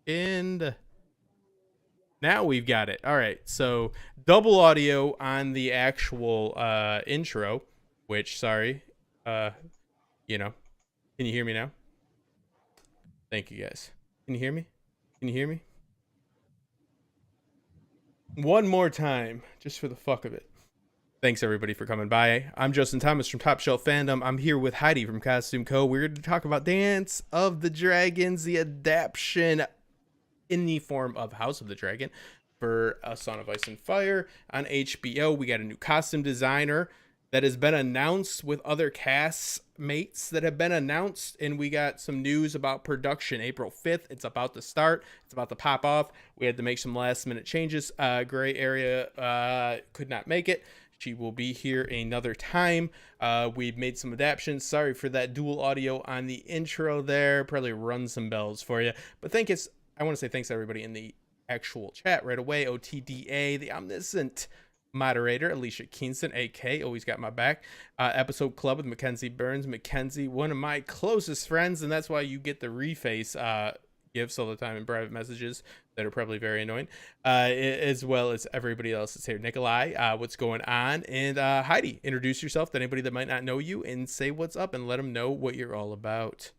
And now we've got it. All right. So double audio on the actual intro, which sorry, uh, you know, can you hear me now? Thank you guys. Can you hear me? Can you hear me? One more time, just for the fuck of it. Thanks everybody for coming by. I'm Justin Thomas from Top Shelf Fandom. I'm here with Heidi from Costume Co. We're going to talk about Dance of the Dragons, the adaptation in the form of House of the Dragon for A Song of Ice and Fire on HBO. We got a new costume designer that has been announced with other cast mates that have been announced, and we got some news about production. April 5th, it's about to start. It's about to pop off. We had to make some last minute changes. Gray Area could not make it. She will be here another time. We've made some adaptations. Sorry for that dual audio on the intro there. Probably run some bells for you. But I want to say thanks to everybody in the actual chat right away. OTDA, the omniscient moderator, Alicia Kingston, AK, always got my back. Episode Club with Mackenzie Burns. Mackenzie, one of my closest friends, and that's why you get the reface gifts all the time in private messages that are probably very annoying, as well as everybody else that's here. Nikolai, what's going on? And Heidi, introduce yourself to anybody that might not know you and say what's up and let them know what you're all about.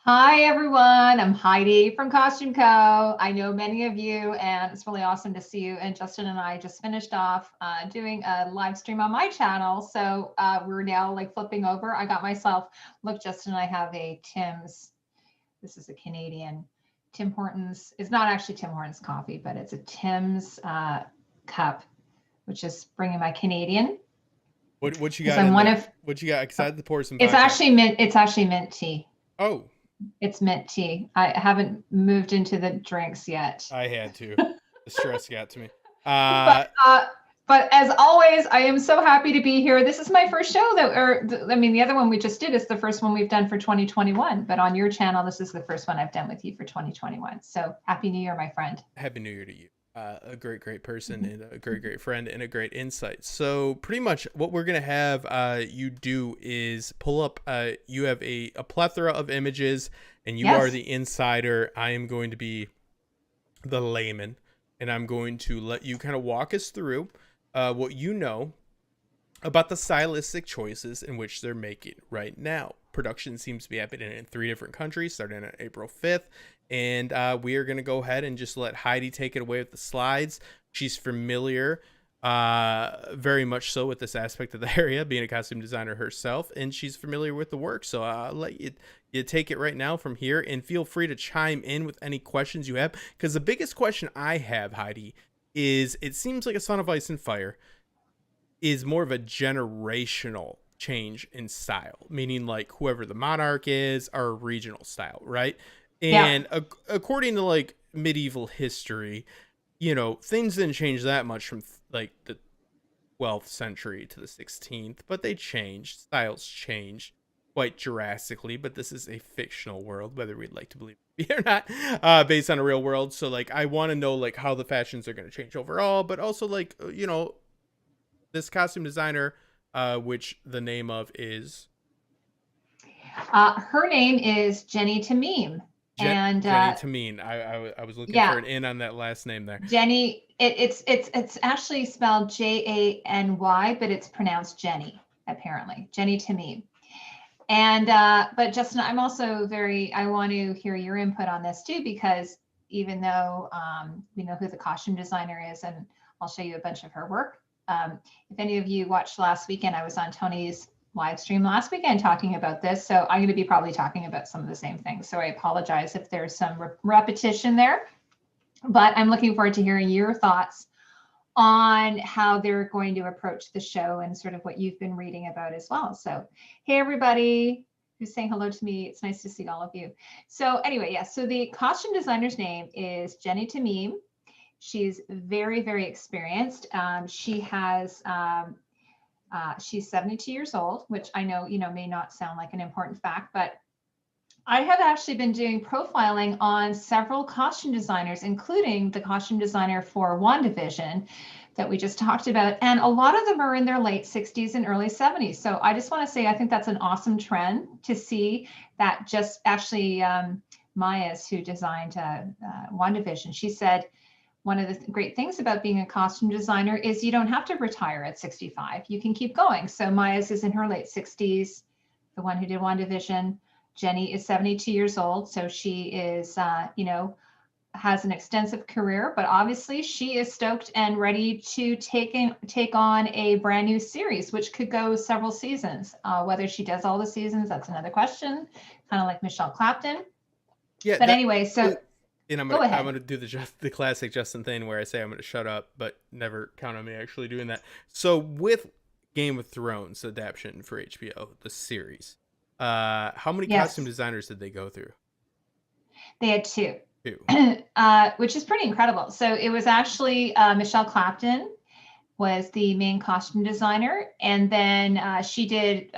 Hi, everyone. I'm Heidi from Costume Co. I know many of you, and it's really awesome to see you. And Justin and I just finished off doing a live stream on my channel. So we're now like flipping over. I got myself, look, Justin and I have a Tim's. This is a Canadian Tim Hortons. It's not actually Tim Hortons coffee, but it's a Tim's cup, which is bringing my Canadian. What you got? What you got? Excited to pour some. It's actually mint. It's actually mint tea. Oh. It's mint tea. I haven't moved into the drinks yet. I had to. The stress got to me. But as always, I am so happy to be here. This is my first show the other one we just did is the first one we've done for 2021. But on your channel, this is the first one I've done with you for 2021. So happy New Year, my friend. Happy New Year to you. A great person and a great friend and a great insight. So pretty much what we're going to have you do is pull up, you have a plethora of images and you are the insider. I am going to be the layman and I'm going to let you kind of walk us through what you know about the stylistic choices in which they're making right now. Production seems to be happening in 3 different countries starting on April 5th. And we are going to go ahead and just let Heidi take it away with the slides. She's familiar, very much so, with this aspect of the area, being a costume designer herself, and she's familiar with the work. So I'll let you take it right now from here, and feel free to chime in with any questions you have. Because the biggest question I have, Heidi, is it seems like A Song of Ice and Fire is more of a generational change in style, meaning like whoever the monarch is, our regional style, right? And according to like medieval history, you know, things didn't change that much from like the 12th century to the 16th, but they changed. Styles changed quite drastically, but this is a fictional world, whether we'd like to believe it or not, based on a real world. So like, I want to know like how the fashions are going to change overall, but also like, you know, this costume designer, which the name of is? Her name is Jenny Tamim. Jenny Tamim. I was looking for an in on that last name there. Jenny, it's actually spelled Jany, but it's pronounced Jenny, apparently. Jenny Tamim. And but Justin, I'm also I want to hear your input on this too, because even though we know who the costume designer is, and I'll show you a bunch of her work. If any of you watched last weekend, I was on Tony's live stream last weekend talking about this, so I'm going to be probably talking about some of the same things, so I apologize if there's some repetition there, but I'm looking forward to hearing your thoughts on how they're going to approach the show and sort of what you've been reading about as well. So hey everybody who's saying hello to me, it's nice to see all of you. So anyway, so the costume designer's name is Jenny Tamim. She's very experienced. She has she's 72 years old, which I know, may not sound like an important fact, but I have actually been doing profiling on several costume designers, including the costume designer for WandaVision that we just talked about. And a lot of them are in their late 60s and early 70s. So I just want to say, I think that's an awesome trend to see that just actually Myers, who designed WandaVision, she said, one of the great things about being a costume designer is you don't have to retire at 65. You can keep going. So Myers is in her late 60s, the one who did WandaVision. Jenny is 72 years old. So she is, has an extensive career, but obviously she is stoked and ready to take on a brand new series, which could go several seasons. Whether she does all the seasons, that's another question, kind of like Michelle Clapton. Yeah. But anyway, so and I'm gonna do the classic Justin thing where I say I'm gonna shut up, but never count on me actually doing that. So with Game of Thrones adaptation for HBO, the series, how many costume designers did they go through? They had two. Which is pretty incredible. So it was actually Michelle Clapton was the main costume designer, and then she did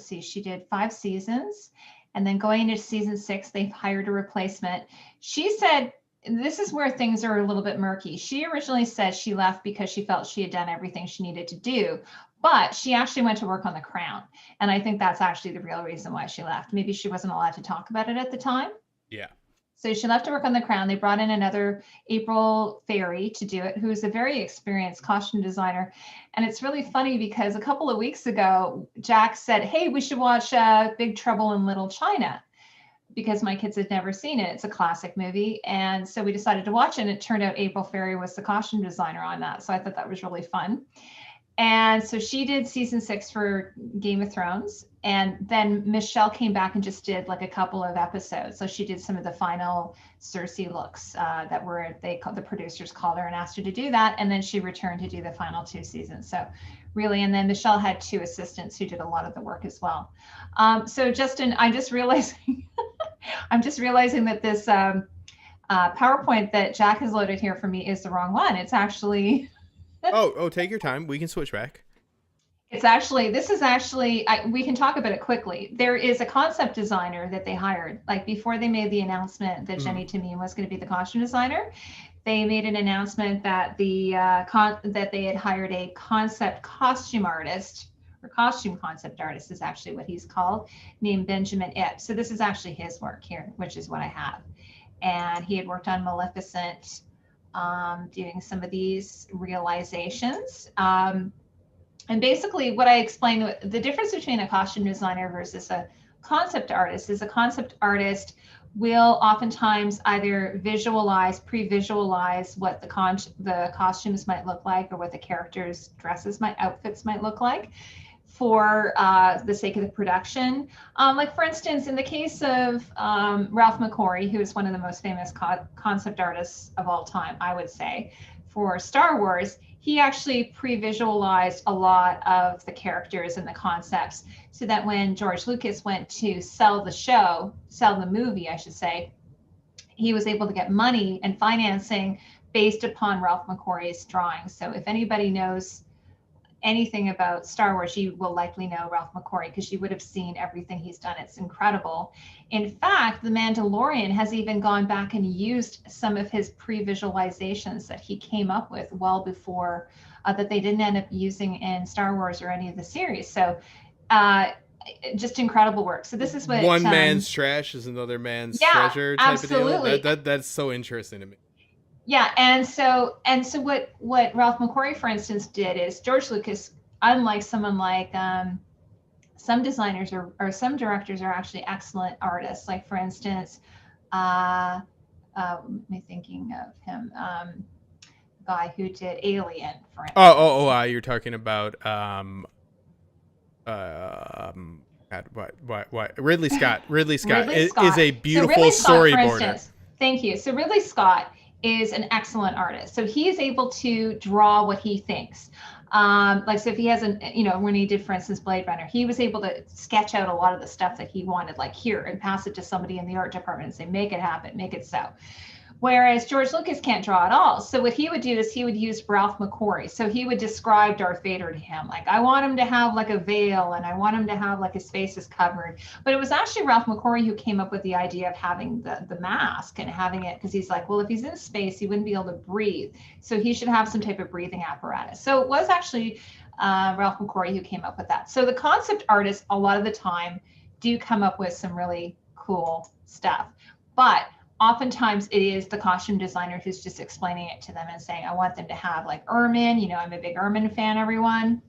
she did 5 seasons, and then going into season 6 they hired a replacement. She said, this is where things are a little bit murky. She originally said she left because she felt she had done everything she needed to do, but she actually went to work on The Crown, and I think that's actually the real reason why she left. Maybe she wasn't allowed to talk about it at the time. Yeah. So she left to work on The Crown. They brought in another April Ferry to do it, who's a very experienced costume designer. And it's really funny because a couple of weeks ago, Jack said, hey, we should watch Big Trouble in Little China, because my kids had never seen it. It's a classic movie. And so we decided to watch it. And it turned out April Ferry was the costume designer on that. So I thought that was really fun. And so she did season 6 for Game of Thrones. And then Michelle came back and just did like a couple of episodes. So she did some of the final Cersei looks the producers called her and asked her to do that. And then she returned to do the final 2 seasons. So really, and then Michelle had 2 assistants who did a lot of the work as well. So Justin, I'm just realizing that this PowerPoint that Jack has loaded here for me is the wrong one. It's actually... Oh, take your time. We can switch back. We can talk about it quickly. There is a concept designer that they hired, like before they made the announcement that Jenny Tamim was going to be the costume designer. They made an announcement that that they had hired a concept costume artist, or costume concept artist is actually what he's called, named Benjamin Ip. So this is actually his work here, which is what I have. And he had worked on Maleficent, doing some of these realizations. And basically what I explained, the difference between a costume designer versus a concept artist is a concept artist will oftentimes either pre-visualize what the costumes might look like, or what the characters' outfits might look like for the sake of the production. Like for instance, in the case of Ralph McQuarrie, who is one of the most famous concept artists of all time, I would say, for Star Wars, he actually pre-visualized a lot of the characters and the concepts, so that when George Lucas went to sell the movie, I should say, he was able to get money and financing based upon Ralph McQuarrie's drawings. So if anybody knows anything about Star Wars, you will likely know Ralph McQuarrie, because you would have seen everything he's done. It's incredible. In fact, The Mandalorian has even gone back and used some of his pre-visualizations that he came up with well before, that they didn't end up using in Star Wars or any of the series. So just incredible work. So this is what one man's trash is another man's treasure type absolutely. of deal. That's so interesting to me. Yeah, and so what Ralph McQuarrie, for instance, did is George Lucas, unlike someone like some designers or some directors are actually excellent artists. Like for instance, me thinking of him, guy who did Alien, for instance. You're talking about Ridley Scott. Ridley Scott is a beautiful storyboarder. Thank you. So Ridley Scott is an excellent artist. So he is able to draw what he thinks. Like, so if he has when he did, for instance, Blade Runner, he was able to sketch out a lot of the stuff that he wanted, like here, and pass it to somebody in the art department and say, make it happen, make it so. Whereas George Lucas can't draw at all. So what he would do is he would use Ralph McQuarrie. So he would describe Darth Vader to him. Like, I want him to have like a veil, and I want him to have like his face is covered. But it was actually Ralph McQuarrie who came up with the idea of having the mask and having it, because he's like, well, if he's in space, he wouldn't be able to breathe. So he should have some type of breathing apparatus. So it was actually Ralph McQuarrie who came up with that. So the concept artists, a lot of the time, do come up with some really cool stuff. But oftentimes it is the costume designer who's just explaining it to them and saying, I want them to have like ermine, I'm a big ermine fan, everyone.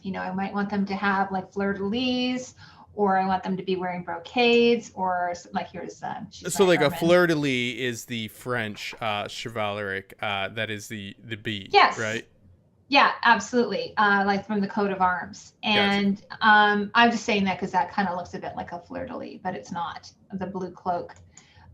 I might want them to have like fleur-de-lis, or I want them to be wearing brocades, or like here's so like ermine. a fleur-de-lis is the French chivalric, that is the bead, yes, right? Yeah, absolutely. Like from the coat of arms. And Gotcha. I'm just saying that because that kind of looks a bit like a fleur-de-lis, but it's not. The blue cloak,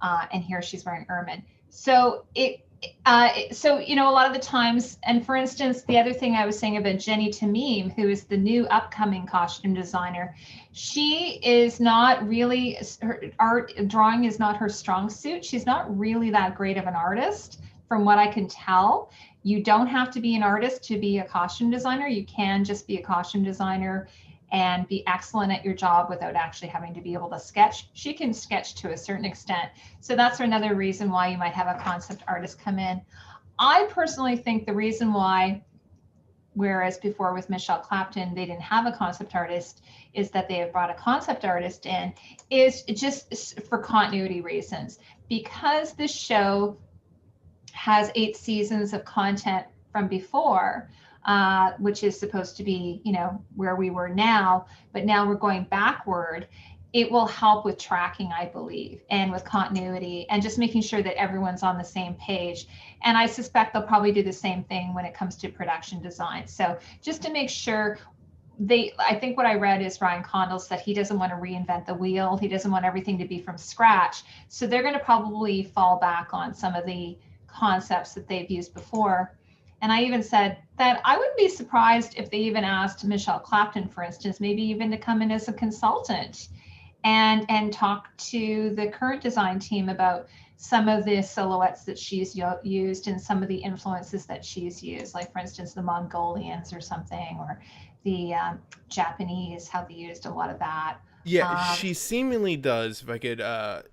and here she's wearing ermine. So a lot of the times, and for instance, the other thing I was saying about Jenny Tamim, who is the new upcoming costume designer, she is not really, her art drawing is not her strong suit. She's not really that great of an artist, from what I can tell. You don't have to be an artist to be a costume designer. You can just be a costume designer and be excellent at your job without actually having to be able to sketch. She can sketch to a certain extent. So that's another reason why you might have a concept artist come in. I personally think the reason why, whereas before with Michelle Clapton, they didn't have a concept artist, is that they have brought a concept artist in, is just for continuity reasons. Because this show has 8 seasons of content from before, which is supposed to be, where we were now, but now we're going backward. It will help with tracking, I believe, and with continuity and just making sure that everyone's on the same page. And I suspect they'll probably do the same thing when it comes to production design. So just to make sure I think what I read is Ryan Condal said he doesn't want to reinvent the wheel. He doesn't want everything to be from scratch. So they're going to probably fall back on some of the concepts that they've used before. And I even said that I wouldn't be surprised if they even asked Michelle Clapton, for instance, maybe even to come in as a consultant and talk to the current design team about some of the silhouettes that she's used and some of the influences that she's used, like for instance, the Mongolians or something, or the Japanese, how they used a lot of that. Yeah, she seemingly does. If I could,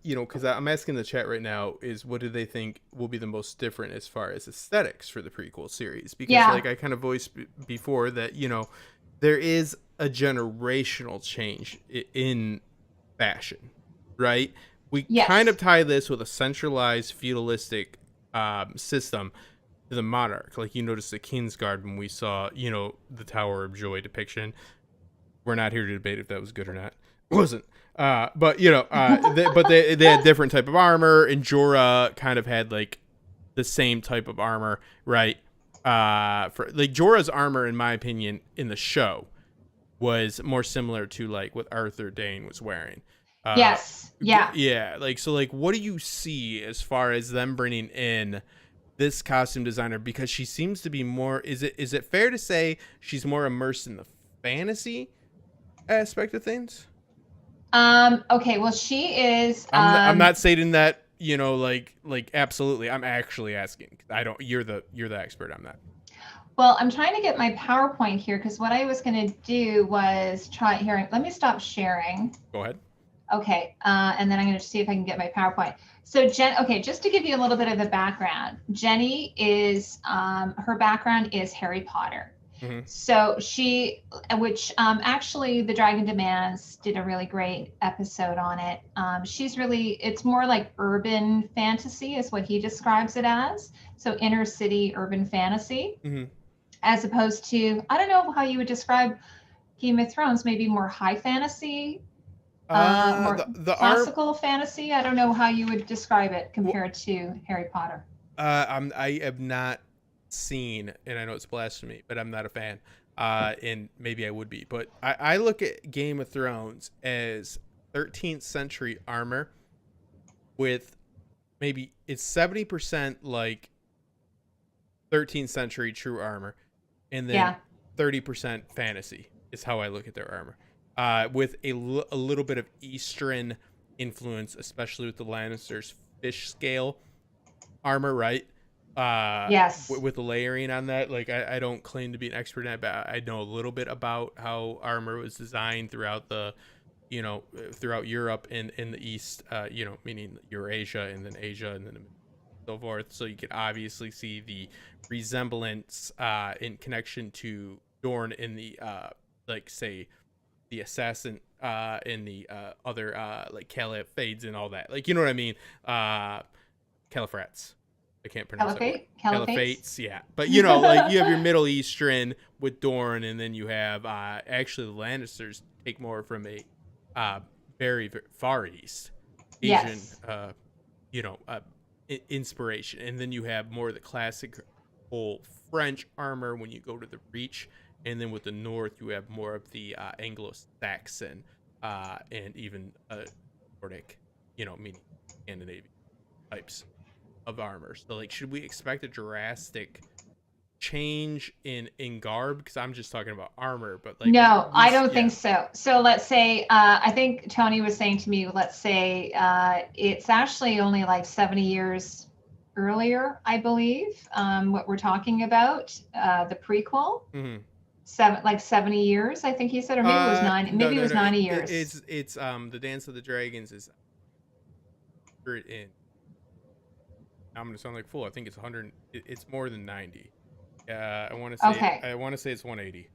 because I'm asking the chat right now, is what do they think will be the most different as far as aesthetics for the prequel series? Because like I kind of voiced before that, there is a generational change in fashion, right? We kind of tie this with a centralized feudalistic system to the monarch. Like you notice the Kingsguard when we saw, the Tower of Joy depiction. We're not here to debate if that was good or not. Wasn't, but they had different type of armor, and Jorah kind of had like the same type of armor, right? For like Jorah's armor, in my opinion, in the show was more similar to like what Arthur Dayne was wearing. Yeah. Like so, like what do you see as far as them bringing in this costume designer? Because she seems to be more. Is it fair to say she's more immersed in the fantasy aspect of things? Okay, well, she is. I'm not stating that, like absolutely. I'm actually asking. I don't. You're the expert on that. Well, I'm trying to get my PowerPoint here because what I was going to do was try here. Let me stop sharing. Go ahead. Okay, and then I'm going to see if I can get my PowerPoint. So okay, just to give you a little bit of a background, Jenny is her background is Harry Potter. Mm-hmm. So actually the Dragon Demands did a really great episode on it. It's more like urban fantasy is what he describes it as. So inner city urban fantasy, mm-hmm. as opposed to, I don't know how you would describe Game of Thrones, maybe more high fantasy, more the classical fantasy. I don't know how you would describe it compared to Harry Potter. I have not seen, and I know it's blasphemy, but I'm not a fan, and maybe I would be, but I look at Game of Thrones as 13th century armor with maybe it's 70% like 13th century true armor, and then 30% fantasy is how I look at their armor, with a little bit of Eastern influence, especially with the Lannisters' fish scale armor, right? Yes. With the layering on that, like I don't claim to be an expert in it, but I know a little bit about how armor was designed throughout throughout Europe and in the East, meaning Eurasia and then Asia and then so forth. So you can obviously see the resemblance in connection to Dorne in the like say the assassin in the other like caliphates and all that. Like, you know what I mean? Caliphrats. I can't pronounce that word. Caliphates. Caliphates, yeah. But you know, like you have your Middle Eastern with Dorne, and then you have actually the Lannisters take more from a very, very far east Asian, Yes. you know, inspiration, and then you have more of the classic whole French armor when you go to the Reach, and then with the North you have more of the Anglo-Saxon and even Nordic, you know, meaning Scandinavian types of armor. So like, should we expect a drastic change in garb? Because I'm just talking about armor, but like No, I don't yeah. think so. So let's say, I think Tony was saying to me, let's say it's actually only like 70 years earlier, I believe, what we're talking about, the prequel. Mm-hmm. 70 years, I think he said, or maybe it was 90, No, maybe it no, was no. 90 years. It's the Dance of the Dragons is 100 in. I'm gonna sound like a fool. I think it's 100. It's more than 90. I want to say. Okay. I want to say it's 180.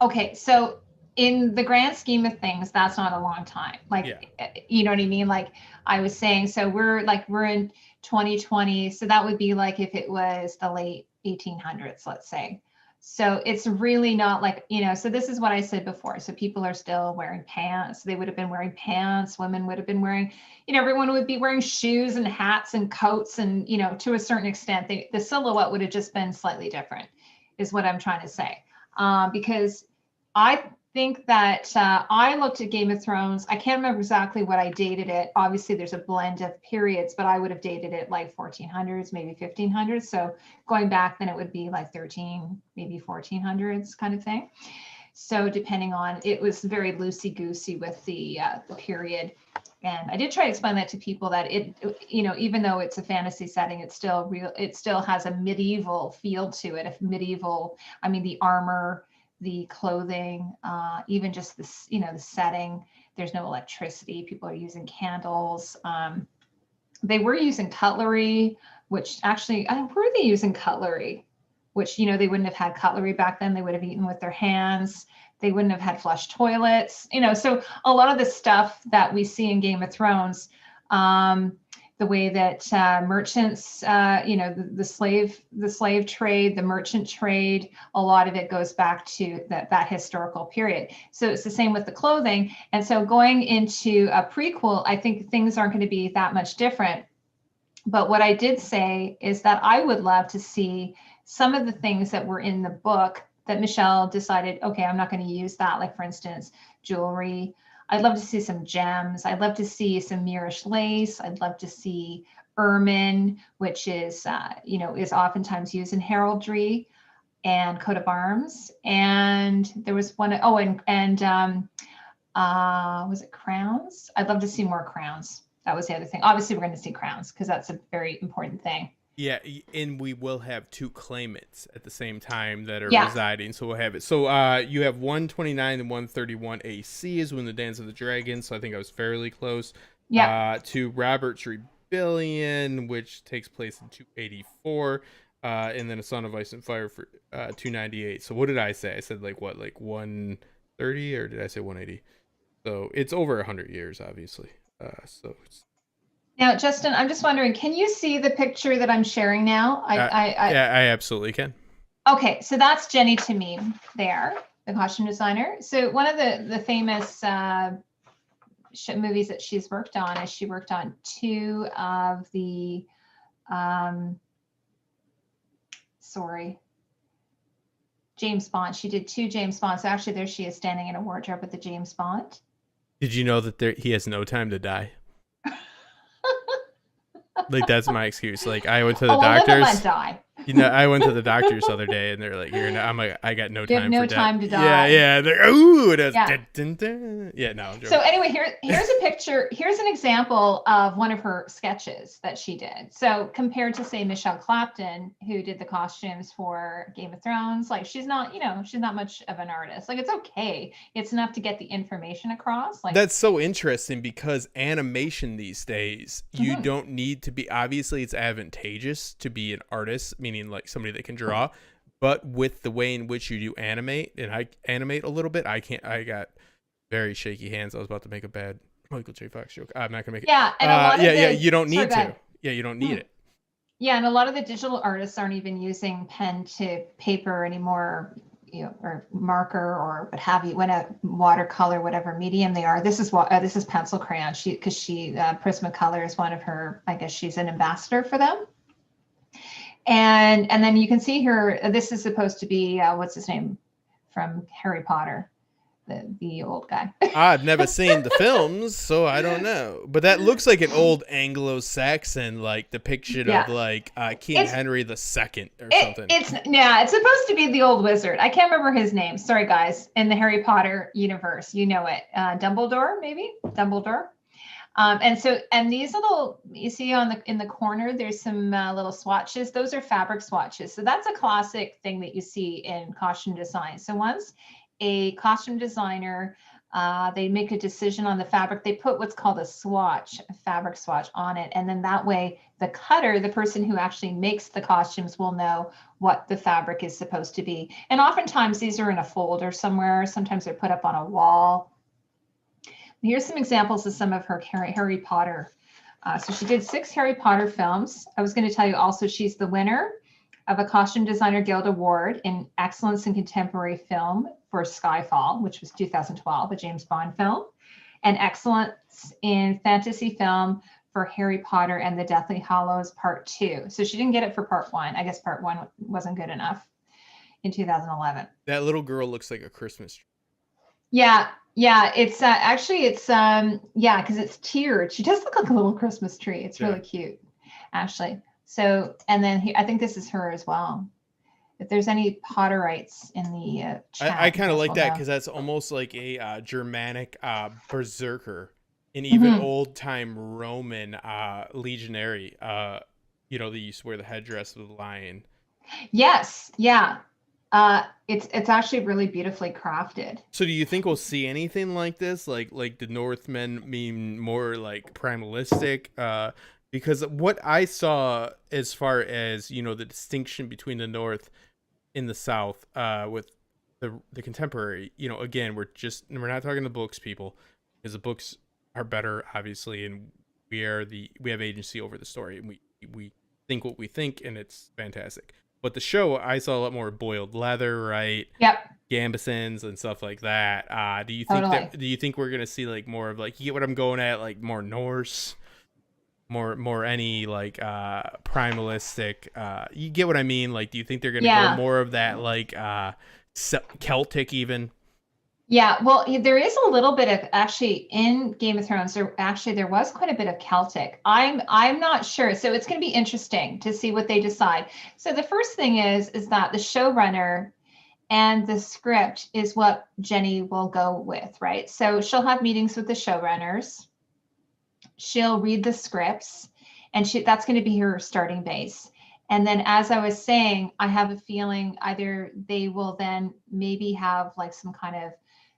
Okay, so in the grand scheme of things, that's not a long time. Like, Yeah. you know what I mean? Like I was saying, so we're in 2020. So that would be like if it was the late 1800s, let's say. So it's really not like, you know, so this is what I said before. So people are still wearing pants. They would have been wearing pants. Women would have been wearing, you know, everyone would be wearing shoes and hats and coats. And, you know, to a certain extent, the silhouette would have just been slightly different, is what I'm trying to say. Because I think that I looked at Game of Thrones. I can't remember exactly what I dated it. Obviously, there's a blend of periods, but I would have dated it like 1400s, maybe 1500s. So going back, then it would be like 13, maybe 1400s kind of thing. So depending on, it was very loosey-goosey with the period. And I did try to explain that to people that it, you know, even though it's a fantasy setting, it's still real. It still has a medieval feel to it. If medieval, I mean, the armor, the clothing, even just this, you know, the setting. There's no electricity. People are using candles. They were using cutlery, which actually, were they using cutlery? Which, you know, they wouldn't have had cutlery back then. They would have eaten with their hands. They wouldn't have had flush toilets. You know, so a lot of the stuff that we see in Game of Thrones, the way that merchants, you know, the slave trade, the merchant trade, a lot of it goes back to that historical period. So it's the same with the clothing. And so going into a prequel, I think things aren't going to be that much different. But what I did say is that I would love to see some of the things that were in the book that Michelle decided, okay, I'm not going to use that. Like, for instance, jewelry. I'd love to see some gems. I'd love to see some Moorish lace. I'd love to see ermine, which is, you know, is oftentimes used in heraldry and coat of arms. And there was one, was it crowns? I'd love to see more crowns. That was the other thing. Obviously, we're going to see crowns because that's a very important thing. Yeah, and we will have two claimants at the same time that are Yeah. residing. So we'll have it. So you have 129 and 131 AC is when the Dance of the Dragons. So I think I was fairly close. Yeah. To Robert's Rebellion, which takes place in 284. And then A Son of Ice and Fire for 298. So what did I say? I said like 130, or did I say 180? So it's over 100 years, obviously. So it's... Now, Justin, I'm just wondering, can you see the picture that I'm sharing now? Yeah, I absolutely can. Okay, so that's Jenny Tamim there, the costume designer. So one of the famous movies that she's worked on is she worked on two of the, James Bond. She did two James Bonds. So actually, there she is standing in a wardrobe with the James Bond. Did you know that he has no time to die? Like, that's my excuse. Like, I went to the doctors. Die. You know, I went to the doctors the other day, and they're like, I'm like, I got no time. No time to die. Yeah. They're, ooh, it has. Yeah. Yeah, no. So anyway, here's a picture. Here's an example of one of her sketches that she did. So compared to, say, Michelle Clapton, who did the costumes for Game of Thrones, like, she's not much of an artist. Like, it's okay. It's enough to get the information across. Like, that's so interesting, because animation these days, you don't need to be, obviously it's advantageous to be an artist, meaning like somebody that can draw, but with the way in which you do animate, and I animate a little bit, I got Very shaky hands. I was about to make a bad Michael J. Fox joke. I'm not gonna make it. Yeah, and a lot of Yeah. the You don't sorry, need go to. ahead. Yeah, you don't need it. Yeah, and a lot of the digital artists aren't even using pen to paper anymore, or marker or what have you. When a watercolor, whatever medium they are. This is what this is pencil crayon. Because Prismacolor is one of her. I guess she's an ambassador for them. And then you can see here. This is supposed to be what's his name from Harry Potter, the old guy. I've never seen the films, so I don't know. But that looks like an old Anglo-Saxon like depiction of like King Henry II or something. It's supposed to be the old wizard. I can't remember his name. Sorry, guys. In the Harry Potter universe, you know it. Dumbledore, maybe Dumbledore. And these little, you see in the corner, there's some little swatches. Those are fabric swatches. So that's a classic thing that you see in costume design. So once a costume designer, they make a decision on the fabric, they put what's called a fabric swatch on it. And then that way the cutter, the person who actually makes the costumes, will know what the fabric is supposed to be. And oftentimes these are in a folder somewhere. Sometimes they're put up on a wall. Here's some examples of some of her Harry Potter. So she did 6 Harry Potter films. I was going to tell you also she's the winner of a Costume Designer Guild Award in Excellence in Contemporary Film for Skyfall, which was 2012, a James Bond film, and Excellence in Fantasy Film for Harry Potter and the Deathly Hallows Part 2. So she didn't get it for Part 1. I guess Part 1 wasn't good enough in 2011. That little girl looks like a Christmas tree. Yeah, it's because it's tiered. She does look like a little Christmas tree. It's really cute, actually. So, and then I think this is her as well. If there's any Potterites in the chat, I kind of like that because that's almost like a Germanic berserker, an even old time Roman legionary. They used to wear the headdress with the lion. Yes, yeah. It's actually really beautifully crafted. So do you think we'll see anything like this? Like the Northmen mean more like primalistic? Because what I saw as far as, the distinction between the North and the South with the contemporary, again, we're not talking the books, people, because the books are better, obviously, and we have agency over the story, and we think what we think, and it's fantastic. But the show, I saw a lot more boiled leather, right? Yep. Gambesons and stuff like that. Do you think do you think we're gonna see like more of like, you get what I'm going at, like more Norse, more any like primalistic? You get what I mean? Like, do you think they're gonna go more of that like Celtic even? Yeah, well, there is a little bit of actually in Game of Thrones. There was quite a bit of Celtic. I'm not sure, so it's going to be interesting to see what they decide. So the first thing is that the showrunner and the script is what Jenny will go with, right? So she'll have meetings with the showrunners. She'll read the scripts, and that's going to be her starting base. And then, as I was saying, I have a feeling either they will then maybe have like some kind of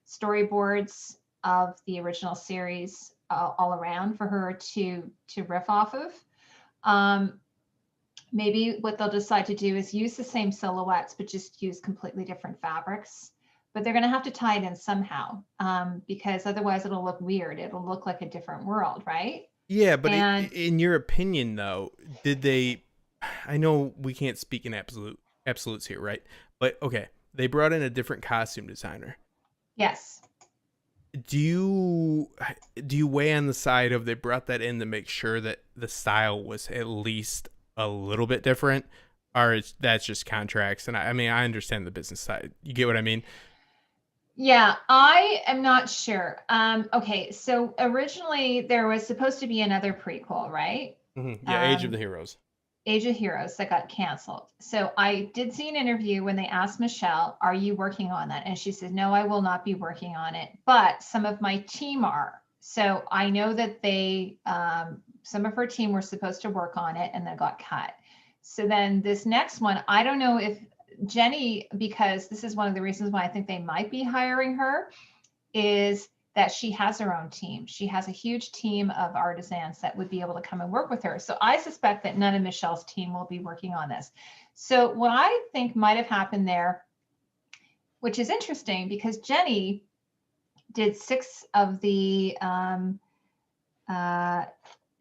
storyboards of the original series all around for her to riff off of. Maybe what they'll decide to do is use the same silhouettes, but just use completely different fabrics. But they're going to have to tie it in somehow, because otherwise it'll look weird. It'll look like a different world, right? Yeah, but in your opinion, though, did they? I know we can't speak in absolutes here, right? But okay, they brought in a different costume designer. Yes. Do you weigh on the side of they brought that in to make sure that the style was at least a little bit different, or that's just contracts? And I mean, I understand the business side. You get what I mean? Yeah, I am not sure. Okay, so originally there was supposed to be another prequel, right? Mm-hmm. Yeah, Age of the Heroes. Age of Heroes that got canceled. So I did see an interview when they asked Michelle, are you working on that? And she said, no, I will not be working on it, but some of my team are. So I know that some of her team were supposed to work on it and then got cut. So then this next one, I don't know if Jenny, because this is one of the reasons why I think they might be hiring her, is that she has her own team. She has a huge team of artisans that would be able to come and work with her. So I suspect that none of Michelle's team will be working on this. So what I think might have happened there, which is interesting because Jenny did 6 of the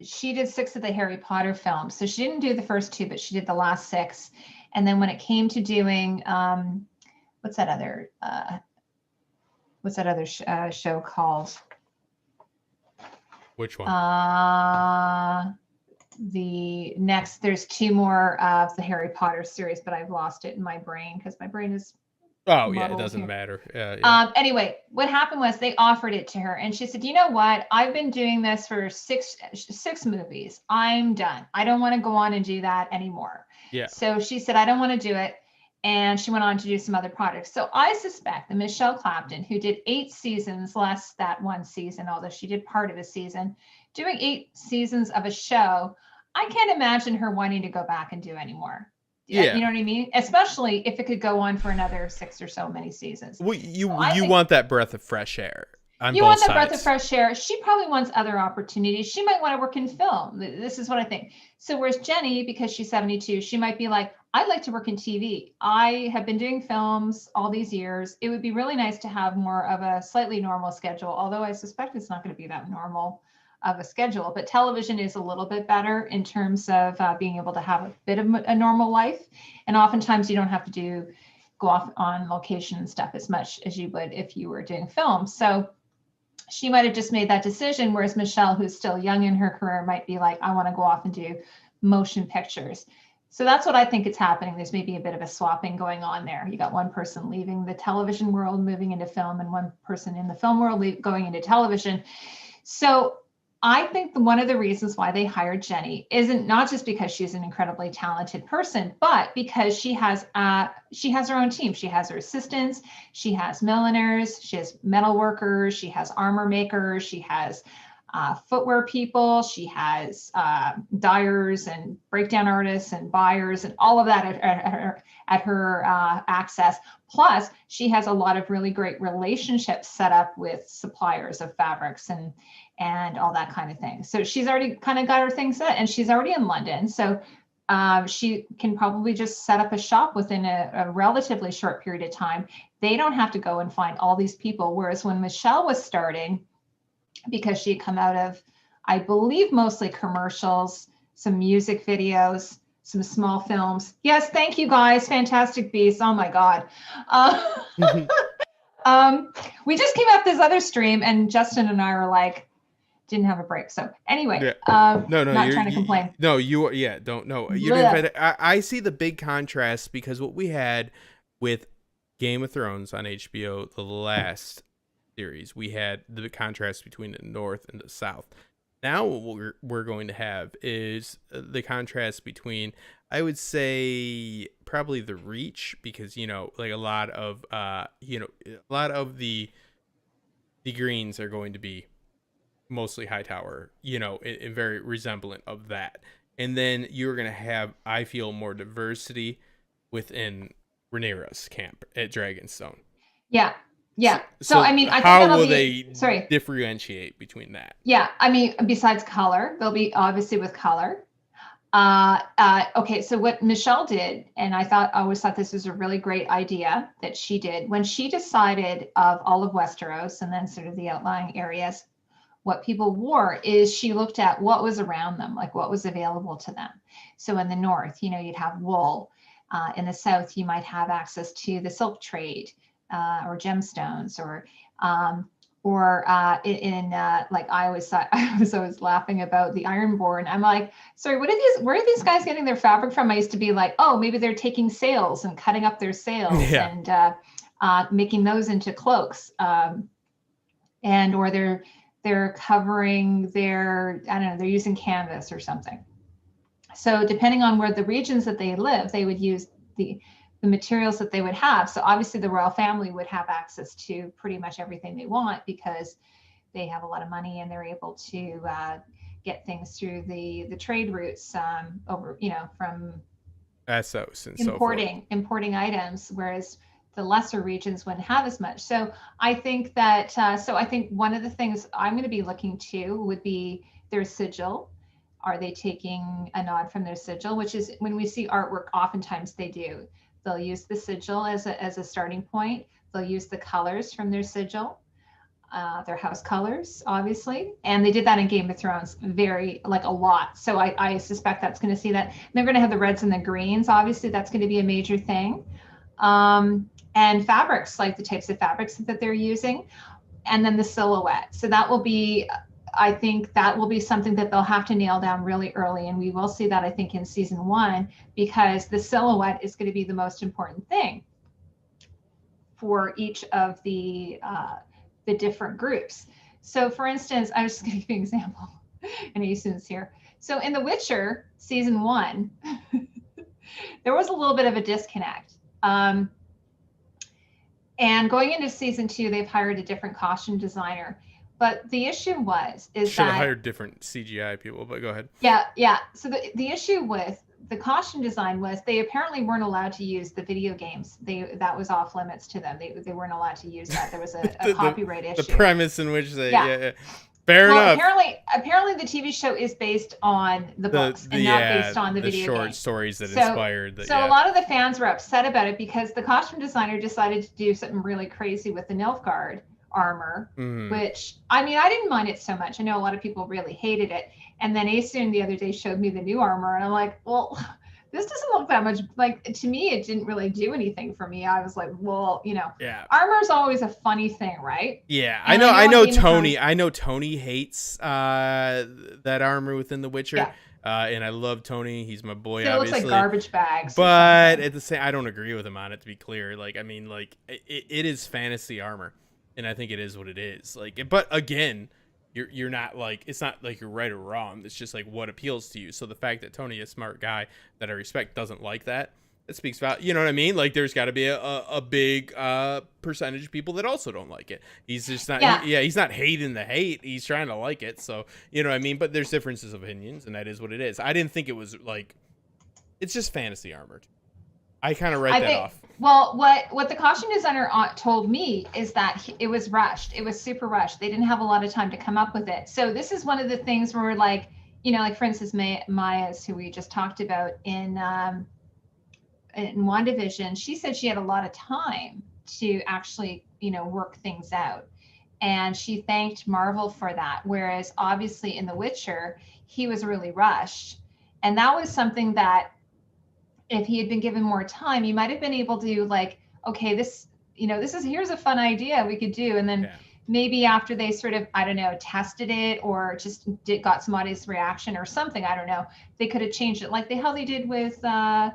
Harry Potter films. So she didn't do the first 2, but she did the last 6. And then when it came to doing what's that other show called? Which one? There's 2 more of the Harry Potter series, but I've lost it in my brain because my brain is Oh yeah, it doesn't matter. Yeah. Anyway, what happened was they offered it to her, and she said, "You know what? I've been doing this for six movies. I'm done. I don't want to go on and do that anymore." Yeah. So she said, "I don't want to do it," and she went on to do some other projects. So I suspect that Michelle Clapton, who did 8 seasons less that one season, although she did part of a season, doing 8 seasons of a show, I can't imagine her wanting to go back and do any more. Yeah. You know what I mean? Especially if it could go on for another 6 or so many seasons. Well, you want that breath of fresh air. You want that breath of fresh air. She probably wants other opportunities. She might want to work in film. This is what I think. So whereas Jenny, because she's 72, she might be like, I'd like to work in TV. I have been doing films all these years. It would be really nice to have more of a slightly normal schedule, although I suspect it's not going to be that normal of a schedule. But television is a little bit better in terms of being able to have a bit of a normal life. And oftentimes you don't have to go off on location and stuff as much as you would if you were doing film. So she might have just made that decision, whereas Michelle, who's still young in her career, might be like, I want to go off and do motion pictures. So that's what I think is happening. There's maybe a bit of a swapping going on there. You got one person leaving the television world, moving into film, and one person in the film world going into television. So I think one of the reasons why they hired Jenny isn't not just because she's an incredibly talented person, but because she has her own team. She has her assistants, she has milliners, she has metal workers, she has armor makers, she has footwear people, she has dyers and breakdown artists and buyers and all of that at her access. Plus, she has a lot of really great relationships set up with suppliers of fabrics and all that kind of thing. So she's already kind of got her thing set, and she's already in London. So she can probably just set up a shop within a relatively short period of time. They don't have to go and find all these people. Whereas when Michelle was starting, because she had come out of, I believe, mostly commercials, some music videos, some small films. Yes, thank you guys. Fantastic Beasts. Oh my God. We just came off this other stream and Justin and I were like, didn't have a break. So anyway, no, not trying to complain. I see the big contrast because what we had with Game of Thrones on HBO, the last series, we had the contrast between the North and the South. Now what we're going to have is the contrast between, I would say, probably the Reach, because like a lot of the Greens are going to be mostly Hightower, and very resemblant of that. And then you're going to have, I feel, more diversity within Rhaenyra's camp at Dragonstone. Yeah. So I mean, I think how will they differentiate between that? Yeah, I mean, besides color, they'll be obviously with color. Okay, so what Michelle did, and I always thought this was a really great idea that she did, when she decided of all of Westeros and then sort of the outlying areas, what people wore, is she looked at what was around them, like what was available to them. So in the North, you'd have wool. In the South, you might have access to the silk trade. Or gemstones, or like I always thought, I was always laughing about the Ironborn. I'm like, sorry, where are these guys getting their fabric from? I used to be like, oh, maybe they're taking sails and cutting up their sails and making those into cloaks, and or they're covering their, I don't know, they're using canvas or something. So depending on where the regions that they live, they would use the materials that they would have. So obviously the royal family would have access to pretty much everything they want because they have a lot of money and they're able to get things through the trade routes over, from Essos and importing items, whereas the lesser regions wouldn't have as much. So I think that, I think one of the things I'm going to be looking to would be their sigil. Are they taking a nod from their sigil? Which is, when we see artwork, oftentimes they do. They'll use the sigil as a starting point. They'll use the colors from their sigil. their house colors, obviously. And they did that in Game of Thrones very, like a lot. So I suspect that's going to see that. And they're going to have the reds and the greens. Obviously, that's going to be a major thing. And fabrics, like the types of fabrics that they're using. And then the silhouette. So that will be, I think that will be something that they'll have to nail down really early. And we will see that, I think, in season 1, because the silhouette is going to be the most important thing for each of the different groups. So for instance, I was just going to give you an example, and Asun's here. So in The Witcher season 1, there was a little bit of a disconnect. And going into season 2, they've hired a different costume designer. But the issue should have hired different CGI people, but go ahead. Yeah. So the issue with the costume design was they apparently weren't allowed to use the video games. That was off limits to them. They weren't allowed to use that. There was a copyright issue. The premise in which they fair enough. Apparently the TV show is based on the books and not based on the video short games. stories that inspired that. So a lot of the fans were upset about it because the costume designer decided to do something really crazy with the Nilfgaard armor, which, I mean, I didn't mind it so much. I know a lot of people really hated it. And then Asun the other day showed me the new armor, and I'm like, well, this doesn't look that much. Like, to me, it didn't really do anything for me. I was like, well, armor's always a funny thing, right? Yeah, and I know Tony hates that armor within The Witcher. Yeah. And I love Tony. He's my boy, so it obviously. Looks like garbage bags. But at the same, I don't agree with him on it, to be clear. Like, I mean, like, it is fantasy armor, and I think it is what it is. Like, but again, you're not like, it's not like you're right or wrong. It's just like what appeals to you. So the fact that Tony, a smart guy that I respect, doesn't like that, it speaks about, you know what I mean? Like, there's got to be a big percentage of people that also don't like it. He's just not, he's not hating the hate. He's trying to like it. So, you know what I mean? But there's differences of opinions, and that is what it is. I didn't think it was like, it's just fantasy armor. I kind of write that off. Well, what the costume designer told me is that it was rushed. It was super rushed. They didn't have a lot of time to come up with it. So this is one of the things where, like, like for instance, Maya's, who we just talked about in WandaVision, she said she had a lot of time to actually, work things out. And she thanked Marvel for that. Whereas obviously in The Witcher, he was really rushed. And that was something that, if he had been given more time, he might have been able to, like, okay, this, here's a fun idea we could do. And then maybe after they sort of, I don't know, tested it or just got some audience reaction or something, I don't know, they could have changed it. Like how they did with, there's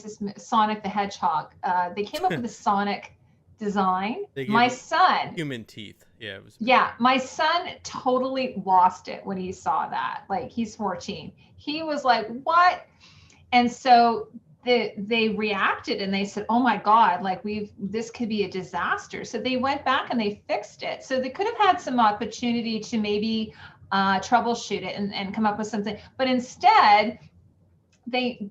this Sonic the Hedgehog. They came up with a Sonic design. My son. Human teeth. Yeah. My son totally lost it when he saw that. Like, he's 14. He was like, what? And so they reacted and they said, oh my God, like this could be a disaster. So they went back and they fixed it. So they could have had some opportunity to maybe troubleshoot it and come up with something. But instead, they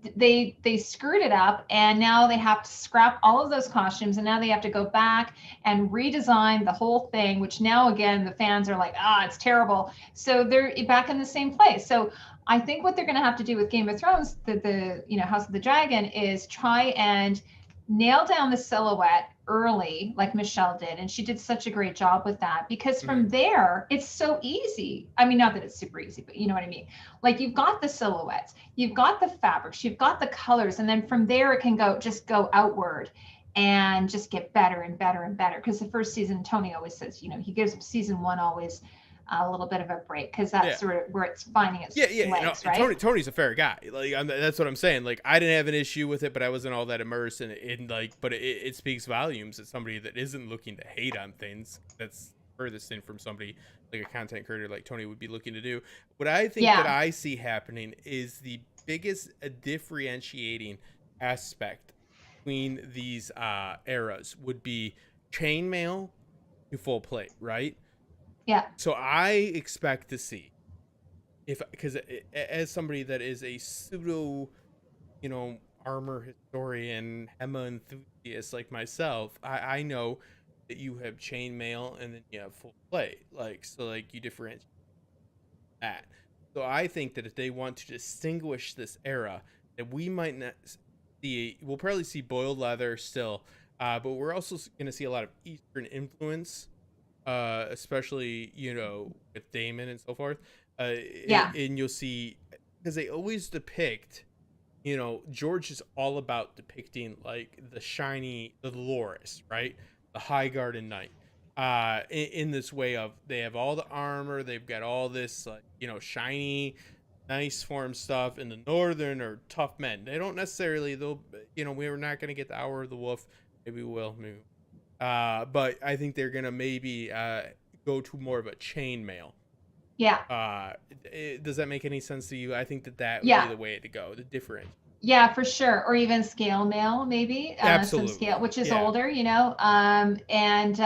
screwed it up, and now they have to scrap all of those costumes, and now they have to go back and redesign the whole thing, which now again the fans are like, it's terrible. So they're back in the same place. So I think what they're going to have to do with Game of Thrones, the House of the Dragon, is try and nail down the silhouette early, like Michelle did, and she did such a great job with that, because from there it's so easy. I mean, not that it's super easy, but you know what I mean. Like, you've got the silhouettes, you've got the fabrics, you've got the colors, and then from there it can go outward and just get better and better and better. Because the first season, Tony always says, he gives season 1 always a little bit of a break, because that's sort of where it's finding its legs, right? Tony's a fair guy. Like, that's what I'm saying. Like, I didn't have an issue with it, but I wasn't all that immersed in like. But it speaks volumes as somebody that isn't looking to hate on things. That's furthest thing from somebody like a content creator like Tony would be looking to do. What I think that I see happening is the biggest differentiating aspect between these eras would be chainmail to full plate, right? Yeah. So I expect to see, because as somebody that is a pseudo, armor historian, Hema enthusiast like myself, I know that you have chainmail and then you have full plate. Like, so like you differentiate that. So I think that if they want to distinguish this era, that we might not see, we'll probably see boiled leather still, but we're also going to see a lot of Eastern influence especially with Damon and so forth. Yeah. And you'll see because they always depict, George is all about depicting like the shiny, the Dolores, right? The High Garden Knight. In this way of they have all the armor, they've got all this like shiny, nice form stuff, and the Northern are tough men. They don't necessarily we're not gonna get the Hour of the Wolf. Maybe we will, maybe. But I think they're gonna maybe go to more of a chainmail. Yeah. Does that make any sense to you? I think that would be Yeah. the way to go. The different. Yeah, for sure. Or even scale mail, maybe some scale, Absolutely. which is Yeah. older, and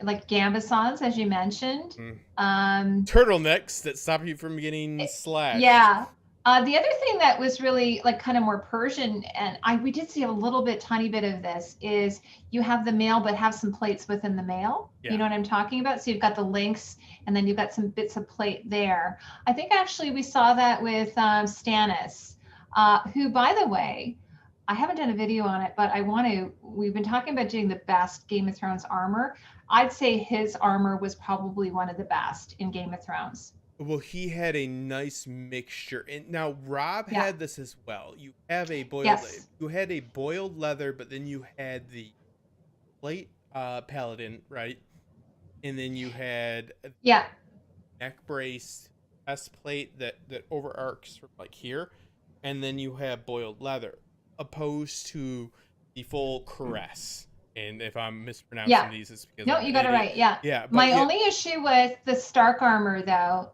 like gambesons, as you mentioned. Mm. Um, Turtlenecks that stop you from getting slashed. yeah. The other thing that was really like kind of more Persian, and we did see a little bit, tiny bit of this, is you have the mail, but have some plates within the mail. Yeah. You know what I'm talking about? So you've got the links, and then you've got some bits of plate there. I think actually we saw that with Stannis, who, by the way, I haven't done a video on it, but I want to. We've been talking about doing the best Game of Thrones armor. I'd say his armor was probably one of the best in Game of Thrones. Well, he had a nice mixture, and now Rob Yeah. had this as well. You have a boiled, Yes. you had a boiled leather, but then you had the plate paladin, right? And then you had a Yeah. neck brace chest plate that overarcs from like here, and then you have boiled leather, opposed to the full caress. And if I'm mispronouncing Yeah. these, it's because No, I'm you an got it idiot. right. Yeah. Yeah, but My yeah, only issue with the Stark armor, though,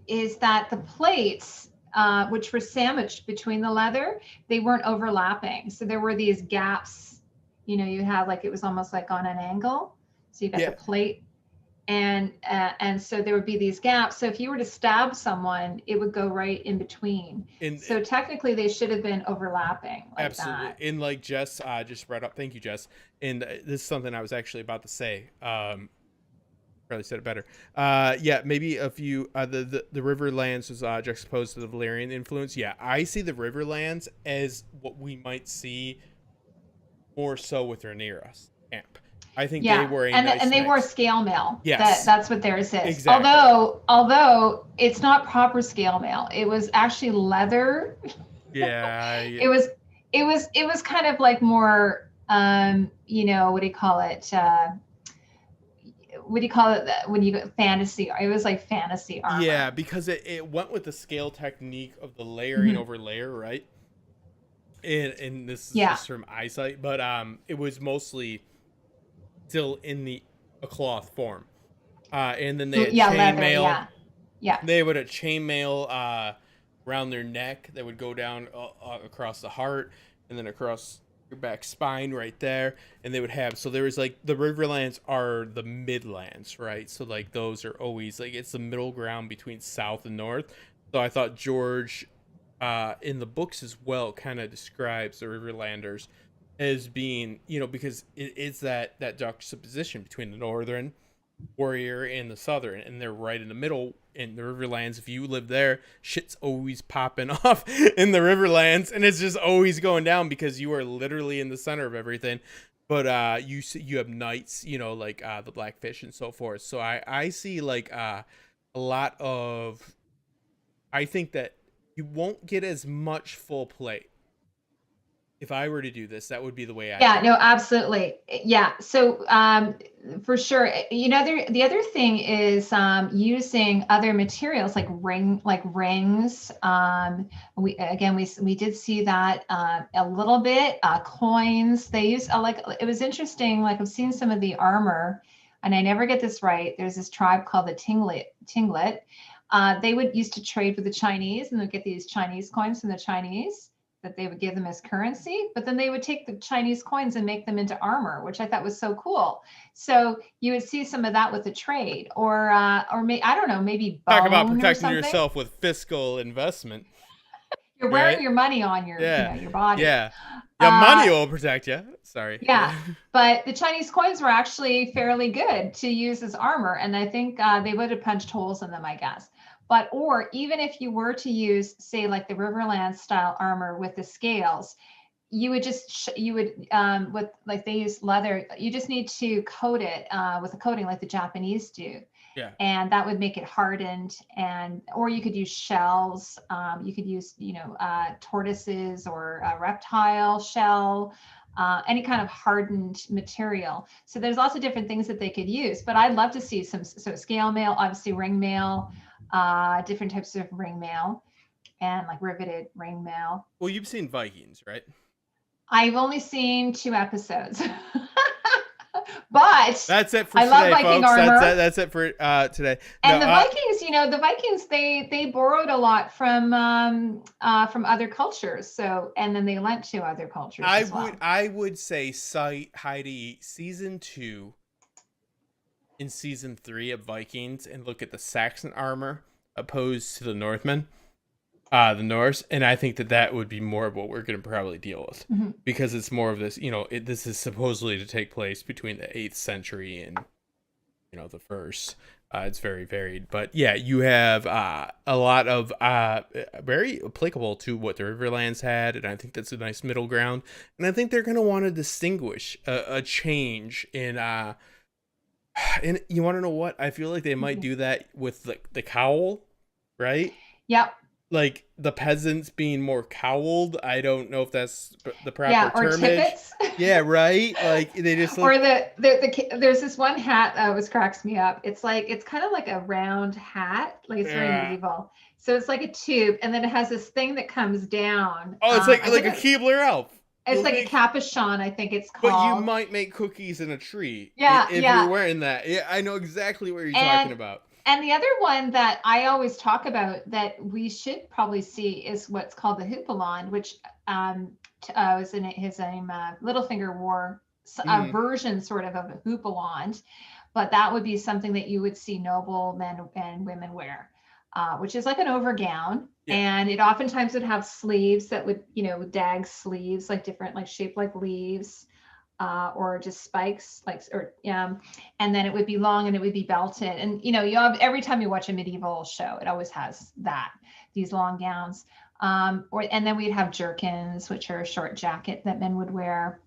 is that the plates, which were sandwiched between the leather, they weren't overlapping. So there were these gaps. You had like it was almost like on an angle. So you got Yeah. the plate, and so there would be these gaps. So if you were to stab someone, it would go right in between. and So technically, they should have been overlapping like absolutely. that. And like Jess just brought up, thank you, Jess. And this is something I was actually about to say. Probably said it better. Yeah, maybe a few. The Riverlands was juxtaposed to the Valyrian influence. Yeah, I see the Riverlands as what we might see more so with Rhaenyra's camp. I think they Yeah, were a and nice they wore mix. scale mail. Yes, That's what theirs is. exactly. Although it's not proper scale mail, it was actually leather. Yeah, It was kind of like more what do you call it? What do you call it when you go fantasy? It was like fantasy armor. yeah, because it went with the scale technique of the layering Mhm. over layer, right? And this is Yeah. just from eyesight, but it was mostly still in a cloth form. And then they had Yeah, leather. chainmail. Yeah, yeah, They would have chainmail around their neck that would go down across the heart and then across your back spine right there. And they would have, so there was like the Riverlands are the Midlands, right? So like those are always like it's the middle ground between South and North. So I thought George in the books as well kind of describes the Riverlanders as being, because it's that juxtaposition between the Northern warrior and the Southern, and they're right in the middle in the Riverlands. If you live there, shit's always popping off in the Riverlands, and it's just always going down because you are literally in the center of everything. But you have knights, like the Blackfish and so forth. So I see like a lot of. I think that you won't get as much full plate. If I were to do this, that would be the way I. Yeah, no, absolutely. Yeah. So for sure, the other thing is using other materials like rings. We did see that a little bit. Coins. They use like it was interesting. Like I've seen some of the armor, and I never get this right. There's this tribe called the Tinglet. They would used to trade with the Chinese, and they'd get these Chinese coins from the Chinese that they would give them as currency, but then they would take the Chinese coins and make them into armor, which I thought was so cool. So you would see some of that with the trade, or I don't know, maybe bone Talk about or protecting something. yourself with fiscal investment. You're wearing right? your money on your your body. Yeah. Your money will protect you. Sorry. Yeah, but the Chinese coins were actually fairly good to use as armor, and I think they would have punched holes in them, I guess. Or even if you were to use, say, like the Riverland style armor with the scales, you would just you would with like they use leather. You just need to coat it with a coating like the Japanese do. Yeah. And that would make it hardened. And or you could use shells. You could use tortoises or a reptile shell. Any kind of hardened material. So there's lots of different things that they could use. But I'd love to see some scale mail, obviously ring mail, different types of ring mail, and like riveted ring mail. Well, you've seen Vikings, right? I've only seen 2 episodes. But that's it for I today, love Viking folks. armor. That's it for today. And the Vikings, the Vikings, they borrowed a lot from other cultures. So, and then they lent to other cultures as well. I would say cite Heidi season 2 and season 3 of Vikings and look at the Saxon armor opposed to the Northmen. The Norse, and I think that would be more of what we're going to probably deal with, because it's more of this, this is supposedly to take place between the 8th century and, the 1st. It's very varied, but yeah, you have a lot of very applicable to what the Riverlands had, and I think that's a nice middle ground, and I think they're going to want to distinguish a change in, and you want to know what? I feel like they might do that with the cowl, right? Yep. Like the peasants being more cowled. I don't know if that's the proper or termage. tippets. Yeah, right. Like they just or the there's this one hat that always cracks me up. It's kind of like a round hat, like it's very medieval. So it's like a tube, and then it has this thing that comes down. Oh, it's like a Keebler elf. It's like a capuchon, I think it's called. But you might make cookies in a tree. Yeah, if you're wearing that. Yeah, I know exactly what you're talking about. And the other one that I always talk about that we should probably see is what's called the hupalon, which was in his name. Littlefinger wore a version sort of a hupalon, but that would be something that you would see noble men and women wear, which is like an overgown. Yeah. And it oftentimes would have sleeves that would, dag sleeves, like different, like shaped like leaves. Or just spikes, and then it would be long and it would be belted. And you have every time you watch a medieval show, it always has these long gowns. And then we'd have jerkins, which are a short jacket that men would wear.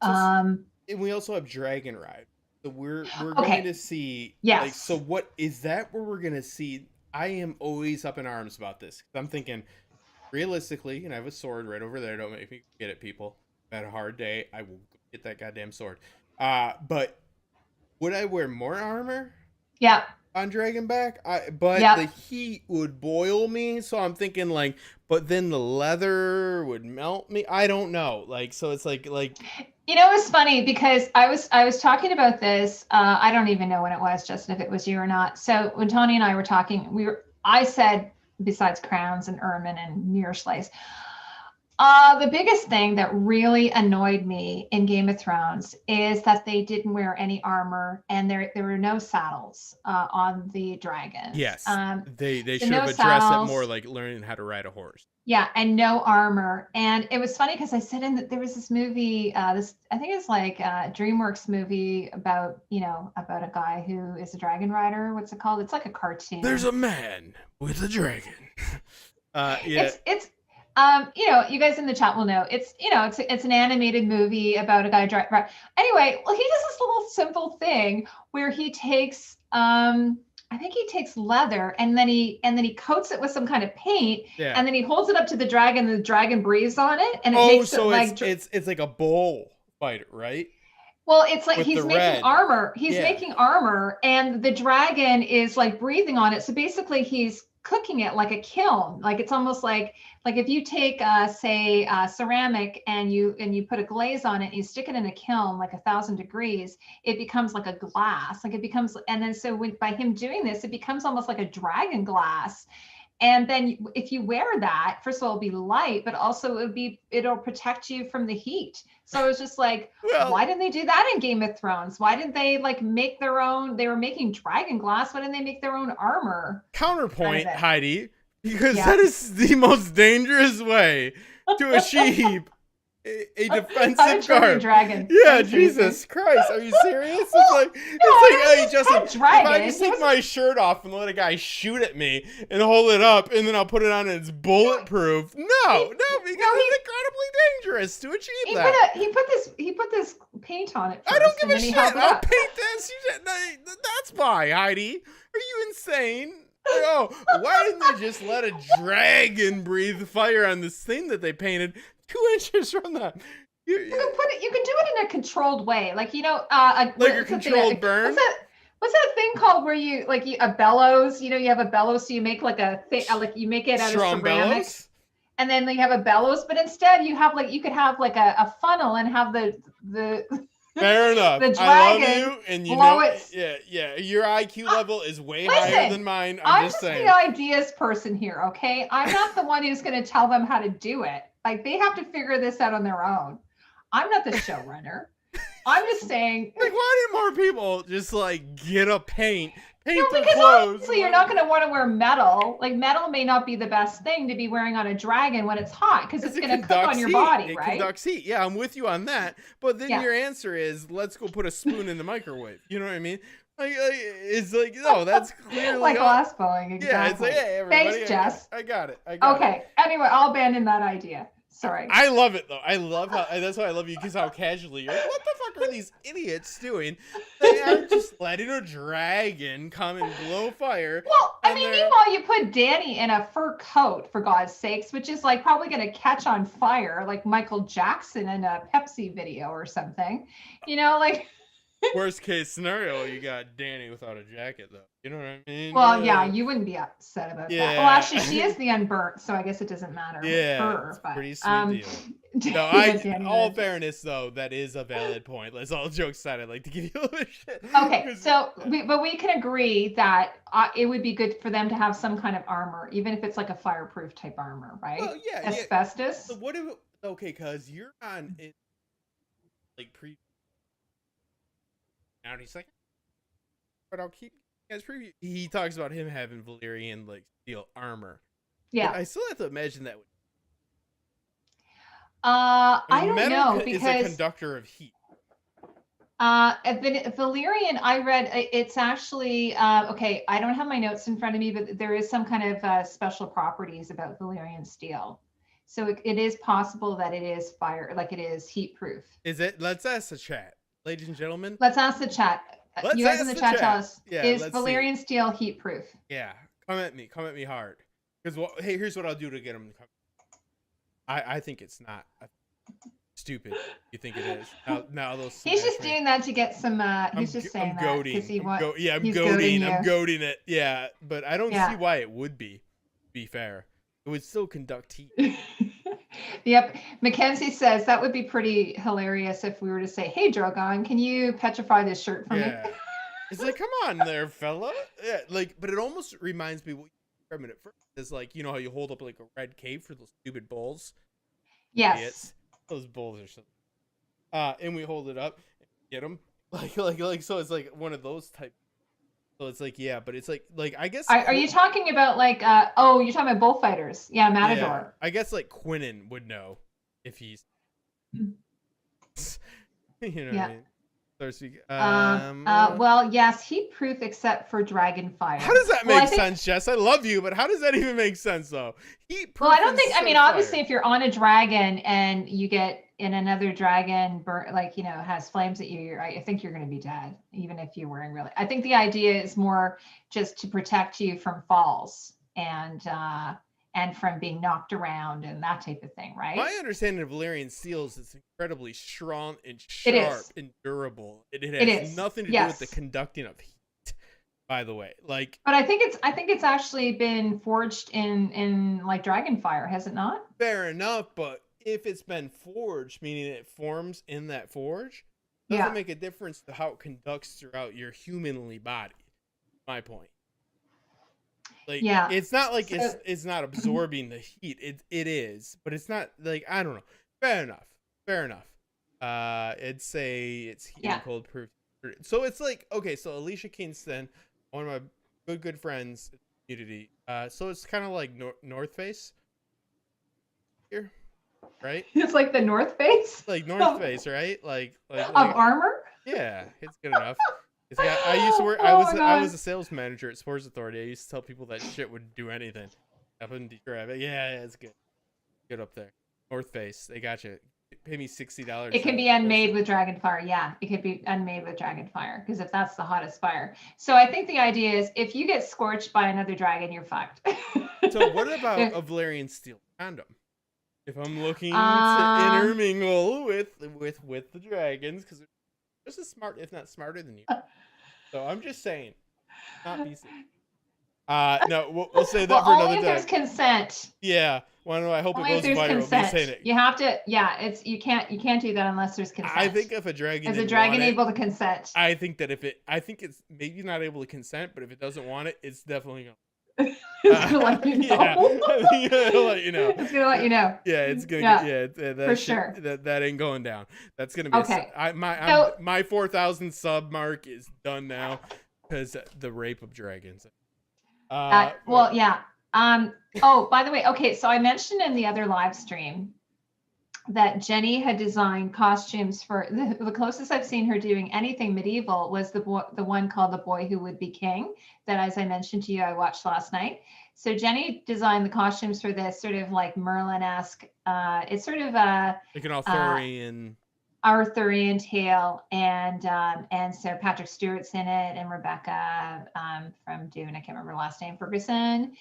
And we also have dragon ride. So we're going to see. Yes. So what is that? Where we're going to see? I am always up in arms about this. I'm thinking, realistically, I have a sword right over there. Don't make me get it, people. Had a hard day, I will get that goddamn sword. But would I wear more armor? Yeah. On Dragonback? The heat would boil me, so I'm thinking but then the leather would melt me. I don't know. So it's like it's funny because I was talking about this. I don't even know when it was, Justin, if it was you or not. So when Tony and I were talking, I said, besides crowns and ermine and mirror slays, the biggest thing that really annoyed me in Game of Thrones is that they didn't wear any armor and there were no saddles on the dragons. Yes, they should have addressed it more like learning how to ride a horse. Yeah, and no armor. And it was funny because I said there was this movie, I think it's like a DreamWorks movie about a guy who is a dragon rider. What's it called? It's like a cartoon. There's a man with a dragon. Yeah. It's you guys in the chat will know it's an animated movie about a guy anyway, well, he does this little simple thing where he takes I think he takes leather and then he coats it with some kind of paint, and then he holds it up to the dragon and the dragon breathes on it, and it makes it like it's like a bull fighter, right? Well, it's like he's making armor. He's making armor, and the dragon is like breathing on it. So basically, he's cooking it like a kiln. Like it's almost like if you take say ceramic and you put a glaze on it and you stick it in a kiln like 1,000 degrees, it becomes like a glass. Like it becomes, and then so by him doing this, it becomes almost like a dragon glass. And then if you wear that, first of all, it'll be light, but also it'll protect you from the heat. So it's just like, why didn't they do that in Game of Thrones? Why didn't they make their own? They were making dragon glass. Why didn't they make their own armor? Counterpoint, Heidi, because that is the most dangerous way to achieve a How to defensive train your garb. dragon. Yeah, Thanks, Reese. Jesus Christ, are you serious? It's Well, like, no, hey, it's Justin, not if dragon. I just take my shirt off and let a guy shoot at me and hold it up, and then I'll put it on and it's bulletproof. No, because it's incredibly dangerous to achieve that. He put this paint on it first, I don't give and a then he shit. held it I'll up. paint this. That's why, Heidi. Are you insane? Oh, why didn't they just let a dragon breathe fire on this thing that they painted 2 inches from that? You can do it in a controlled way, like Like a controlled burn. What's that thing called where you a bellows? You have a bellows, so you make like a thing, like you make it out of ceramic, bellows? and then you have a bellows. But instead, you could have like a funnel and have the Fair enough. the I love dragon you, and yeah. Your IQ level is way higher than mine. I'm just saying. the ideas person here, okay? I'm not the one who's going to tell them how to do it. Like they have to figure this out on their own. I'm not the showrunner. I'm just saying. Like, why didn't more people just like get a paint their because clothes? obviously you're not going to want to wear metal. Like metal may not be the best thing to be wearing on a dragon when it's hot because it's going to cook on your body, right? It conducts heat. Yeah, I'm with you on that. But then your answer is, let's go put a spoon in the microwave. You know what I mean? Like it's like, no, that's clearly like glass blowing. Exactly. Yeah, it's like, hey, everybody. Thanks, Jess. I got it. Okay. Anyway, I'll abandon that idea. Sorry. I love it though. I love how that's why I love you, because how casually you're like, what the fuck are these idiots doing? They are just letting a dragon come and blow fire. Well, I mean, meanwhile, you put Danny in a fur coat, for God's sakes, which is like probably going to catch on fire, like Michael Jackson in a Pepsi video or something. Like. Worst case scenario, you got Danny without a jacket, though. You know what I mean? Well, yeah, you wouldn't be upset about that. Well, actually, she is the unburnt, so I guess it doesn't matter. Yeah, her, but, pretty sweet deal. No, all fairness, though, that is a valid point. Let's all jokes aside. I'd like to give you a little shit. Okay, but we can agree that it would be good for them to have some kind of armor, even if it's like a fireproof type armor, right? Well, yeah. Asbestos. So what if? Okay, because you're on it, like now he's like, but I'll keep as preview. He talks about him having Valyrian like steel armor. Yeah, but I still have to imagine that. I don't know, because because is a conductor of heat. Valyrian, I read it's actually okay. I don't have my notes in front of me, but there is some kind of special properties about Valyrian steel. So it is possible that it is it is heat proof. Is it? Let's ask the chat. Ladies and gentlemen, let's ask the chat. You guys in the chat tell us, is Valyrian steel heat proof? Yeah, come at me hard. Because hey, here's what I'll do to get them to come. I think it's not stupid. You think it is? Now those. He's just doing that to get some. He's just saying that because he wants. I'm goading. I'm goading it. Yeah, but I don't see why it would be. To be fair, it would still conduct heat. Yep. Mackenzie says that would be pretty hilarious if we were to say, "Hey, Drogon, can you petrify this shirt for me?" It's like, come on there, fella. Yeah, but it almost reminds me what you described it first. It's like, you know how you hold up like a red cape for those stupid bowls? Yes. Idiots. Those bowls are so. And we hold it up and get them so it's like one of those type. So it's like, yeah, but it's like I guess. Are you talking about like you're talking about bullfighters? Yeah, Matador. Yeah, I guess like Quinnen would know if he's. You know what I mean? Well, yes, heat proof except for dragon fire. How does that make sense, Jess? I love you, but how does that even make sense though? Heat proof. Well, I don't think. I mean, obviously, if you're on a dragon and you get in another dragon, has flames at you, I think you're going to be dead, even if you're wearing really. I think the idea is more just to protect you from falls and from being knocked around and that type of thing, right? My understanding of Valyrian steel is it's incredibly strong and sharp and durable. It has nothing to do with the conducting of heat, by the way. But I think it's actually been forged in like dragon fire, has it not? Fair enough, but if it's been forged, meaning it forms in that forge, doesn't make a difference to how it conducts throughout your humanly body. My point. It's not like it's not absorbing the heat. It is, but it's not like, I don't know. Fair enough. It's heat and cold proof. So it's like, okay, so Alicia Kingston, one of my good friends in the community. So it's kind of like North Face here. right? It's like the North Face Like North Face, right? of armor. Yeah, it's good enough. It's got. I used to work. Oh my I was God. a sales manager at Sports Authority. I used to tell people that shit would do anything. Up in Detroit, but yeah, it's good. Good up there. North Face, they got you. Pay me $60 It for can that. be unmade with Dragonfire. Yeah, it could be unmade with Dragonfire because if that's the hottest fire. So I think the idea is if you get scorched by another dragon, you're fucked. So what about a Valyrian steel condom? If I'm looking to um, intermingle with the dragons, because they're just as smart, if not smarter than you. So I'm just saying, not be safe. No, we'll say that well, for only another if there's time. consent. Yeah. Well, no, I hope Only it if goes there's viral. Me saying consent. it. You have to. Yeah, it's you can't do that unless there's consent. I think if a dragon is a didn't dragon want it, able to consent? I think that I think it's maybe not able to consent, but if it doesn't want it, it's definitely gonna. It's gonna let you know. Yeah, I think it'll let you know. It's gonna let you know. Yeah, it's gonna. Yeah, That for shit, sure. That ain't going down. That's gonna be. Okay. So My 4,000 sub mark is done now because the rape of dragons. well, yeah. Oh, by the way, okay. So I mentioned in the other live stream that Jenny had designed costumes for the closest I've seen her doing anything medieval was the one called The Boy Who Would Be King that, as I mentioned to you, I watched last night. So Jenny designed the costumes for this sort of like Merlin-esque. It's sort of a like an Arthurian. Arthurian tale, and Sir Patrick Stewart's in it, and Rebecca from Dune. I can't remember her last name, Ferguson.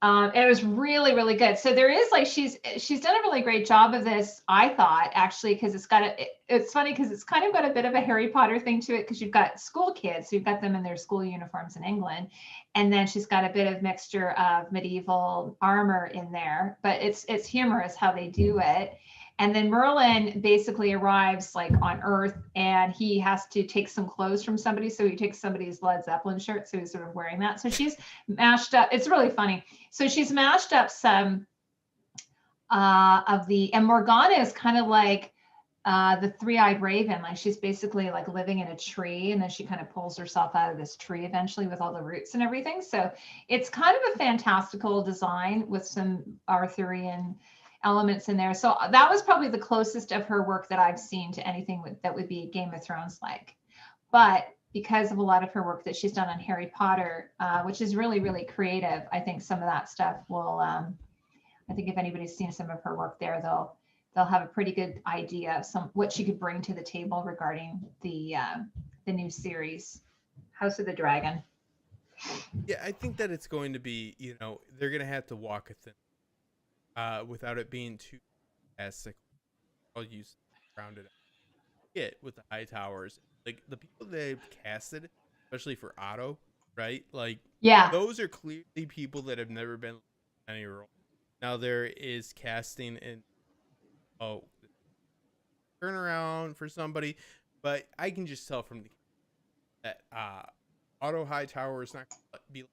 It was really, really good. So there is like she's done a really great job of this, I thought, actually, because it's funny because it's kind of got a bit of a Harry Potter thing to it because you've got school kids, so you've got them in their school uniforms in England, and then she's got a bit of mixture of medieval armor in there, but it's humorous how they do it. And then Merlin basically arrives like on Earth and he has to take some clothes from somebody. So he takes somebody's Led Zeppelin shirt. So he's sort of wearing that. So she's mashed up. It's really funny. So she's mashed up some and Morgana is kind of like the three-eyed raven. Like she's basically like living in a tree and then she kind of pulls herself out of this tree eventually with all the roots and everything. So it's kind of a fantastical design with some Arthurian elements in there. So that was probably the closest of her work that I've seen to anything that would be Game of Thrones like. But because of a lot of her work that she's done on Harry Potter, which is really, really creative, I think some of that stuff will, I think if anybody's seen some of her work there, they'll have a pretty good idea of what she could bring to the table regarding the new series, House of the Dragon. Yeah, I think that it's going to be, they're going to have to walk a thin without it being too fantastic. I'll use rounded it with the high towers. Like the people they've casted, especially for Otto, right? Like, yeah, those are clearly people that have never been in any role. Now there is casting in turnaround for somebody, but I can just tell from that Otto Hightower is not going to be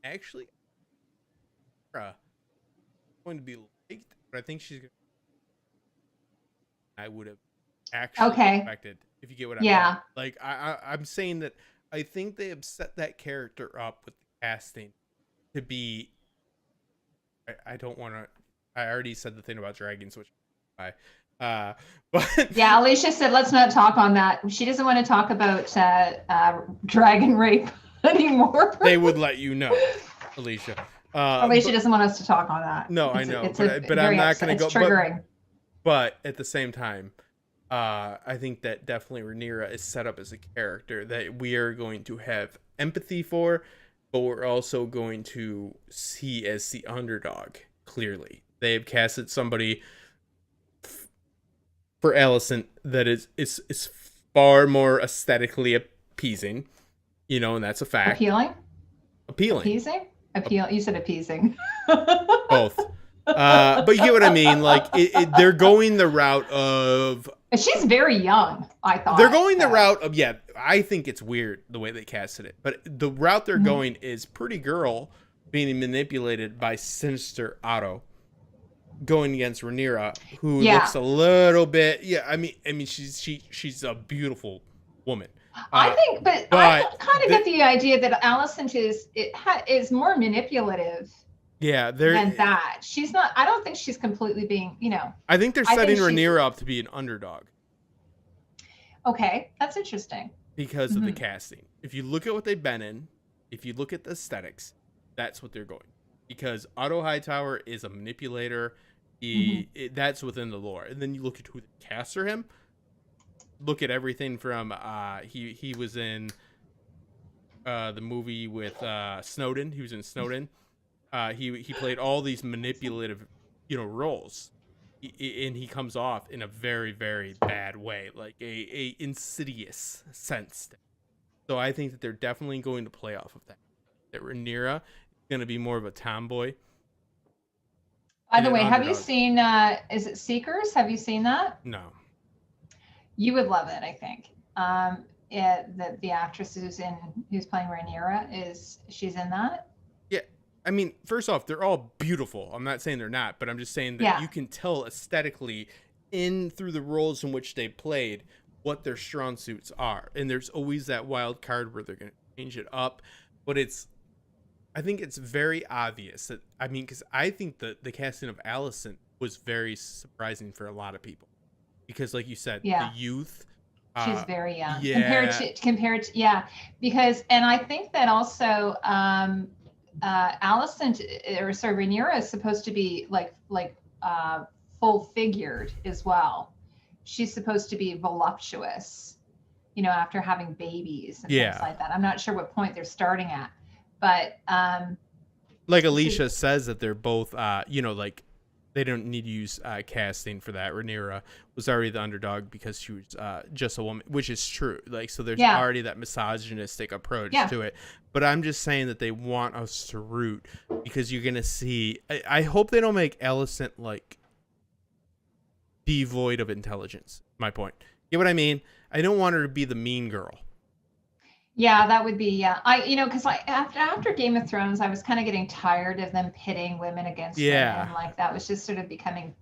actually going to be liked, but I think she's going to. I would have actually expected, if you get what I mean. Like I'm saying that I think they have set that character up with the casting to be. I don't want to. I already said the thing about dragons, which but yeah, Alicia said let's not talk on that. She doesn't want to talk about dragon rape anymore. They would let you know, Alicia. Alicia doesn't want us to talk on that. No, I know, but I'm not going to go. It's triggering. But at the same time, I think that definitely Rhaenyra is set up as a character that we are going to have empathy for, but we're also going to see as the underdog. Clearly, they have casted somebody for Alicent that is far more aesthetically appeasing, and that's a fact. Appealing. Appealing. You said appeasing. Both. But you get what I mean. Like they're going the route of. She's very young, I thought. They're going the route of I think it's weird the way they casted it, but the route they're going is pretty girl being manipulated by sinister Otto, going against Rhaenyra, who looks a little bit. Yeah, I mean, she's a beautiful woman. I think, but I kind of get the idea that Alicent is more manipulative Yeah, than that. She's not. I don't think she's completely being. I think they're I think setting Rhaenyra up to be an underdog. Okay, that's interesting. Because of the casting. If you look at what they've been in, if you look at the aesthetics, that's what they're going. Because Otto Hightower is a manipulator. That's within the lore. And then you look at who cast for him. Look at everything from he was in the movie with Snowden. He was in Snowden. He played all these manipulative, roles. And he comes off in a very, very bad way, like a insidious sense. So I think that they're definitely going to play off of that. That Rhaenyra is going to be more of a tomboy. By the way, have you seen, is it Seekers? Have you seen that? No. You would love it, I think. The actress who's playing Rhaenyra she's in that. Yeah. I mean, first off, they're all beautiful. I'm not saying they're not, but I'm just saying that you can tell aesthetically through the roles in which they played what their strong suits are. And there's always that wild card where they're going to change it up. But I think it's very obvious that, because I think the casting of Alicent was very surprising for a lot of people. Because like you said, the youth. She's very young. Yeah. Compared to, because, and I think that also, Alicent, or sorry, Rhaenyra is supposed to be like full figured as well. She's supposed to be voluptuous, after having babies and things like that. I'm not sure what point they're starting at, but like Alicia says that they're both, like they don't need to use casting for that. Rhaenyra was already the underdog because she was just a woman, which is true. Like, so there's already that misogynistic approach to it. But I'm just saying that they want us to root because you're going to see. I hope they don't make Alicent like devoid of intelligence. My point. You know what I mean? I don't want her to be the mean girl. Yeah, that would be, because after Game of Thrones, I was kind of getting tired of them pitting women against women. Like that was just sort of becoming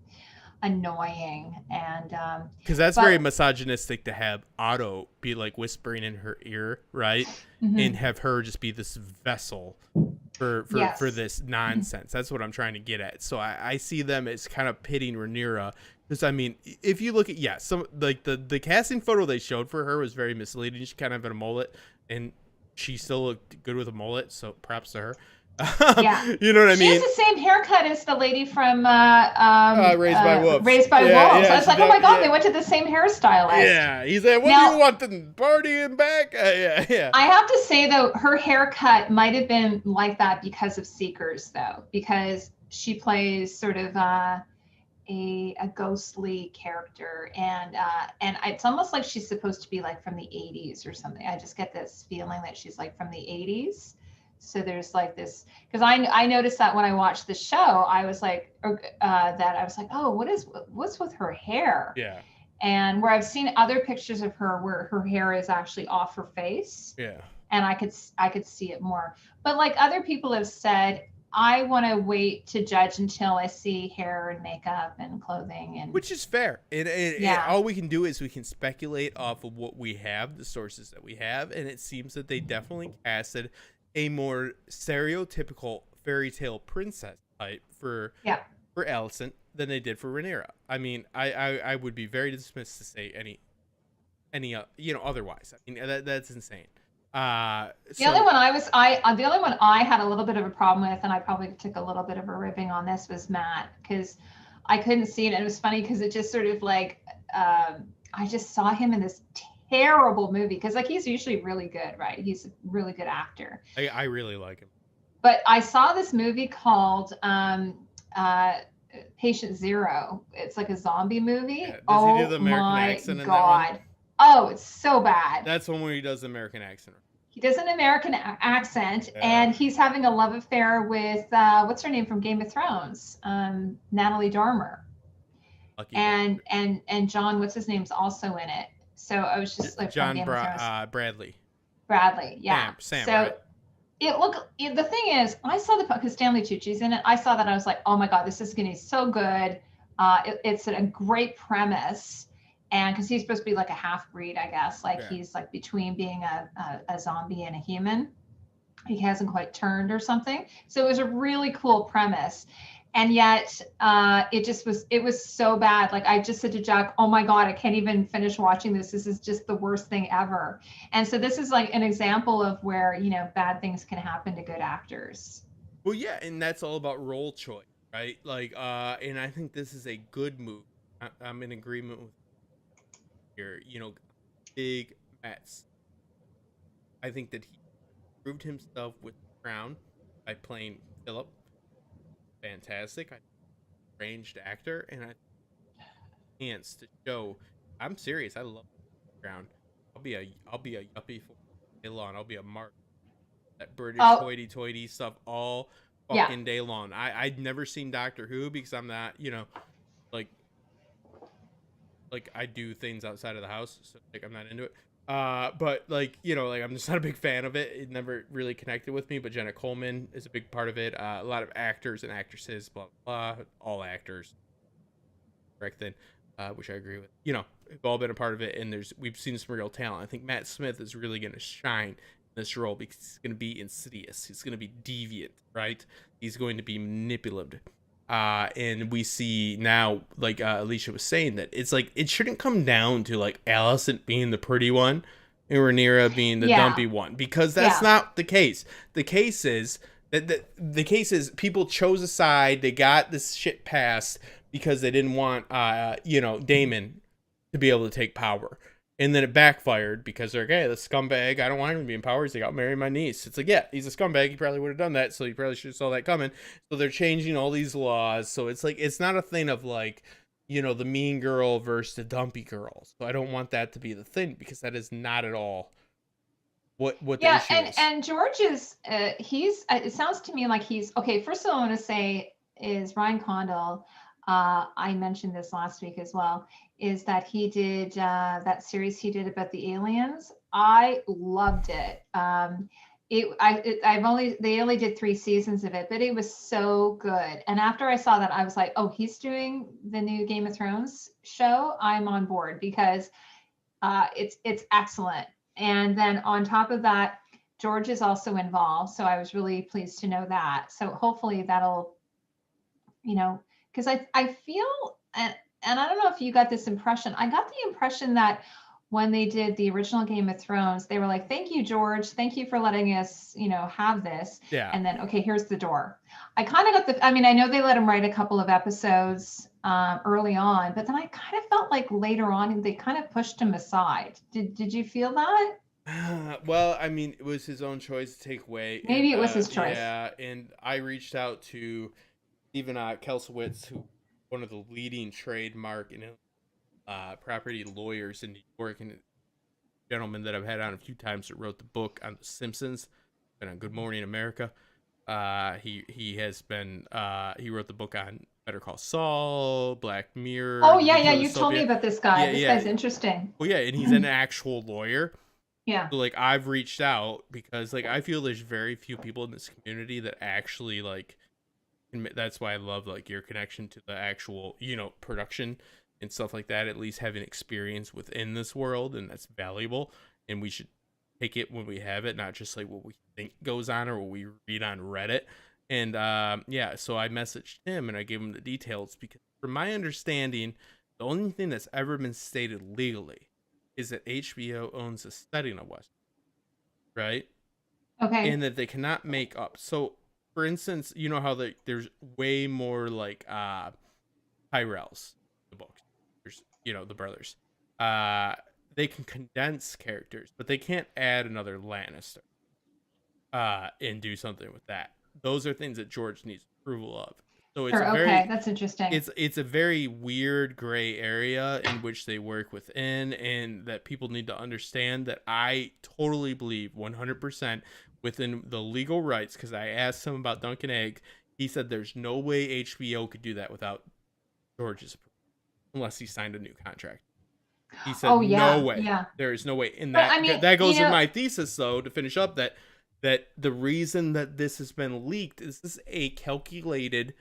annoying. And because that's very misogynistic to have Otto be like whispering in her ear, right? And have her just be this vessel for this nonsense. That's what I'm trying to get at. So I see them as kind of pitting Rhaenyra. Because if you look at some like the casting photo they showed for her was very misleading. She kind of had a mullet, and she still looked good with a mullet. So props to her. You know what I mean? She has the same haircut as the lady from Raised by Wolves. Raised by Wolves. I was like, oh my god, they went to the same hairstylist. Yeah, he said, "What do you want? The party and back?" Yeah. I have to say though, her haircut might have been like that because of Seekers, though, because she plays sort of a ghostly character, and it's almost like she's supposed to be like from the 80s or something. I just get this feeling that she's like from the 80s. So there's like this, because I noticed that when I watched the show, I was like, oh, what's with her hair? Yeah. And where I've seen other pictures of her where her hair is actually off her face. Yeah. And I could see it more. But like other people have said, I want to wait to judge until I see hair and makeup and clothing, and which is fair. All we can do is we can speculate off of what we have, the sources that we have, and it seems that they definitely casted a more stereotypical fairy tale princess type for Alicent than they did for Rhaenyra. I would be very dismissed to say any otherwise. That's insane. The only one I had a little bit of a problem with, and I probably took a little bit of a ripping on this, was Matt, because I couldn't see it. And it was funny because it just sort of like, I just saw him in this terrible movie, because like he's usually really good, right? He's a really good actor. I really like him. But I saw this movie called Patient Zero. It's like a zombie movie. Yeah. Does he do the American accent in that one? Oh, it's so bad. That's one where he does the American accent. He does an American accent, and he's having a love affair with what's her name from Game of Thrones, Natalie Dormer. And John, what's his name's also in it. So I was just like John Bradley. Bradley, yeah. Sam, so right? The thing is, I saw because Stanley Tucci's in it. I saw that, I was like, oh my god, this is going to be so good. It's a great premise. And because he's supposed to be like a half breed, I guess, he's like between being a zombie and a human. he hasn't quite turned or something. So it was a really cool premise. And yet it was so bad. Like I just said to Jack, oh my God, I can't even finish watching this. This is just the worst thing ever. And so this is like an example of where, you know, bad things can happen to good actors. Well, yeah, and that's all about role choice, right? Like, and I think this is a good move. I'm in agreement with your, you know, big Mets. I think that he proved himself with Crown by playing Philip. Fantastic. I ranged actor, and I chance to show. I'm serious. I love Crown. I'll be a yuppie for day long. I'll be a mark. That British Oh, hoity-toity stuff all yeah. fucking day long. I'd never seen Doctor Who because I'm not, you know, like I do things outside of the house, so like I'm not into it. But like, you know, like I'm just not a big fan of it. It never really connected with me. But Jenna Coleman is a big part of it. A lot of actors and actresses, blah blah, blah, all actors, correct then, which I agree with. You know, have all been a part of it, and we've seen some real talent. I think Matt Smith is really going to shine in this role because he's going to be insidious. He's going to be deviant, right? He's going to be manipulative. And we see now, like Alicia was saying, that it's like it shouldn't come down to like Allison being the pretty one and Rhaenyra being the Yeah. dumpy one, because that's Yeah. not the case. The case is that the case is people chose a side. They got this shit passed because they didn't want you know, Daemon to be able to take power. And then it backfired because they're like, hey, the scumbag, I don't want him to be in power. He's like, I'll marry my niece. It's like, yeah, he's a scumbag. He probably would have done that. So you probably should have saw that coming. So they're changing all these laws. So it's like, it's not a thing of like, you know, the mean girl versus the dumpy girl. So I don't want that to be the thing, because that is not at all what the Yeah, issue is. and George is he's it sounds to me like he's okay. First of all, I want to say is Ryan Condal. I mentioned this last week as well. Is that he did that series he did about the aliens? I loved it. They only did 3 seasons of it, but it was so good. And after I saw that, I was like, oh, he's doing the new Game of Thrones show. I'm on board because it's excellent. And then on top of that, George is also involved. So I was really pleased to know that. So hopefully that'll, you know, because I feel, and I don't know if you got this impression. I got the impression that when they did the original Game of Thrones, they were like, thank you, George. Thank you for letting us, you know, have this. Yeah. And then, okay, here's the door. I kind of got I mean, I know they let him write a couple of episodes early on, but then I kind of felt like later on they kind of pushed him aside. Did you feel that? Well, I mean, it was his own choice to take away. Maybe And, it was his choice. yeah, and I reached out to Stephen Kelsowitz, who one of the leading trademark and property lawyers in New York, and a gentleman that I've had on a few times that wrote the book on The Simpsons and on Good Morning America. He has been he wrote the book on Better Call Saul, Black Mirror. Oh yeah, yeah. You told me about this guy. Yeah, This yeah. guy's interesting. Well, yeah, and he's an actual lawyer. Yeah. So, like, I've reached out because, like, I feel there's very few people in this community that actually, like, that's why I love, like, your connection to the actual, you know, production and stuff like that, at least having experience within this world, and that's valuable, and we should take it when we have it, not just, like, what we think goes on or what we read on Reddit. And, yeah, so I messaged him, and I gave him the details, because from my understanding, the only thing that's ever been stated legally is that HBO owns a setting of West, right? Okay. And that they cannot make up. So, for instance, you know how there's way more like Tyrells in the books. There's, you know, the brothers. They can condense characters, but they can't add another Lannister and do something with that. Those are things that George needs approval of. So it's Sure. Okay, that's interesting. it's a very weird gray area in which they work within, and that people need to understand that I totally believe 100% within the legal rights, because I asked him about Duncan Egg. He said there's no way HBO could do that without George's approval unless he signed a new contract. He said, Oh yeah, no way. yeah. There is no way. And But I mean, that goes you know, with my thesis, though, to finish up, that the reason that this has been leaked is this is a calculated,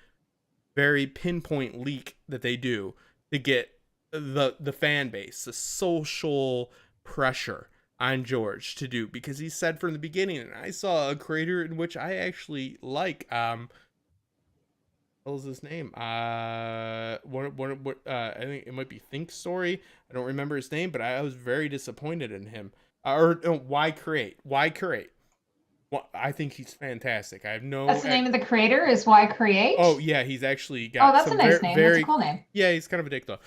very pinpoint leak that they do to get the fan base, the social pressure on George to do, because he said from the beginning, and I saw a creator in which I actually like, what was his name? I think it might be Think Story. I don't remember his name, but I was very disappointed in him. Why create? Why create? Well, I think he's fantastic. I have no. That's the name of the creator, is Why Create? Oh yeah, he's actually got. Oh, that's a nice name. That's a cool name. Yeah, he's kind of a dick though.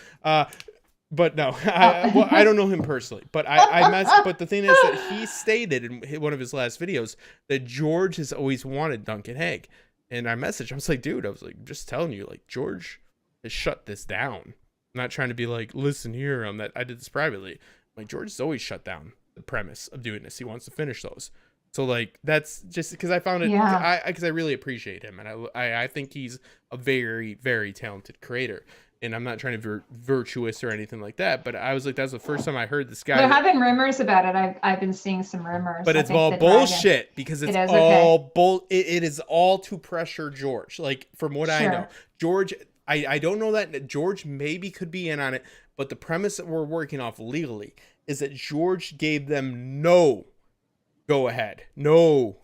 But no, I don't know him personally. But But the thing is that he stated in one of his last videos that George has always wanted Duncan Egg. And I messaged, I was like, dude, I'm just telling you, like, George has shut this down. I'm not trying to be like, listen here, I did this privately. Like, George has always shut down the premise of doing this. He wants to finish those. So, like, that's just because I found it, because I really appreciate him. And I think he's a very, very talented creator. And I'm not trying to be virtuous or anything like that, but I was like, that's the first time I heard this guy. There have been rumors about it. I've been seeing some rumors. But it's all bullshit, because it's all it is all to pressure George. Like, from what I know, George, I don't know that George maybe could be in on it, but the premise that we're working off legally is that George gave them no go ahead, no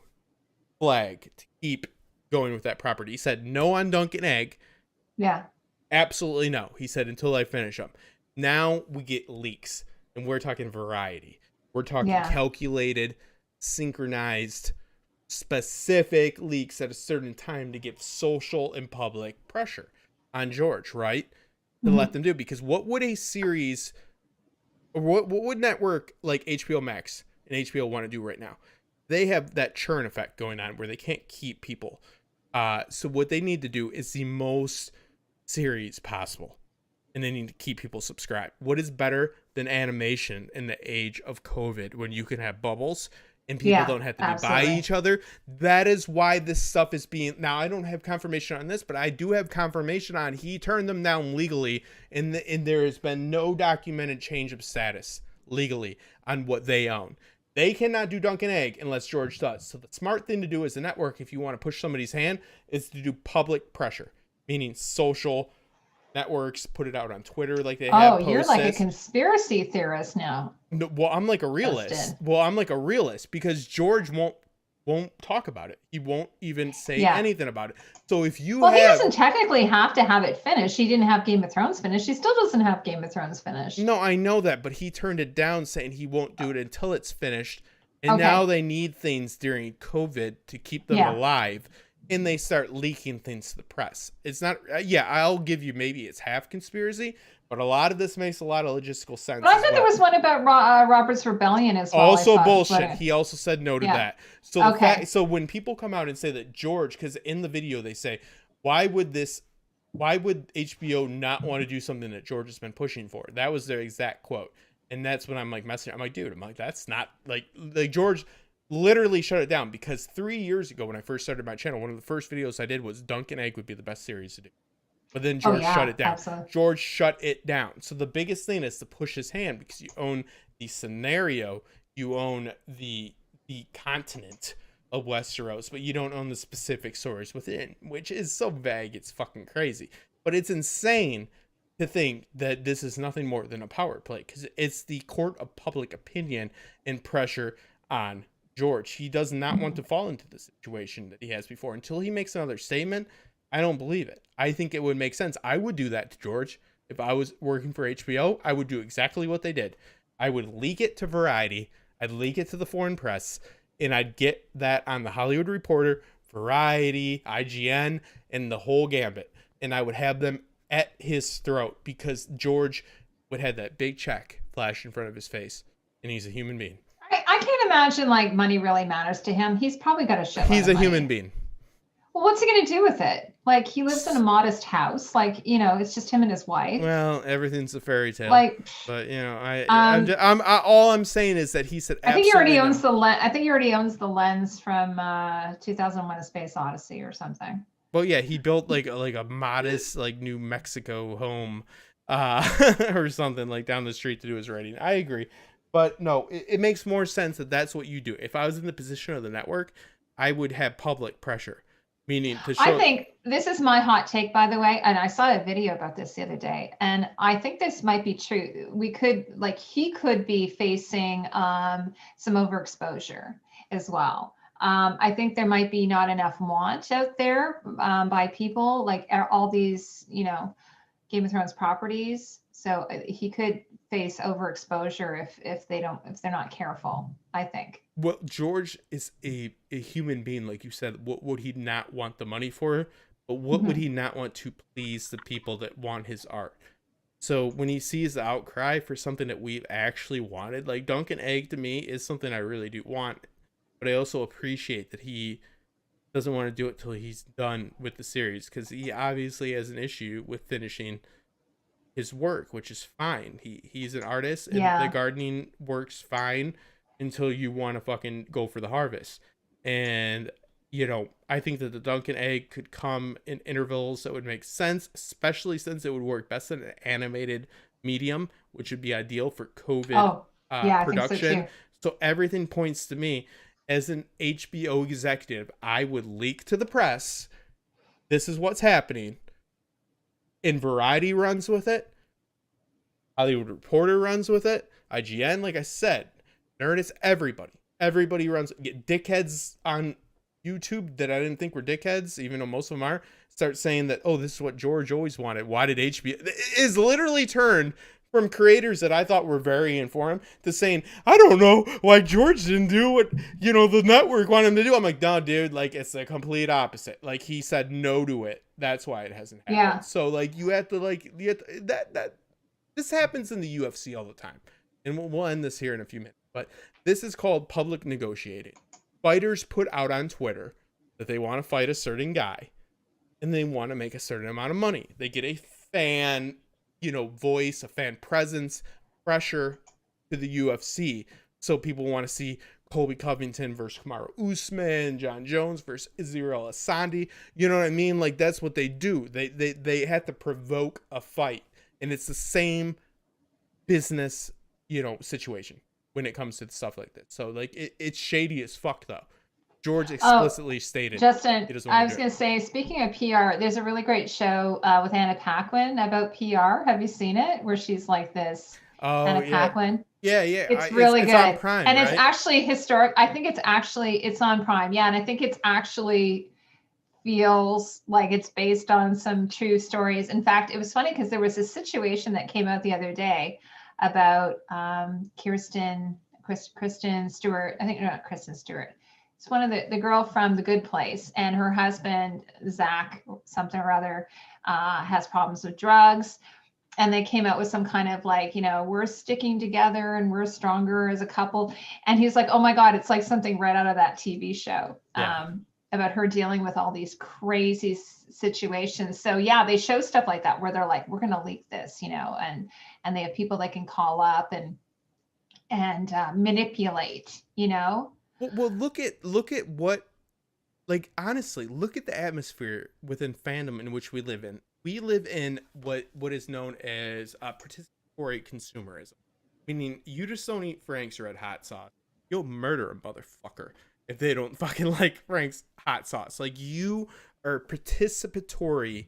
flag to keep going with that property. He said no on Duncan Egg. Yeah. Absolutely no. He said, until I finish them. Now we get leaks, and we're talking variety. We're talking calculated, synchronized, specific leaks at a certain time to give social and public pressure on George, right? To let them do. Because what would a series, or what would network like HBO Max and HBO want to do right now? They have that churn effect going on where they can't keep people. So what they need to do is the most series possible, and they need to keep people subscribed. What is better than animation in the age of COVID, when you can have bubbles and people don't have to be by each other? That is why this stuff is being, now I don't have confirmation on this, but I do have confirmation on he turned them down legally, and there has been no documented change of status legally on what they own. They cannot do Duncan Egg unless George does. So the smart thing to do as a network, if you want to push somebody's hand, is to do public pressure. Meaning social networks, put it out on Twitter like they have. Oh, you're like a conspiracy theorist now. No, well, I'm like a realist. Because George won't talk about it. He won't even say anything about it. So if you he doesn't technically have to have it finished. He didn't have Game of Thrones finished. He still doesn't have Game of Thrones finished. No, I know that, but he turned it down, saying he won't do it until it's finished. And now they need things during COVID to keep them alive. And they start leaking things to the press. It's not, I'll give you, maybe it's half conspiracy, but a lot of this makes a lot of logistical sense. But I thought there was one about Robert's Rebellion as well. Also bullshit. He also said no to that. So so when people come out and say that George, because in the video they say, why would HBO not want to do something that George has been pushing for? That was their exact quote. And that's when I'm like messaging. I'm like, dude, that's not like George literally shut it down, because 3 years ago when I first started my channel, one of the first videos I did was Duncan Egg would be the best series to do. But then George shut it down. Absolutely. George shut it down. So the biggest thing is to push his hand, because you own the scenario, you own the continent of Westeros, but you don't own the specific stories within, which is so vague, it's fucking crazy. But it's insane to think that this is nothing more than a power play, because it's the court of public opinion and pressure on George. He does not want to fall into the situation that he has before. Until he makes another statement, I don't believe it. I think it would make sense. I would do that to George. If I was working for HBO, I would do exactly what they did. I would leak it to Variety. I'd leak it to the foreign press, and I'd get that on the Hollywood Reporter, Variety, IGN, and the whole gambit. And I would have them at his throat, because George would have that big check flash in front of his face, and he's a human being. I can't imagine like money really matters to him. He's probably got a shit. He's a human being. Well, what's he going to do with it? Like, he lives in a modest house. Like, it's just him and his wife. Well, everything's a fairy tale. Like, but all I'm saying is that he said. I think he already owns the lens. I think he already owns the lens from 2001: A Space Odyssey or something. Well, yeah, he built like a modest like New Mexico home, or something like down the street to do his writing. I agree. But no, it makes more sense that that's what you do. If I was in the position of the network, I would have public pressure. Meaning to I show. think this is my hot take, by the way, and I saw a video about this the other day, and I think this might be true. We could, like, he could be facing some overexposure as well. I think there might be not enough want out there by people, like all these, Game of Thrones properties. So he could face overexposure if they're not careful, I think. Well, George is a human being, like you said. What would he not want the money for? But what would he not want to please the people that want his art? So when he sees the outcry for something that we've actually wanted, like Duncan Egg to me is something I really do want. But I also appreciate that he doesn't want to do it till he's done with the series, because he obviously has an issue with finishing his work, which is fine. He's an artist, and the gardening works fine until you want to fucking go for the harvest. And I think that the Duncan Egg could come in intervals that would make sense, especially since it would work best in an animated medium, which would be ideal for COVID production. I think so everything points to me as an HBO executive. I would leak to the press, this is what's happening, and Variety runs with it. Hollywood Reporter runs with it. IGN, like I said, Nerdist, everybody runs. Get dickheads on YouTube that I didn't think were dickheads, even though most of them are, start saying that, oh, this is what George always wanted. Why did HBO? It is literally turned from creators that I thought were very informed to saying, I don't know why George didn't do what, the network wanted him to do. I'm like, no, dude, like, it's the complete opposite. Like, he said no to it. That's why it hasn't happened. Yeah. So, like, that this happens in the UFC all the time. And we'll end this here in a few minutes. But this is called public negotiating. Fighters put out on Twitter that they want to fight a certain guy, and they want to make a certain amount of money. They get a fan, voice, a fan presence, pressure to the UFC. So people want to see Colby Covington versus Kamaru Usman, John Jones versus Israel Asandi. You know what I mean? Like, that's what they do. They have to provoke a fight. And it's the same business, situation when it comes to stuff like that. So, like, it's shady as fuck, though. George explicitly stated. Justin, I was going to say, speaking of PR, there's a really great show with Anna Paquin about PR. Have you seen it? Where she's like this. Anna Paquin. Yeah. It's really good. It's on Prime, and right? It's actually historic. I think it's on Prime. Yeah. And I think it's actually feels like it's based on some true stories. In fact, it was funny because there was a situation that came out the other day about Kristen Stewart. I think not Kristen Stewart. It's one of the girl from The Good Place, and her husband, Zach, something or other, has problems with drugs. And they came out with some kind of like, we're sticking together and we're stronger as a couple. And he's like, oh my God, it's like something right out of that TV show. Yeah. About her dealing with all these crazy situations. So yeah, they show stuff like that where they're like, we're going to leak this, and they have people that can call up and manipulate, Well, look at what, like, honestly, look at the atmosphere within fandom in which we live in. We live in what is known as participatory consumerism, meaning you just don't eat Frank's red hot sauce. You'll murder a motherfucker if they don't fucking like Frank's hot sauce. Like, you are a participatory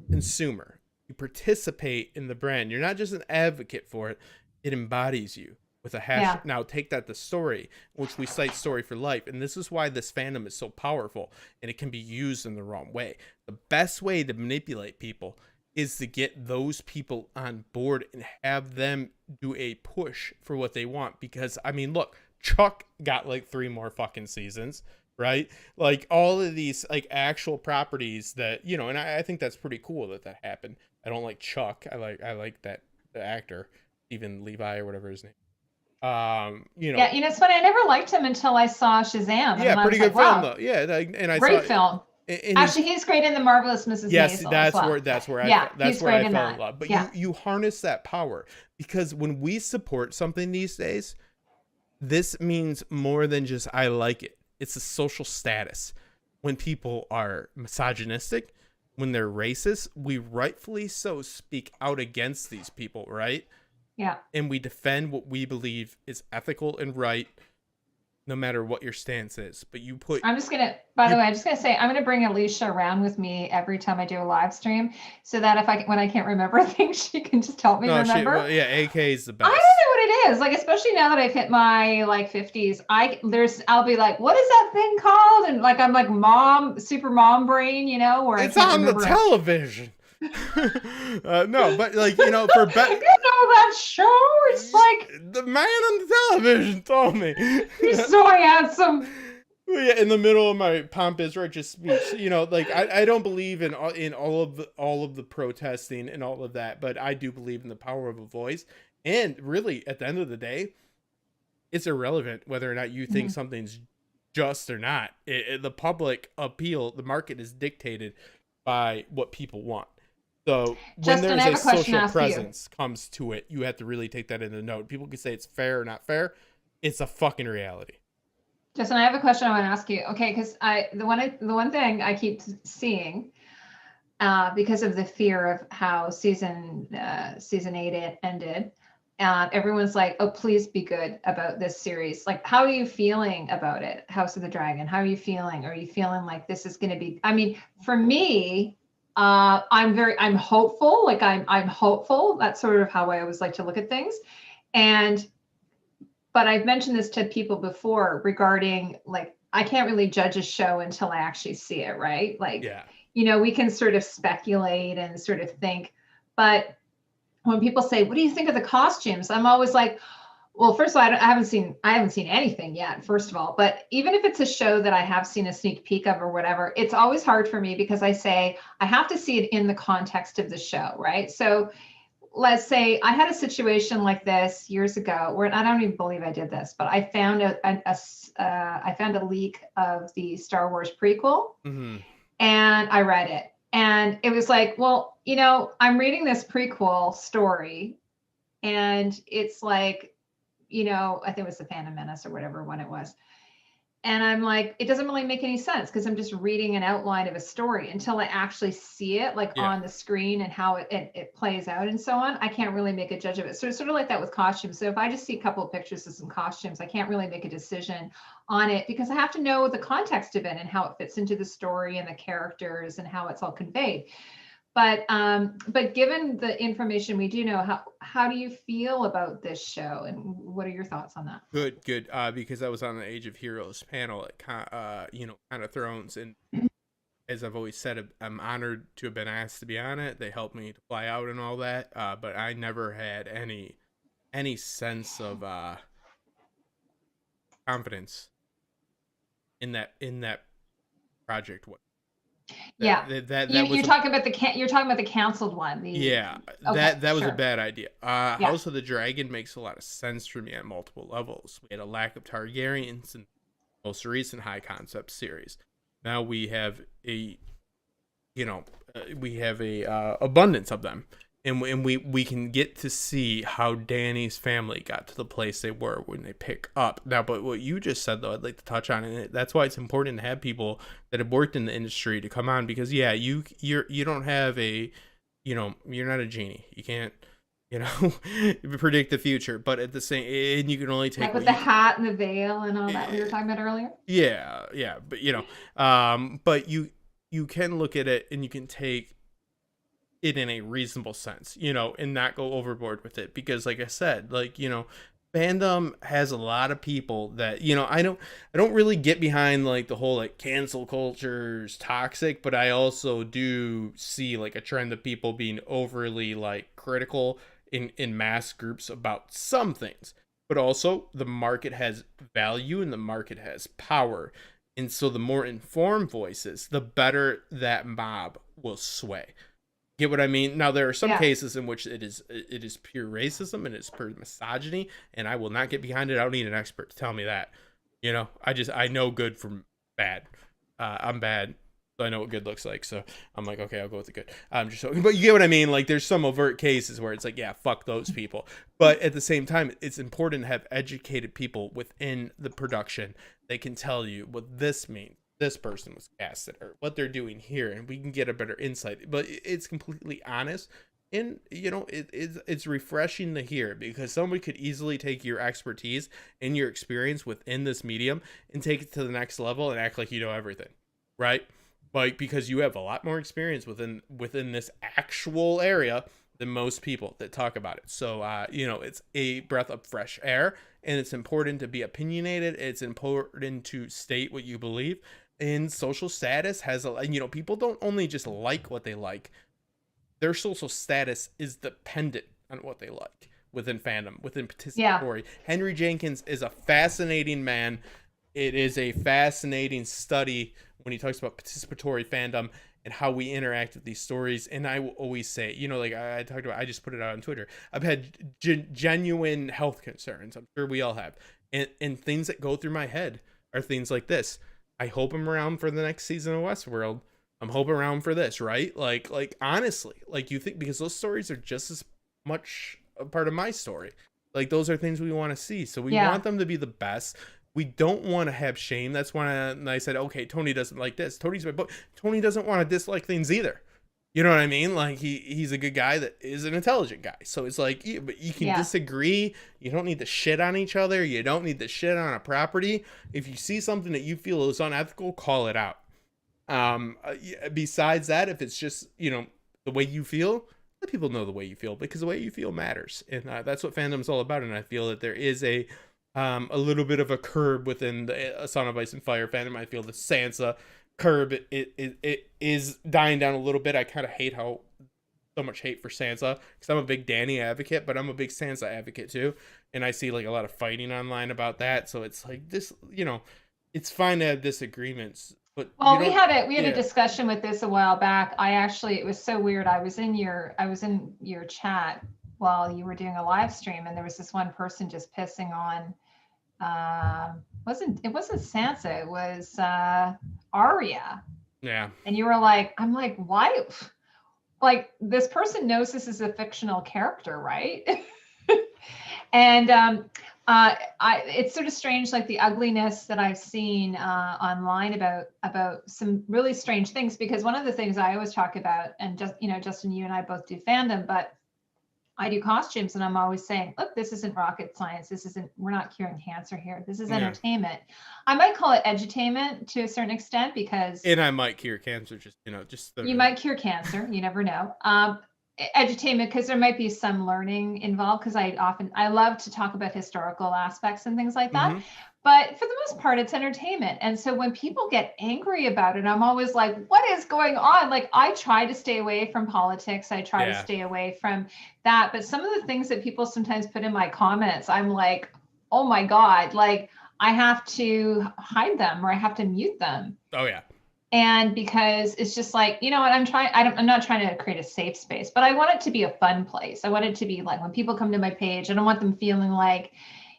consumer. You participate in the brand. You're not just an advocate for it. It embodies you with a hash. Yeah. Now take that to Story, which we cite Story for Life. And this is why this fandom is so powerful, and it can be used in the wrong way. The best way to manipulate people is to get those people on board and have them do a push for what they want. Because, I mean, look, Chuck got like 3 more fucking seasons, right? Like, all of these like actual properties that, and I think that's pretty cool that happened. I don't like Chuck. I like that the actor, Stephen Levi or whatever his name. Yeah, it's funny. I never liked him until I saw Shazam. Yeah, pretty good film though. Yeah, and I great saw, film. Actually, he's great in The Marvelous Mrs. Yes, Maisel that's well. where I fell in love. But yeah. you harness that power, because when we support something these days, this means more than just I like it. It's a social status. When people are misogynistic, when they're racist, we rightfully so speak out against these people, right? Yeah. And we defend what we believe is ethical and right. no matter what your stance is. But you put I'm just gonna, by the way, I'm just gonna say I'm gonna bring Alicia around with me every time I do a live stream, so that when I can't remember things, she can just help me remember. Well, yeah, AK is the I best. don't know what it is. Like, especially now that I've hit my like 50s, I'll be like, what is that thing called? And like I'm like super mom brain, you know, where It's I can't on the remember television. No, but like, you know, for you know that show? It's like the man on the television told me. he's so handsome. Yeah, in the middle of my pompous righteous speech, you know, like I don't believe in all of the protesting and all of that, but I do believe in the power of a voice. And really, at the end of the day, it's irrelevant whether or not you think something's just or not. The public appeal, the market is dictated by what people want. So when Justin, there's a social to presence comes to it, you have to really take that into note. People can say it's fair or not fair. It's a fucking reality. Justin, I have a question I want to ask you. Okay, because the one thing I keep seeing, because of the fear of how season 8 ended, everyone's like, "Oh, please be good about this series." Like, how are you feeling about it, House of the Dragon? How are you feeling? Are you feeling like this is going to be? I mean, for me, I'm hopeful. Like, I'm hopeful. That's sort of how I always like to look at things, but I've mentioned this to people before regarding, like, I can't really judge a show until I actually see it, right? Like, Yeah. you know, we can sort of speculate and sort of think, but when people say, "What do you think of the costumes?" I'm always like, well, first of all, I haven't seen anything yet, first of all. But even if it's a show that I have seen a sneak peek of or whatever, it's always hard for me because I say I have to see it in the context of the show, right? So let's say I had a situation like this years ago where I don't even believe I did this, but I found I found a leak of the Star Wars prequel, and I read it, and it was like, well, you know, I'm reading this prequel story, and it's like, you know, I think it was the Phantom Menace or whatever one it was. And I'm like, it doesn't really make any sense because I'm just reading an outline of a story until I actually see it like on the screen and how it plays out and so on. I can't really make a judge of it. So it's sort of like that with costumes. So if I just see a couple of pictures of some costumes, I can't really make a decision on it because I have to know the context of it and how it fits into the story and the characters and how it's all conveyed. But given the information we do know, how do you feel about this show, and what are your thoughts on that? Good. Because I was on the Age of Heroes panel at Kind of Thrones, and as I've always said, I'm honored to have been asked to be on it. They helped me to fly out and all that, but I never had any sense of confidence in that project. You're talking about the canceled one. That was a bad idea. House of the Dragon makes a lot of sense for me on multiple levels. We had a lack of Targaryens in the most recent high concept series. Now we have a abundance of them, and we can get to see how Dany's family got to the place they were when they pick up. Now, but what you just said, though, I'd like to touch on, and that's why it's important to have people that have worked in the industry to come on, because you don't have you're not a genie. You can't predict the future, but at the same, and you can only take like with the hat and the veil and all that we were talking about earlier. Yeah, but but you can look at it and you can take it in a reasonable sense, and not go overboard with it, because like I said, fandom has a lot of people that, I don't really get behind like the whole like cancel culture's toxic, but I also do see like a trend of people being overly like critical in mass groups about some things. But also the market has value and the market has power. And so the more informed voices, the better that mob will sway. Get what I mean? Now, there are some cases in which it is pure racism and it's pure misogyny, and I will not get behind it. I don't need an expert to tell me that. I know good from bad. I'm bad, so I know what good looks like. So I'm like, okay, I'll go with the good. But you get what I mean? Like, there's some overt cases where it's like, yeah, fuck those people. But at the same time, it's important to have educated people within the production. They can tell you what this means. This person was casted or what they're doing here, and we can get a better insight. But it's completely honest, and it's refreshing to hear, because somebody could easily take your expertise and your experience within this medium and take it to the next level and act like you know everything, right? Like, because you have a lot more experience within this actual area than most people that talk about it. So it's a breath of fresh air, and it's important to be opinionated. It's important to state what you believe. And social status has people don't only just like what they like. Their social status is dependent on what they like within fandom, within participatory. Yeah. Henry Jenkins is a fascinating man. It is a fascinating study when he talks about participatory fandom and how we interact with these stories. And I will always say, like I talked about, I just put it out on Twitter. I've had genuine health concerns. I'm sure we all have. And things that go through my head are things like this. I hope I'm around for the next season of Westworld. I'm hoping around for this, right? Like honestly, like, you think, because those stories are just as much a part of my story. Like, those are things we want to see. So we want them to be the best. We don't want to have shame. That's when I said, okay, Tony doesn't like this. Tony's my book. Tony doesn't want to dislike things either. You know what I mean? Like, he's a good guy that is an intelligent guy. So it's like, but you can disagree. You don't need to shit on each other. You don't need to shit on a property. If you see something that you feel is unethical, call it out. Besides that, if it's just, the way you feel, let people know the way you feel, because the way you feel matters. And that's what fandom's all about. And I feel that there is a little bit of a curb within the Song of Ice and Fire fandom. I feel the Sansa curb it is dying down a little bit. I kind of hate how so much hate for Sansa, because I'm a big Dany advocate, but I'm a big Sansa advocate too, and I see like a lot of fighting online about that. So it's like this, it's fine to have disagreements, but we had a discussion with this a while back. It was so weird. I was in your chat while you were doing a live stream, and there was this one person just pissing on it wasn't Sansa, it was Arya. Yeah. And you were like, I'm like, why? Like, this person knows this is a fictional character, right? And it's sort of strange, like the ugliness that I've seen online about some really strange things, because one of the things I always talk about, and just, Justin, you and I both do fandom, but I do costumes, and I'm always saying, look, this isn't rocket science. We're not curing cancer here. This is entertainment. I might call it edutainment to a certain extent, because. And I might cure cancer, you might cure cancer. You never know. Edutainment, because there might be some learning involved, because I love to talk about historical aspects and things like that. Mm-hmm. But for the most part, it's entertainment. And so when people get angry about it, I'm always like, what is going on? Like, I try to stay away from politics. I try to stay away from that. But some of the things that people sometimes put in my comments, I'm like, oh my God, like, I have to hide them, or I have to mute them. Oh, yeah. And because it's just like, what I'm not trying to create a safe space, but I want it to be a fun place. I want it to be like, when people come to my page, I don't want them feeling like,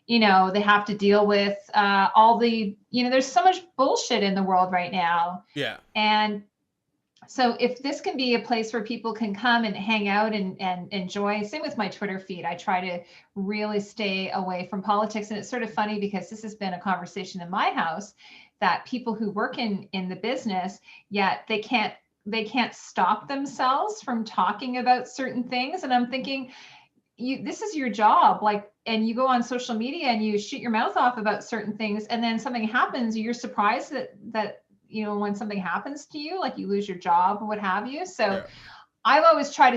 they have to deal with all the, there's so much bullshit in the world right now. Yeah. And so if this can be a place where people can come and hang out and enjoy, same with my Twitter feed, I try to really stay away from politics. And it's sort of funny, because this has been a conversation in my house, that people who work in the business, yet they can't stop themselves from talking about certain things. And I'm thinking, this is your job, like, and you go on social media and you shoot your mouth off about certain things, and then something happens, you're surprised that when something happens to you, like you lose your job or what have you. So I always try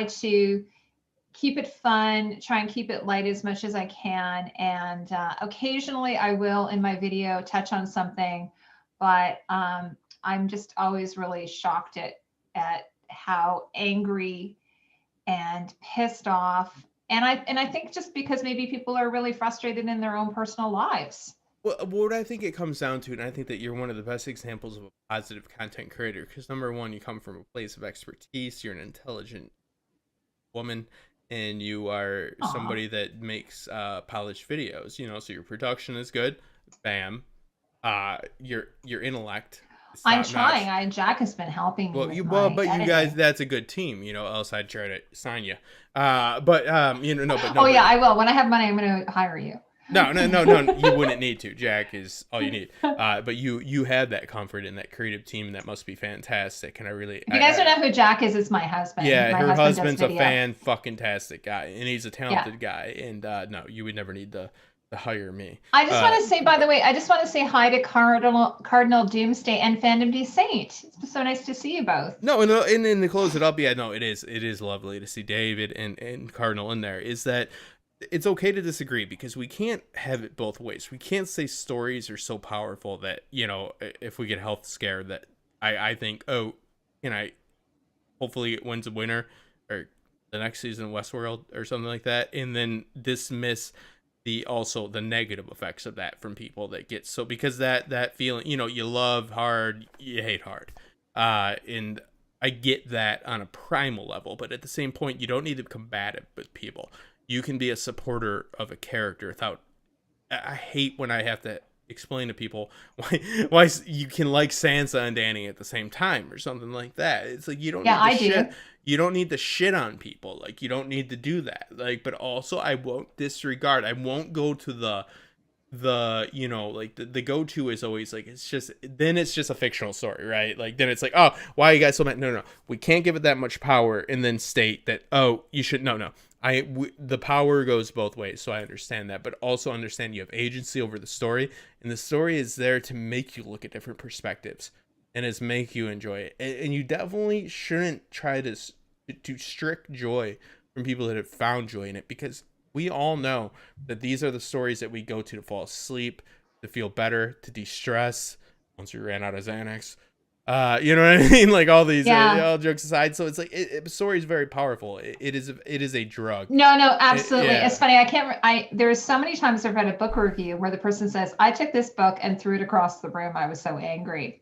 to keep it fun, try and keep it light as much as I can. And occasionally I will, in my video, touch on something, but I'm just always really shocked at how angry and pissed off. And I think just because maybe people are really frustrated in their own personal lives. Well, what I think it comes down to, and I think that you're one of the best examples of a positive content creator, because number one, you come from a place of expertise. You're an intelligent woman, and you are somebody that makes polished videos. So your production is good. Bam. Your intellect. I'm trying. Jack has been helping me. But you guys, that's a good team. Else I'd try to sign you. No. Oh yeah, I will. When I have money, I'm going to hire you. No. You wouldn't need to. Jack is all you need. But you have that comfort in that creative team. That must be fantastic. And I really, If you guys don't know who Jack is, it's my husband. yeah, My her husband does husband's a video. fan-fucking-tastic guy, and he's a Yeah. talented guy. And no, you would never need to hire me. I just want to say, by the way, I just want to say hi to Cardinal Doomsday and Fandom D Saint. It's so nice to see you both. No, and to close it up, yeah, no, it is lovely to see David and Cardinal in there. Is that it's okay to disagree because we can't have it both ways. We can't say stories are so powerful that, if we get health scared, that I think, oh, hopefully it wins a winner or the next season of Westworld or something like that, and then dismiss the negative effects of that from people that get so, because that feeling, you love hard, you hate hard, and I get that on a primal level, but at the same point, you don't need to be combative with people. You can be a supporter of a character without. I hate when I have to explain to people why you can like Sansa and Dany at the same time or something like that. It's like you don't need to shit. You don't need to shit on people. Like, you don't need to do that. Like, but also I won't disregard. I won't go to the go-to is always like, it's just a fictional story, right? Like, then it's like, oh, why are you guys so mad? No, we can't give it that much power and then state that, oh, you should. No, the power goes both ways, so I understand that, but also understand you have agency over the story, and the story is there to make you look at different perspectives and is make you enjoy it. And you definitely shouldn't try to strict joy from people that have found joy in it, because we all know that these are the stories that we go to fall asleep, to feel better, to de-stress once we ran out of Xanax. You know what I mean? Like, all these, all jokes aside. So it's like, story is very powerful. It is a drug. No, absolutely. It's funny. There's so many times I've read a book review where the person says, I took this book and threw it across the room. I was so angry.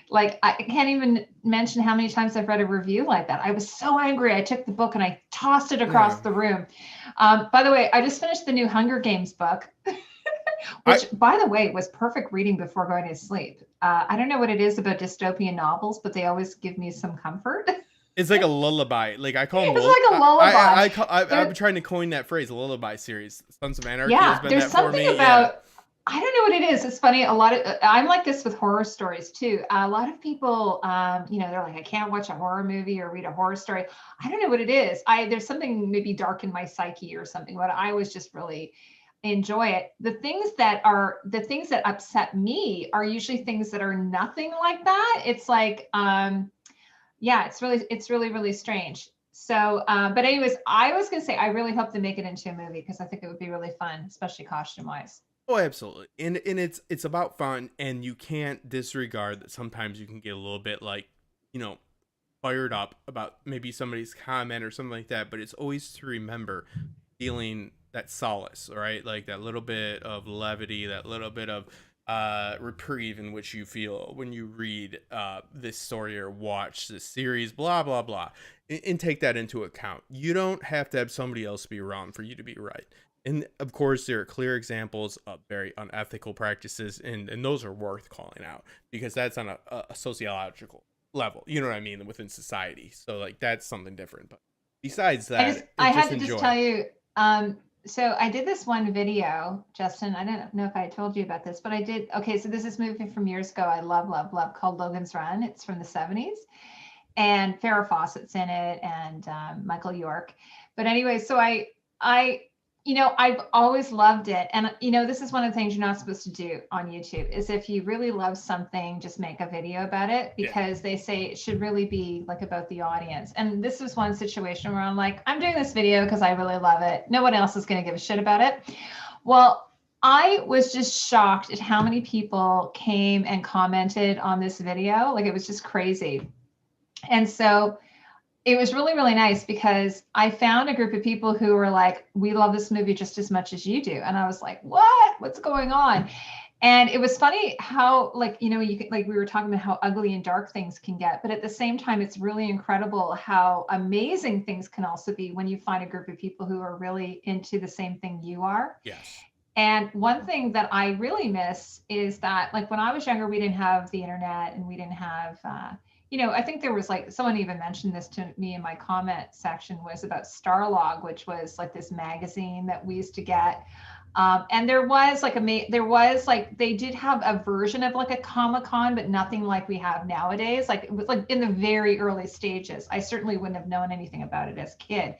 Like, I can't even mention how many times I've read a review like that. I was so angry. I took the book and I tossed it across the room. By the way, I just finished the new Hunger Games book. Which, by the way, was perfect reading before going to sleep. I don't know what it is about dystopian novels, but they always give me some comfort. It's like a lullaby. Like, I call them. It's like a lullaby. I've been trying to coin that phrase, a lullaby series. Sons of Anarchy has been there's that something for me. About. I don't know what it is. It's funny. I'm like this with horror stories too. A lot of people, they're like, I can't watch a horror movie or read a horror story. I don't know what it is. There's something maybe dark in my psyche or something, but I was just really enjoy it. The things that upset me are usually things that are nothing like that. It's like, it's really, really strange. So, but anyways, I was going to say, I really hope they make it into a movie because I think it would be really fun, especially costume wise. Oh, absolutely. And it's about fun, and you can't disregard that sometimes you can get a little bit like, fired up about maybe somebody's comment or something like that, but it's always to remember feeling that solace, right? Like that little bit of levity, that little bit of reprieve in which you feel when you read this story or watch this series, blah, blah, blah, and take that into account. You don't have to have somebody else be wrong for you to be right. And of course, there are clear examples of very unethical practices, and those are worth calling out because that's on a sociological level, you know what I mean, within society. So like, that's something different. But besides that, I had to just tell you, so I did this one video, Justin. I don't know if I told you about this, but I did. Okay, so this is a movie from years ago. I love called Logan's Run. It's from the 70s, and Farrah Fawcett's in it, and Michael York. But anyway, so I've always loved it. And, this is one of the things you're not supposed to do on YouTube is if you really love something, just make a video about it because they say it should really be like about the audience. And this was one situation where I'm like, I'm doing this video because I really love it. No one else is going to give a shit about it. Well, I was just shocked at how many people came and commented on this video. Like, it was just crazy. And so it was really, really nice because I found a group of people who were like, we love this movie just as much as you do. And I was like, what's going on? And it was funny how, we were talking about how ugly and dark things can get, but at the same time, it's really incredible how amazing things can also be when you find a group of people who are really into the same thing you are. Yes. And one thing that I really miss is that, like, when I was younger, we didn't have the internet and we didn't have, I think there was like someone even mentioned this to me in my comment section, was about Starlog, which was like this magazine that we used to get. And there was like they did have a version of like a Comic-Con, but nothing like we have nowadays. Like it was like in the very early stages. I certainly wouldn't have known anything about it as a kid,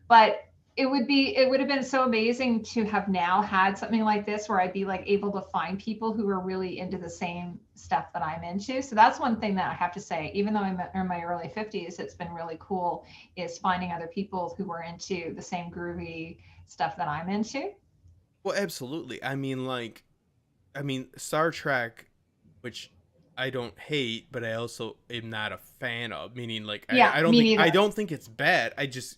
but it would have been so amazing to have now had something like this where I'd be like able to find people who are really into the same stuff that I'm into. So that's one thing that I have to say, even though I'm in my early 50s, it's been really cool, is finding other people who are into the same groovy stuff that I'm into. Well, absolutely. Star Trek, which I don't hate, but I also am not a fan of. Meaning, like, Yeah, I don't me think neither. it's bad. I just,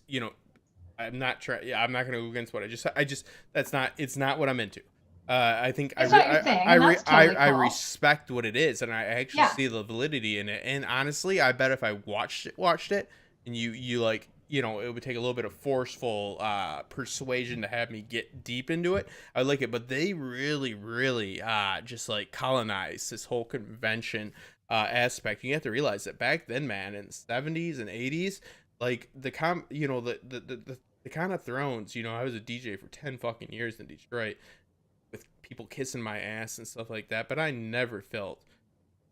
I'm not trying. Yeah, I'm not going to go against what I just. That's not. It's not what I'm into. I think It's not your thing, and that's totally I cool. respect what it is, and I actually Yeah. see the validity in it. And honestly, I bet if I watched it, and you like, it would take a little bit of forceful persuasion to have me get deep into it. I like it, but they really, really just like colonized this whole convention aspect. You have to realize that back then, man, in the 70s and 80s, like the kind of thrones, I was a DJ for 10 fucking years in Detroit with people kissing my ass and stuff like that, but I never felt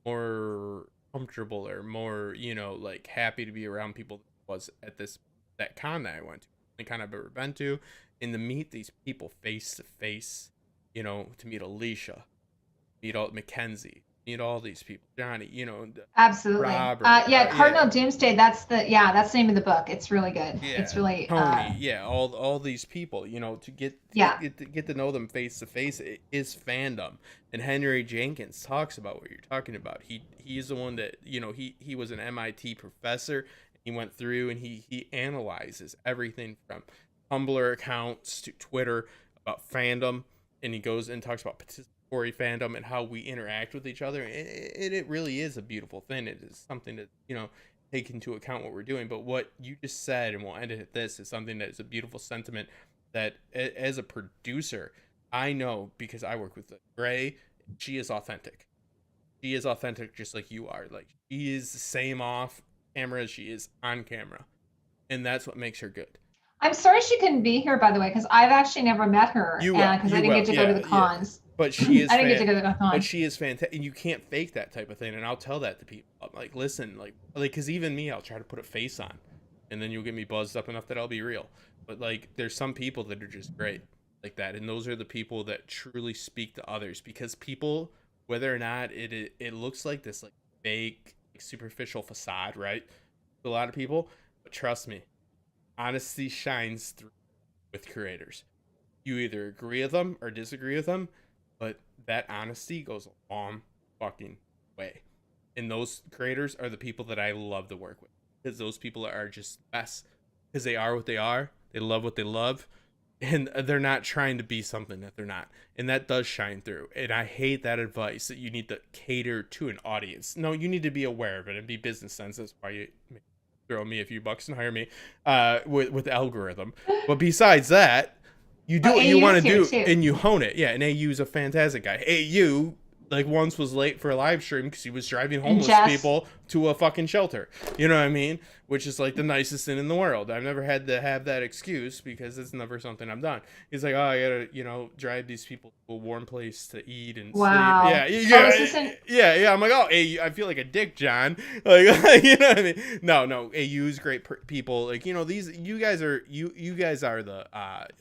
more comfortable or more, like happy to be around people than I was at that con that I went to, the con I've ever been to, and to meet these people face to face, to meet Alicia, meet all Mackenzie, meet all these people, Johnny, Absolutely. Robert, Yeah, yeah, Cardinal Doomsday, that's the name of the book. It's really good. It's yeah, really Tony, yeah, all these people, to yeah. get to know them face to face is fandom. And Henry Jenkins talks about what you're talking about. He is the one that, he was an MIT professor. He went through and he analyzes everything from Tumblr accounts to Twitter about fandom, and he goes and talks about participatory fandom and how we interact with each other. It really is a beautiful thing. It is something that, take into account what we're doing. But what you just said, and we'll end it at this, is something that is a beautiful sentiment that as a producer, I know because I work with Gray, she is authentic. She is authentic just like you are. Like, she is the same off camera as she is on camera. And that's what makes her good. I'm sorry she couldn't be here, by the way, because I've actually never met her, and because I You didn't will, get to go to yeah, the yeah. cons. But I she is didn't get to go to the but con. she is fantastic, and you can't fake that type of thing. And I'll tell that to people. I'm like, listen, because even me, I'll try to put a face on, and then you'll get me buzzed up enough that I'll be real. But like, there's some people that are just great like that, and those are the people that truly speak to others. Because people, whether or not it looks like this like fake, like, superficial facade, right? To a lot of people, but trust me, honesty shines through with creators. You either agree with them or disagree with them, but that honesty goes a long fucking way. And those creators are the people that I love to work with, because those people are just the best, because they are what they are. They love what they love, and they're not trying to be something that they're not. And that does shine through. And I hate that advice that you need to cater to an audience. No, you need to be aware of it and be business sense. That's why you throw me a few bucks and hire me with the algorithm. But besides that, you do Well, what you want AU's to here do too. and you hone it. Yeah, and AU's a fantastic guy. AU, like, once was late for a live stream because he was driving And homeless Jess, people to a fucking shelter. You know what I mean? Which is like the nicest thing in the world. I've never had to have that excuse because it's never something I've done. He's like, oh, I gotta, drive these people to a warm place to eat and sleep. Yeah, wow. Oh, yeah, this isn't. yeah. I'm like, oh, AU, I feel like a dick, John. Like, you know what I mean? No, AU's great people. Like, you guys are the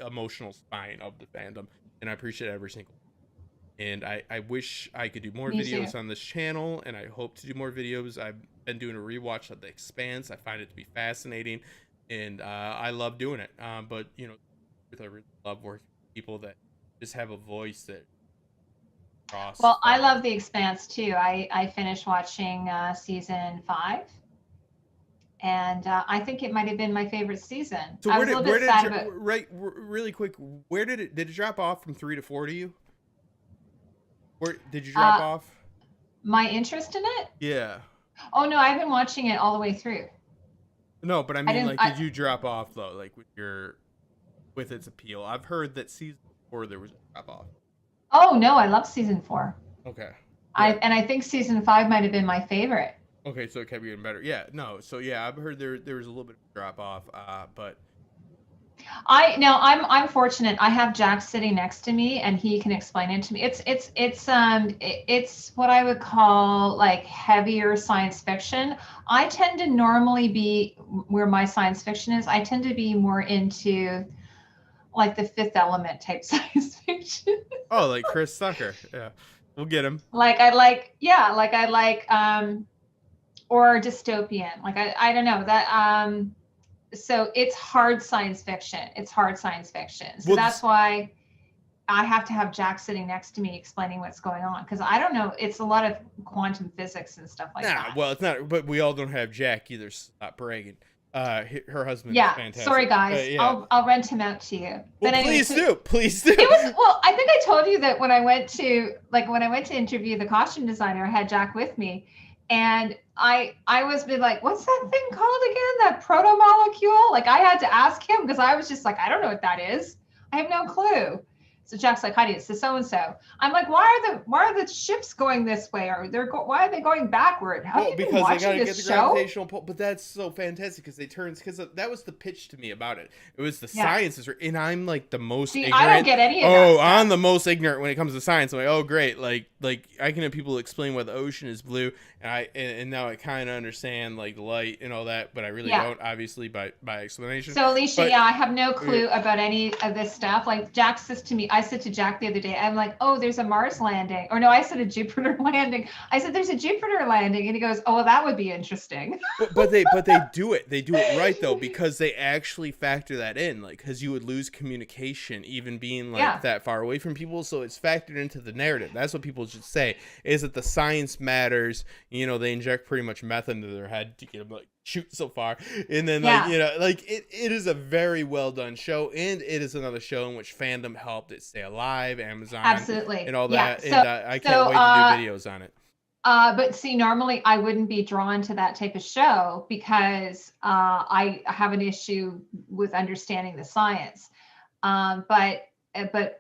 emotional spine of the fandom, and I appreciate every single. And I wish I could do more Me too. videos on this channel, and I hope to do more videos. I've been doing a rewatch of The Expanse. I find it to be fascinating, and I love doing it. But I really love working with people that just have a voice that cross Well, I love The Expanse too. I finished watching season 5, and I think it might have been my favorite season. So I was a little bit sad about really quick? Where did it drop off from 3 to 4 to you? Where did you drop uh, off? my interest in it. Yeah. Oh no, I've been watching it all the way through. No, but I I mean, didn't. like, did you drop off though, like with its appeal? I've heard that season 4 there was a drop off. Oh no, I love season 4. Okay. Yeah. I think season 5 might have been my favorite. Okay, so it kept getting better. Yeah, no. So yeah, I've heard there was a little bit of drop off, but I'm fortunate. I have Jack sitting next to me, and he can explain it to me. It's what I would call like heavier science fiction. I tend to normally be where my science fiction is. I tend to be more into like the Fifth Element type science fiction. oh, like Chris Tucker. Yeah, we'll get him. Or dystopian. Like I don't know that so it's hard science fiction. It's hard science fiction. So Well, that's why I have to have Jack sitting next to me explaining what's going on, because I don't know. It's a lot of quantum physics and stuff like that. well, it's not. But we all don't have Jack either. Stop bragging. Her husband. Yeah. Is fantastic. Sorry, guys. Yeah. I'll rent him out to you. Well, But anyway, please do. it was, well, I think I told you that when I went to interview the costume designer, I had Jack with me, and I was be like, what's that thing called again? That proto molecule? Like I had to ask him, because I was just like, I don't know what that is. I have no clue. So Jack's like, Heidi, it's the so-and-so. I'm like, why are the ships going this way? Or why are they going backward? Have you been watching this show? Gravitational pull. But that's so fantastic because that was the pitch to me about it. It was the sciences, and I'm like the most ignorant. I don't get any of that. Oh, I'm the most ignorant when it comes to science. I'm like, oh great, like I can have people explain why the ocean is blue, and now I kind of understand like light and all that, but I really don't, obviously by explanation. So Alicia, I have no clue about any of this stuff. Like Jack says to me, I said to Jack the other day, I'm like, oh, there's a Mars landing. Or no, I said a Jupiter landing. I said, there's a Jupiter landing. And he goes, oh, well, that would be interesting. But they do it. They do it right, though, because they actually factor that in. Like, because you would lose communication even being like that far away from people. So it's factored into the narrative. That's what people should say, is that the science matters. You know, they inject pretty much meth into their head to get them like shoot so far, and then it is a very well done show, and it is another show in which fandom helped it stay alive, Amazon, absolutely, and all that. So, and I can't wait to do videos on it. But see, normally I wouldn't be drawn to that type of show because I have an issue with understanding the science. But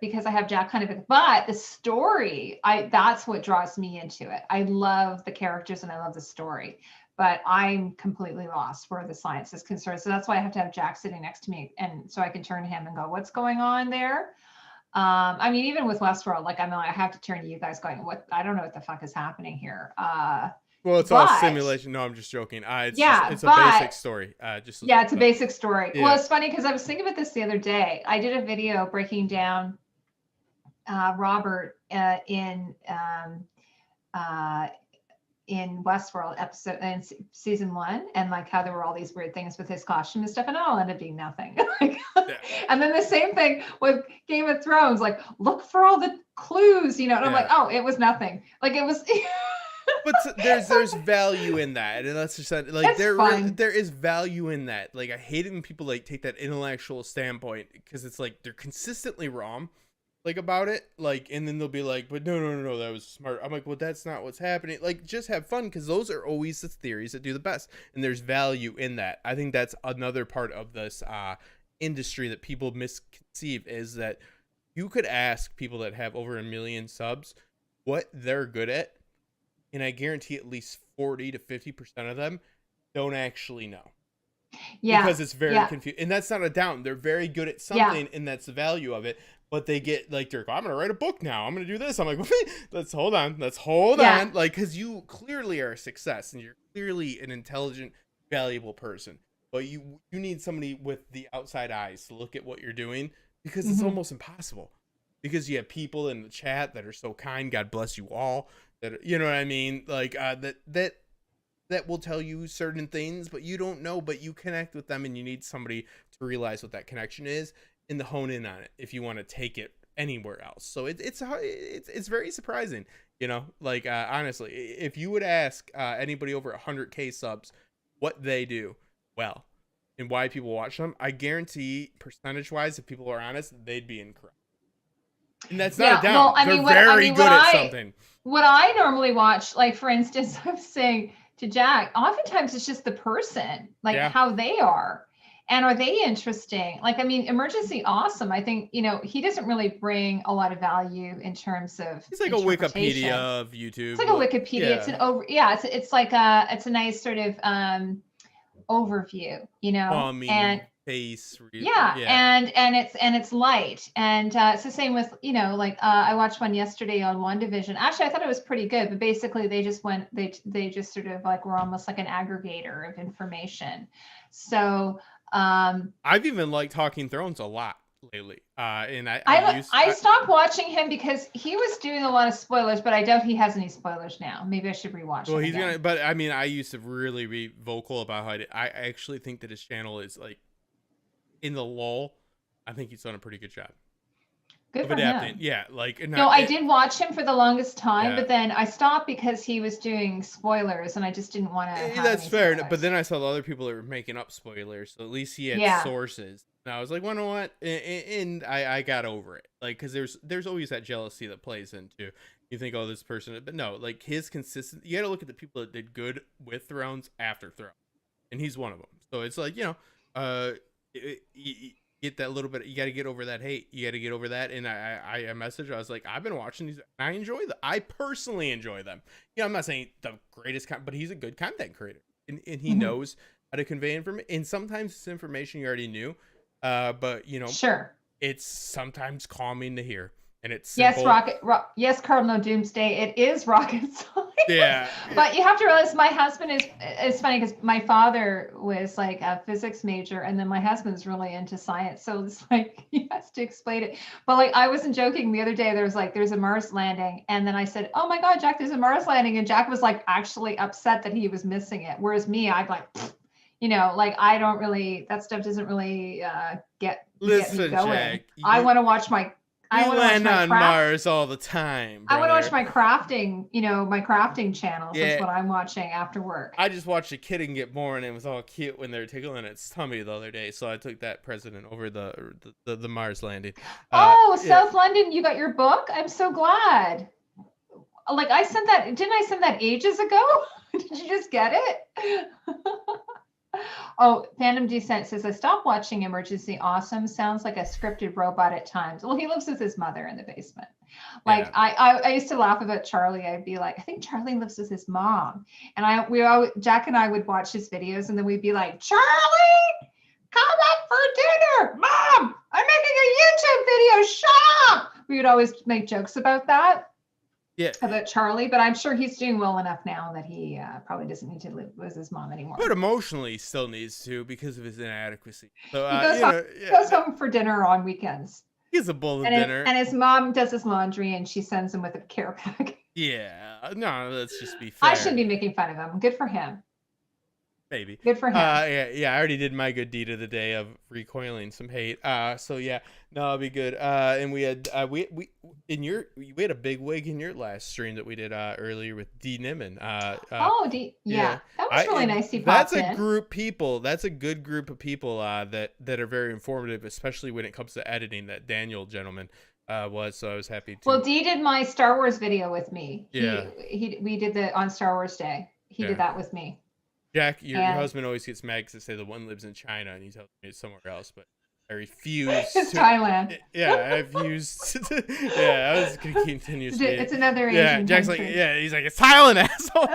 because I have Jack but the story, that's what draws me into it. I love the characters and I love the story, but I'm completely lost where the science is concerned. So that's why I have to have Jack sitting next to me, and so I can turn to him and go, what's going on there? I mean, even with Westworld, like I have to turn to you guys going, I don't know what the fuck is happening here. Well, it's all simulation. No, I'm just joking. It's a basic story. It's a basic story. Yeah. Well, it's funny because I was thinking about this the other day. I did a video breaking down Robert in Westworld episode in season 1, and like how there were all these weird things with his costume and stuff, and it all ended up being nothing. And then the same thing with Game of Thrones, like look for all the clues, and I'm like, oh, it was nothing. Like it was. But there's value in that, and that's just like there is value in that. Like I hate it when people like take that intellectual standpoint, because it's like they're consistently wrong. Like about it, like, and then they'll be like, but no, that was smart. I'm like, well, that's not what's happening. Like, just have fun, because those are always the theories that do the best, and there's value in that. I think that's another part of this industry that people misconceive, is that you could ask people that have over 1 million subs what they're good at, and I guarantee at least 40 to 50% of them don't actually know. Yeah, because it's very confusing, and that's not a down. They're very good at something, and that's the value of it. But they get like, they're like, I'm gonna write a book now. I'm gonna do this. I'm like, let's hold on, like, because you clearly are a success, and you're clearly an intelligent, valuable person. But you need somebody with the outside eyes to look at what you're doing, because it's almost impossible. Because you have people in the chat that are so kind. God bless you all. That, you know what I mean? Like that will tell you certain things, but you don't know. But you connect with them, and you need somebody to realize what that connection is, and to hone in on it if you want to take it anywhere else. So it's very surprising, like honestly, if you would ask anybody over 100K subs what they do well and why people watch them, I guarantee percentage wise, if people are honest, they'd be incorrect. And that's not a down. Well, they're very good at something. What I normally watch, like for instance, I'm saying to Jack, oftentimes it's just the person, like how they are. And are they interesting? Like, I mean, Emergency Awesome. I think, he doesn't really bring a lot of value in terms of It's like a Wikipedia of YouTube. It's like a Wikipedia. Yeah. It's it's like it's a nice sort of overview, and face. and it's light, and it's the same with I watched one yesterday on WandaVision. Actually, I thought it was pretty good, but basically they just sort of like were almost like an aggregator of information. So I've even liked Talking Thrones a lot lately, and I stopped watching him because he was doing a lot of spoilers, but I doubt he has any spoilers now. Maybe I should rewatch. Well, he's gonna, but I mean, I used to really be vocal about how I actually think that his channel is like in the lull. I think he's done a pretty good job. Good for him. Yeah, like I did watch him for the longest time, but then I stopped because he was doing spoilers, and I just didn't want to. That's fair, but then I saw the other people that were making up spoilers, so at least he had sources. And I was like, well, you know what? And I got over it, like, because there's always that jealousy that plays into. You think, oh, this person, but no, like his consistent. You got to look at the people that did good with Thrones after Thrones, and he's one of them. So it's like, get that little bit. You got to get over that hate. You got to get over that. And I messaged. I was like, I've been watching these. And I enjoy them. I personally enjoy them. I'm not saying the greatest, but he's a good content creator, and he knows how to convey information. And sometimes it's information you already knew, but sure, it's sometimes calming to hear. And it's simple. Yes, Cardinal Doomsday. It is rocket science. Yeah. But you have to realize my husband is. It's funny because my father was like a physics major, and then my husband's really into science. So it's like he has to explain it. But like I wasn't joking the other day. There's a Mars landing, and then I said, "Oh my God, Jack, there's a Mars landing," and Jack was like actually upset that he was missing it. Whereas me, I'd like. I don't really. That stuff doesn't really get me going. Jack, I want to watch my. I land on Mars all the time. Brother. I want to watch my crafting, my crafting channels. Yeah. That's what I'm watching after work. I just watched a kitten get born, and it was all cute when they were tickling its tummy the other day. So I took that precedent over the Mars landing. South London, you got your book? I'm so glad. Like I sent that, didn't I send that ages ago? Did you just get it? Oh, Fandom Descent says, I stopped watching Emergency Awesome. Sounds like a scripted robot at times. Well, he lives with his mother in the basement. Like I used to laugh about Charlie. I'd be like, I think Charlie lives with his mom. And Jack and I would watch his videos, and then we'd be like, Charlie, come up for dinner. Mom, I'm making a YouTube video. Shut up. We would always make jokes about that. Yeah, about Charlie, but I'm sure he's doing well enough now that he probably doesn't need to live with his mom anymore. But emotionally, he still needs to because of his inadequacy. So he goes home for dinner on weekends. He's a bowl of dinner, and his mom does his laundry, and she sends him with a care pack. Yeah, no, let's just be fair. I shouldn't be making fun of him. Good for him. Maybe. Good for him. Yeah, I already did my good deed of the day of recoiling some hate. So yeah, no, it'll be good. And we had we had a big wig in your last stream that we did earlier with D Niman. That was really nice. He popped in. That's a group people. That's a good group of people that are very informative, especially when it comes to editing. That Daniel gentleman was, so I was happy to. Well, D did my Star Wars video with me. Yeah, we did on Star Wars Day. He did that with me. Jack, your husband always gets mad because they say the one lives in China and he tells me it's somewhere else, but I refuse. It's Thailand. Yeah, I refused. Yeah, I was going to continue. It's another Asian Yeah, Jack's country. like, yeah, he's like, it's Thailand, asshole.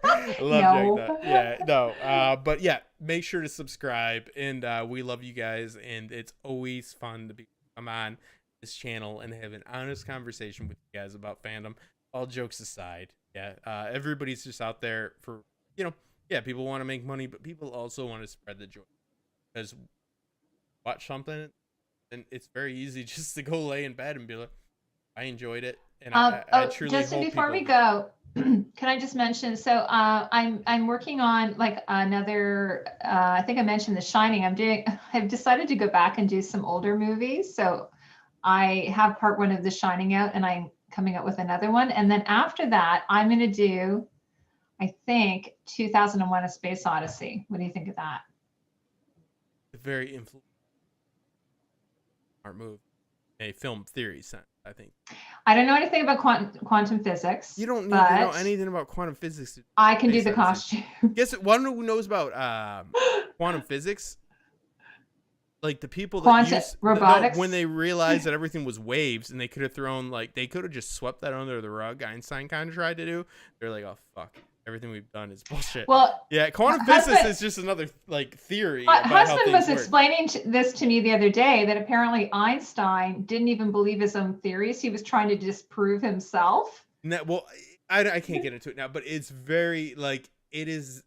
I love Jack. Yeah, no, but yeah, make sure to subscribe, and we love you guys, and it's always fun to come on this channel and have an honest conversation with you guys about fandom. All jokes aside, yeah, everybody's just out there for. People want to make money, but people also want to spread the joy. Because watch something, and it's very easy just to go lay in bed and be like, I enjoyed it, and I truly. Justin, before we go, can I just mention? So I'm working on like another. I think I mentioned The Shining. I've decided to go back and do some older movies. So I have part 1 of The Shining out, and I'm coming up with another one, and then after that, I'm going to do. I think 2001: A Space Odyssey. What do you think of that? A very influential move, a film theory sense, I think. I don't know anything about quantum physics. You don't need to know anything about quantum physics. I can do the costume. Guess one who knows about quantum physics, like the people that Quantum robotics. when they realized that everything was waves and they could have thrown, like, they could have just swept that under the rug, Einstein kind of tried to do. They're like, oh fuck, everything we've done is bullshit. Well, yeah, quantum physics is just another like theory. My about husband was explaining this to me the other day, that apparently Einstein didn't even believe his own theories. He was trying to disprove himself. Well, I can't get into it now, but it's very, like, it is.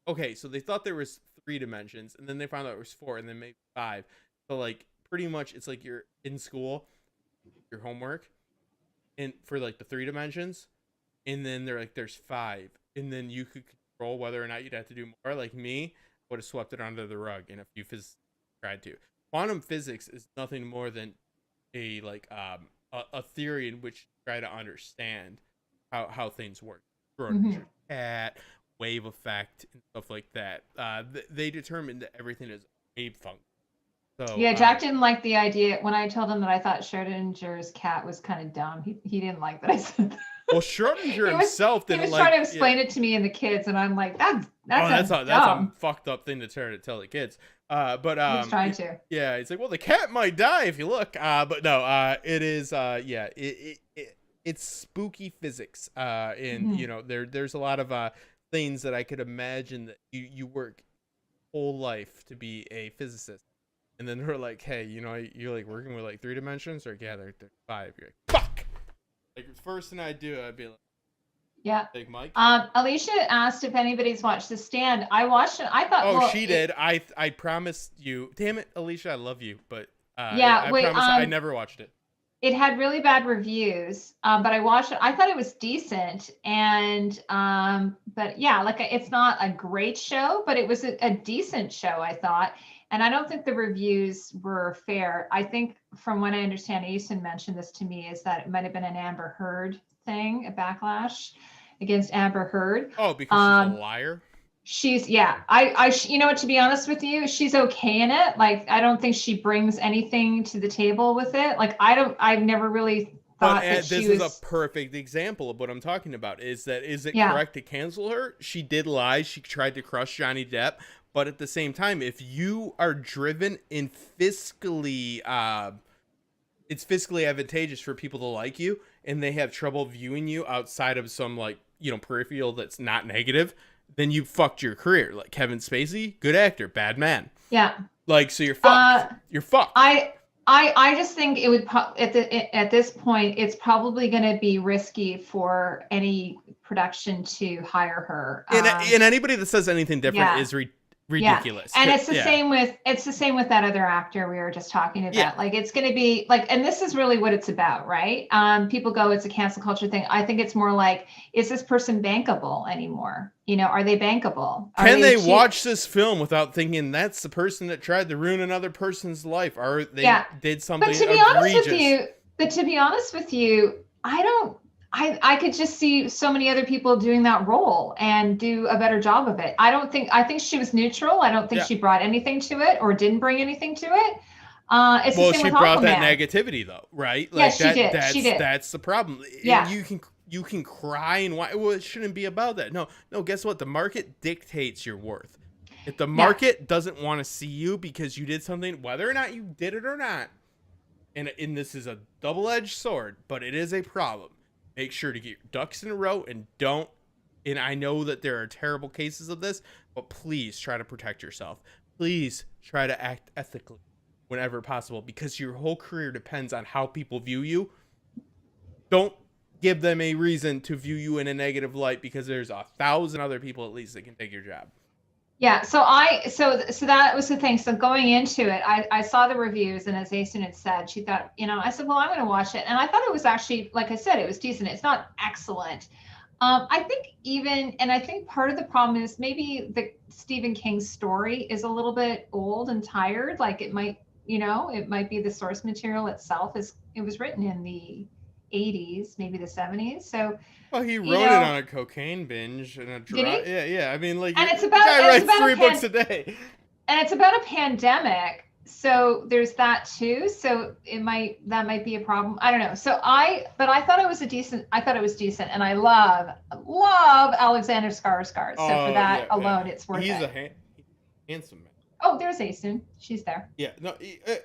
Okay, so they thought there was 3 dimensions, and then they found out it was 4, and then maybe 5. So, like, pretty much it's like you're in school, your homework, and for like the 3 dimensions, and then they're like, there's 5, and then you could control whether or not you'd have to do more. Like me, would have swept it under the rug, and a few physicists tried to. Quantum physics is nothing more than a a theory in which you try to understand how things work. Cat, wave effect, and stuff like that. They determined that everything is wave function. So yeah, Jack didn't like the idea when I told him that I thought Schrodinger's cat was kind of dumb. He didn't like that I said that. Well, Schrodinger himself didn't like. He was trying to explain it to me and the kids, and I'm like, that's a fucked up thing to tell the kids. But he was trying to. Yeah, it's like, well, the cat might die if you look. But no, it is. Yeah, it's spooky physics. And you know, there's a lot of things that I could imagine that you work whole life to be a physicist, and then they're like, hey, you know, you're like working with like 3 dimensions, or yeah, they're 5. You're like, fuck. Like, the first thing I'd do, I'd be like, yeah. Big Mike. Alicia asked if anybody's watched The Stand. I watched it. I thought. Oh, well, she did. I promised you. Damn it, Alicia, I love you, but I promised I never watched it. It had really bad reviews, but I watched it. I thought it was decent, and but yeah, like, it's not a great show, but it was a decent show, I thought. And I don't think the reviews were fair. I think, from what I understand, Asen mentioned this to me, is that it might have been an Amber Heard thing, a backlash against Amber Heard. Oh, because she's a liar? She's, yeah. You know what, to be honest with you, she's okay in it. Like, I don't think she brings anything to the table with it. Like, I've never really thought that she was. This is a perfect example of what I'm talking about. Is it correct to cancel her? She did lie. She tried to crush Johnny Depp. But at the same time, if you are driven in fiscally, it's fiscally advantageous for people to like you, and they have trouble viewing you outside of some, like, you know, peripheral that's not negative, then you fucked your career. Like Kevin Spacey, good actor, bad man. Yeah. Like, so you're fucked. You're fucked. I just think it would at this point, it's probably going to be risky for any production to hire her. And anybody that says anything different is ridiculous. Yeah. And it's the same with that other actor we were just talking about. Yeah. Like, it's going to be like, and this is really what it's about, right? People go, it's a cancel culture thing. I think it's more like, is this person bankable anymore? You know, are they bankable? Can they watch this film without thinking that's the person that tried to ruin another person's life, or they did something egregious? But to be honest with you, I could just see so many other people doing that role and do a better job of it. I think she was neutral. I don't think she brought anything to it or didn't bring anything to it. It's the same she with brought Aquaman. that negativity though, right? Like, she did. She did. That's the problem. Yeah. You can cry and why? Well, it shouldn't be about that. No. Guess what? The market dictates your worth. If the market doesn't want to see you because you did something, whether or not you did it or not, and this is a double-edged sword, but it is a problem. Make sure to get your ducks in a row and don't. And I know that there are terrible cases of this, but please try to protect yourself. Please try to act ethically whenever possible, because your whole career depends on how people view you. Don't give them a reason to view you in a negative light, because there's 1,000 other people at least that can take your job. Yeah, so that was the thing. So going into it, I saw the reviews, and as Asen had said, she thought, you know, I said, well, I'm going to watch it. And I thought it was actually, like I said, it was decent. It's not excellent. I think part of the problem is maybe the Stephen King story is a little bit old and tired. Like, it might be the source material itself it was written in the 80s, maybe the 70s. So, well, he wrote it on a cocaine binge and a drug. Yeah. I mean, like, and the guy writes 3 books a day. And it's about a pandemic, so there's that too. So that might be a problem. I don't know. But I thought it was decent, and I love Alexander Skarsgård. So for that alone, it's worth it. handsome man. Oh, there's Asun. She's there. Yeah, no,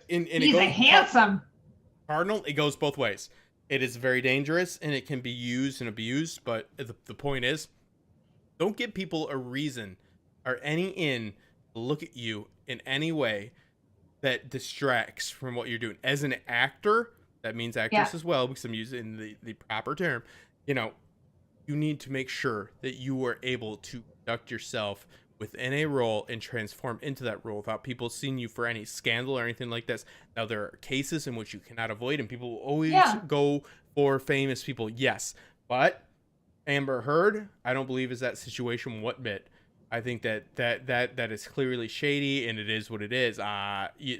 and it He's a goes handsome. Cardinal. It goes both ways. It is very dangerous and it can be used and abused. But the point is, don't give people a reason or any in to look at you in any way that distracts from what you're doing. As an actor, that means actress as well, because I'm using the proper term. You know, you need to make sure that you are able to conduct yourself within a role and transform into that role without people seeing you for any scandal or anything like this. Now, there are cases in which you cannot avoid, and people will always go for famous people. Yes, but Amber Heard, I don't believe is that situation one bit. I think that is clearly shady, and it is what it is.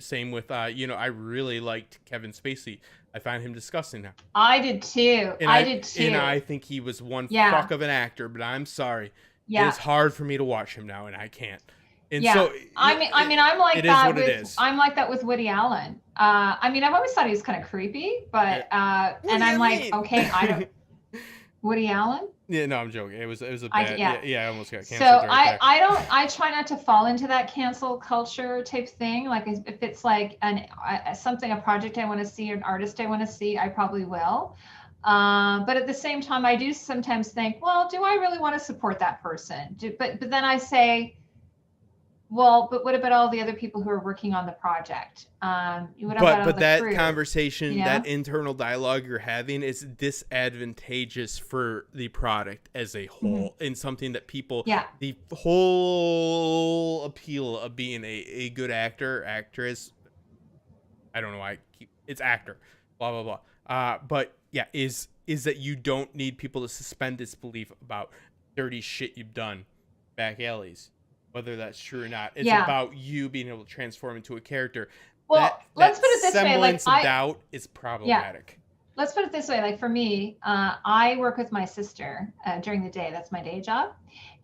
Same with I really liked Kevin Spacey. I find him disgusting now. I did too. I did too. And I think he was one fuck of an actor, but I'm sorry. Yeah. It's hard for me to watch him now, and I can't. And so I'm like that I'm like that with Woody Allen. I've always thought he was kind of creepy, but and I'm like, okay, I don't Woody Allen? Yeah, no, I'm joking. It was a bad. I almost got canceled. So I try not to fall into that cancel culture type thing. Like if it's like a project I want to see or an artist I want to see, I probably will. But at the same time, I do sometimes think, well, do I really want to support that person? But then I say, well, but what about all the other people who are working on the project? But that crew? Conversation, that internal dialogue you're having is disadvantageous for the product as a whole, and something that people, the whole appeal of being a good actor, actress, I don't know why it's actor, blah, blah, blah. But yeah, is that you don't need people to suspend disbelief about dirty shit you've done back alleys. Whether that's true or not, it's about you being able to transform into a character. Well, let's put it this way: like doubt is problematic. Yeah. Let's put it this way: like for me, I work with my sister during the day. That's my day job,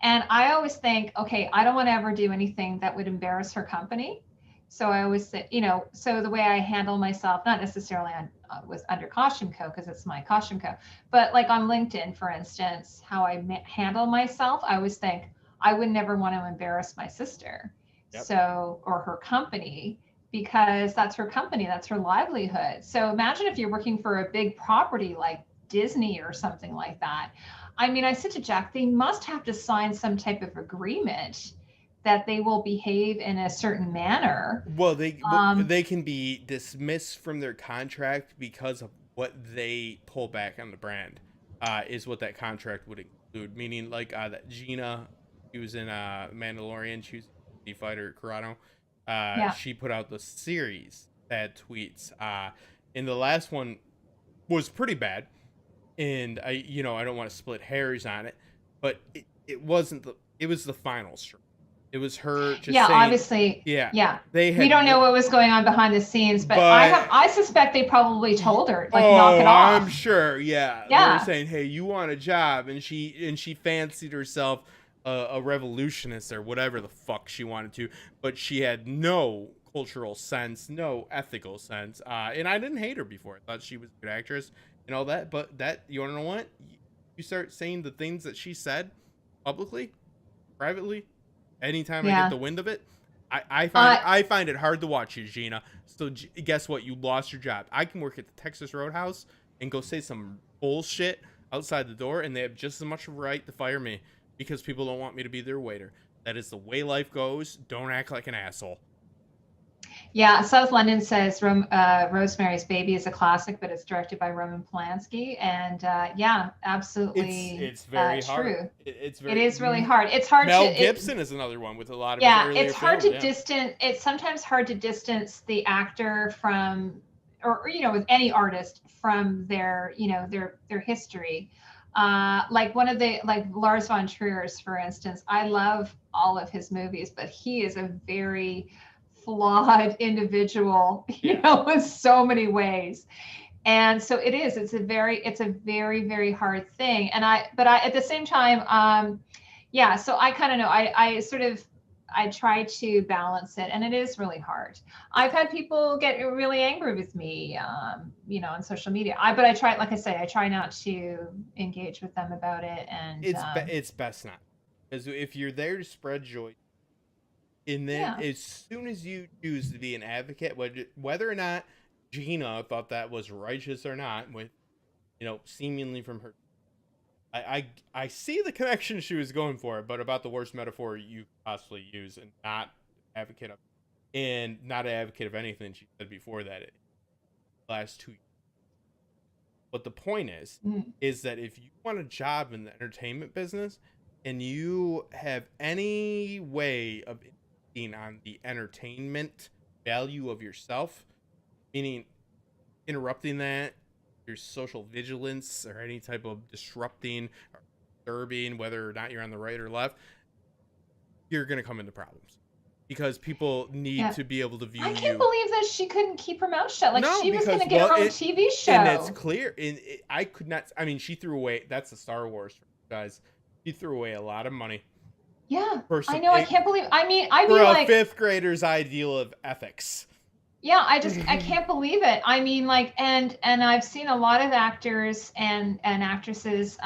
and I always think, okay, I don't want to ever do anything that would embarrass her company. So I always say, so the way I handle myself, not necessarily with under Costume Co, because it's my Costume Co, but like on LinkedIn, for instance, how I handle myself, I always think, I would never want to embarrass my sister, or her company, because that's her company, that's her livelihood. So imagine if you're working for a big property like Disney or something like that. I said to Jack, they must have to sign some type of agreement that they will behave in a certain manner. Well, they can be dismissed from their contract because of what they pull back on the brand, is what that contract would include. Meaning, like that Gina. She was in Mandalorian. She was the fighter Corrado. She put out the series bad tweets. And the last one was pretty bad. And I don't want to split hairs on it, but it wasn't it was the final straw. It was her just saying, obviously. Yeah. We don't know what was going on behind the scenes, but I suspect they probably told her, knock it off. I'm sure. Yeah. They were saying, hey, you want a job, and she fancied herself a revolutionist or whatever the fuck she wanted to, but she had no cultural sense, no ethical sense, and I didn't hate her before. I thought she was a good actress and all that, but you want to know what? You start saying the things that she said publicly, privately, anytime I get the wind of it, I find it hard to watch you, Gina. So guess what? You lost your job. I can work at the Texas Roadhouse and go say some bullshit outside the door, and they have just as much right to fire me. Because people don't want me to be their waiter. That is the way life goes. Don't act like an asshole. Yeah, South London says Rosemary's Baby is a classic, but it's directed by Roman Polanski. And absolutely, it's very hard. True. It is really hard. It's hard. Mel Gibson is another one with a lot of it's hard to distance. It's sometimes hard to distance the actor from, or with any artist from their their history. Like Lars von Trier's, for instance, I love all of his movies, but he is a very flawed individual, in so many ways. And so it's a very, very hard thing. And but at the same time, so I kind of know, I try to balance it, and it is really hard. I've had people get really angry with me, on social media. But I try, like I say, I try not to engage with them about it. And it's best not, because if you're there to spread joy, And then Yeah. as soon as you choose to be an advocate, whether or not Gina thought that was righteous or not, with, seemingly from her, I see the connection she was going for, but about the worst metaphor you possibly use, and not advocate of, and not an advocate of anything she said before that. Last 2 years. But the point is that if you want a job in the entertainment business and you have any way of being on the entertainment value of yourself, meaning interrupting that, your social vigilance, or any type of disrupting or disturbing, whether or not you're on the right or left, you're going to come into problems. Because people need to be able to view you. I can't believe that she couldn't keep her mouth shut. Like, she was going to get her own TV show. And it's clear. And I could not. I mean, she threw away. That's the Star Wars guys. She threw away a lot of money. Yeah, I know. I can't believe. I mean, I'd be like, for a 5th grader's ideal of ethics. Yeah, I can't believe it. I mean, like, and I've seen a lot of actors and actresses,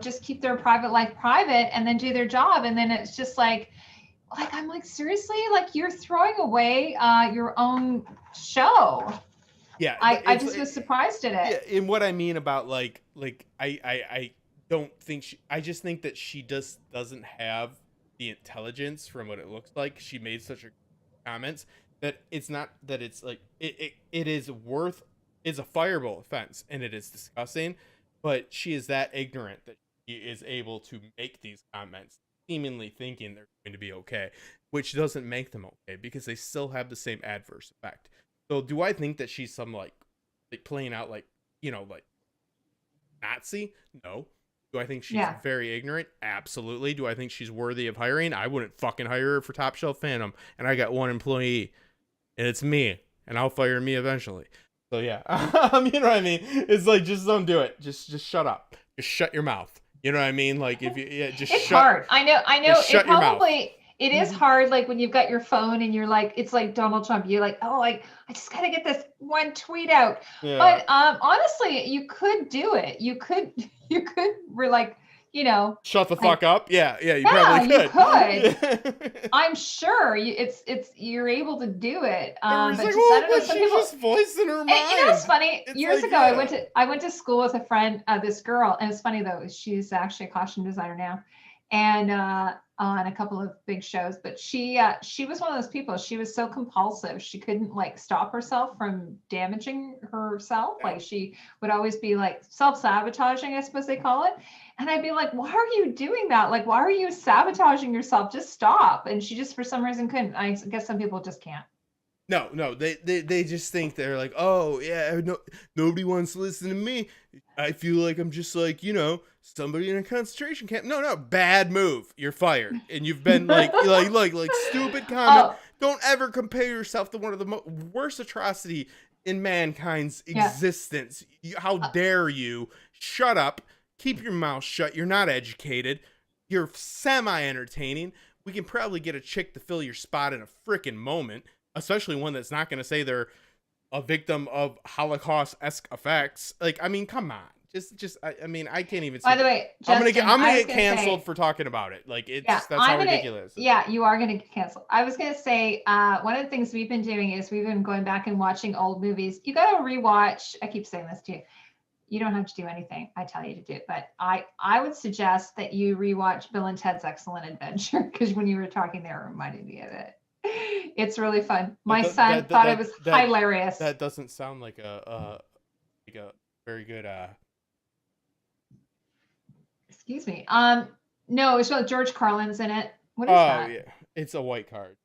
just keep their private life private and then do their job, and then it's just like I'm like, seriously, like, you're throwing away your own show. Yeah, I just was surprised at it. Yeah, and what I mean about like I don't think I just think that she just doesn't have the intelligence from what it looks like. She made such a comments that it's not that it's like it is a fireable offense, and it is disgusting, but she is that ignorant that she is able to make these comments seemingly thinking they're going to be okay, which doesn't make them okay because they still have the same adverse effect. So do I think that she's some like playing out like Nazi? No. Do I think she's very ignorant? Absolutely. Do I think she's worthy of hiring? I wouldn't fucking hire her for Top Shelf Fandom, and I got one employee, and it's me, and I'll fire me eventually. So yeah, you know what I mean? It's like, just don't do it. Just shut up. Just shut your mouth. You know what I mean? Like, if you it's hard. I know. It probably it is hard. Like, when you've got your phone and you're like, it's like Donald Trump. You're like, oh, I just gotta get this one tweet out. Yeah. But honestly, you could do it. You could like, shut the fuck up. Yeah, you probably could. You could. I'm sure you're able to do it. But like, just, I don't know, some she's people just voicing her mind. It's funny. Years ago, I went to school with a friend, this girl, and it's funny though. She's actually a costume designer now, and on a couple of big shows. But she was one of those people. She was so compulsive. She couldn't like stop herself from damaging herself. Like, she would always be like self-sabotaging, I suppose they call it. And I'd be like, why are you doing that? Like, why are you sabotaging yourself? Just stop. And she just, for some reason, couldn't. I guess some people just can't. No, they just think they're like, oh yeah, no, nobody wants to listen to me. I feel like I'm just like, somebody in a concentration camp. No, bad move. You're fired, and you've been like stupid comment. Oh. Don't ever compare yourself to one of the worst atrocity in mankind's existence. How dare you? Shut up. Keep your mouth shut. You're not educated. You're semi-entertaining. We can probably get a chick to fill your spot in a freaking moment. Especially one that's not going to say they're a victim of Holocaust-esque effects. Like, I mean, come on. I mean, I can't even. By the way, Justin, I'm gonna get canceled for talking about it. Like, that's how ridiculous. Yeah, you are gonna get canceled. I was gonna say, one of the things we've been doing is we've been going back and watching old movies. You gotta rewatch. I keep saying this to you. You don't have to do anything I tell you to do, but I would suggest that you rewatch Bill and Ted's Excellent Adventure, because when you were talking there, it reminded me of it. It's really fun. My son thought it was hilarious. That doesn't sound like a very good. Excuse me. No, it's George Carlin's in it. What is that? Oh yeah, it's a white card.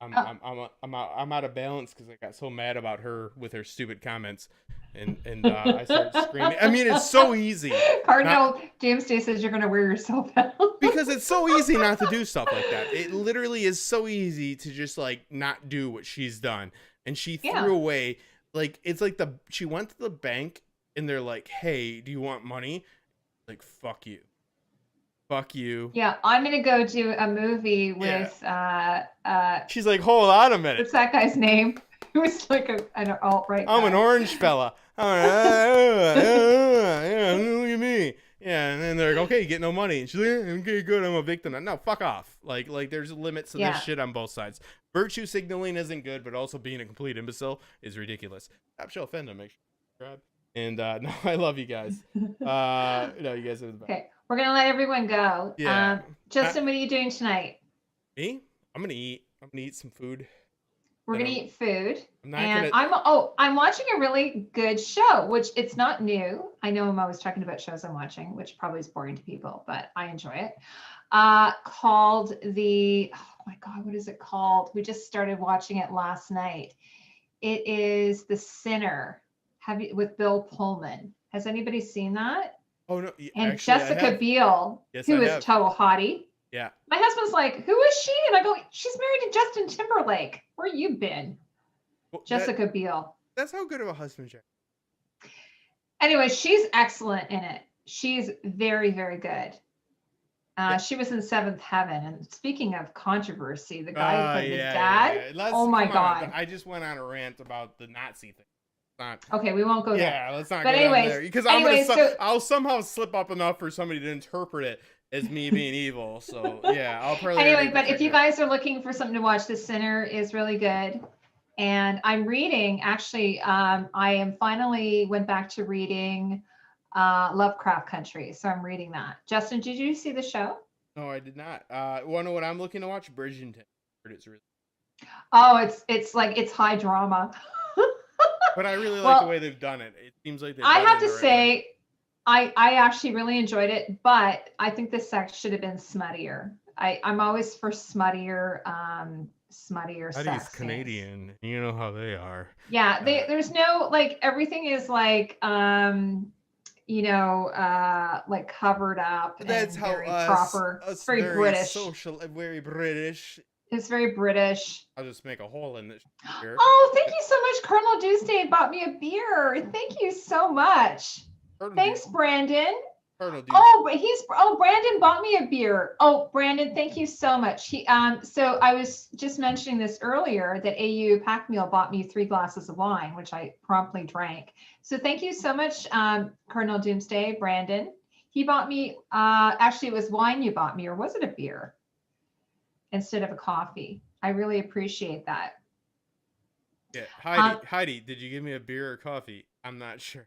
I'm out of balance because I got so mad about her with her stupid comments, and I started screaming. I mean, it's so easy. Cardinal Doomsday says you're gonna wear yourself out. Because it's so easy not to do stuff like that. It literally is so easy to just like not do what she's done, and she threw away like it's like she went to the bank and they're like, "Hey, do you want money?" Like, fuck you. Fuck you. Yeah, I'm gonna go do a movie with she's like, hold on a minute. What's that guy's name? He was like an alt-right guy. I'm an orange fella. Look at me. Yeah, and then they're like, okay, you get no money. And she's like, okay, good, I'm a victim. No, fuck off. Like there's limits to Yeah. this shit on both sides. Virtue signaling isn't good, but also being a complete imbecile is ridiculous. Top Shelf Fandom, make sure you subscribe. And no, I love you guys. No, you guys are the best. Okay, we're gonna let everyone go. Yeah. Justin, what are you doing tonight? Me? I'm gonna eat some food. We're And gonna eat food, I'm not and gonna. I'm watching a really good show, which it's not new. I know I'm always talking about shows I'm watching, which probably is boring to people, but I enjoy it. Called oh my God, what is it called? We just started watching it last night. It is The Sinner. With Bill Pullman? Has anybody seen that? Oh no, And actually, Jessica Biel, Yes, who I is have. total hottie. Yeah. My husband's like, who is she? And I go, she's married to Justin Timberlake. Where you been? Well, Jessica Biel. That's how good of a husband Jack. Anyway, she's excellent in it. She's very, very good. Yeah. She was in Seventh Heaven. And speaking of controversy, the guy who played the Yeah, dad. yeah. Oh my God. I just went on a rant about the Nazi thing. Okay, we won't go there. Yeah, let's not But go anyways, down there. Because I'll somehow slip up enough for somebody to interpret it as me being evil. So yeah, I'll probably. Anyway, but if you guys are looking for something to watch, The Sinner is really good. And I'm reading, actually, I am finally went back to reading Lovecraft Country. So I'm reading that. Justin, did you see the show? No, I did not. Want to know what I'm looking to watch? Bridgerton. It's really. Oh, it's high drama. But I really like the way they've done it. It seems like I have to say, I actually really enjoyed it, but I think the sex should have been smuttier. I'm always for smuttier sex. Canadian. Scenes. You know how they are. Yeah, there's no like everything is like like covered up. That's and how very proper. It's very British. Social, very British. It's very British. I'll just make a hole in this beer. Oh, thank you so much. Cardinal Doomsday bought me a beer. Thank you so much. Thanks, Brandon. Brandon bought me a beer. Oh, Brandon, thank you so much. So I was just mentioning this earlier that AU Pack Meal bought me 3 glasses of wine, which I promptly drank. So thank you so much, Cardinal Doomsday, Brandon. He bought me, actually it was wine you bought me, or was it a beer instead of a coffee? I really appreciate that. Yeah, Heidi, did you give me a beer or coffee? I'm not sure.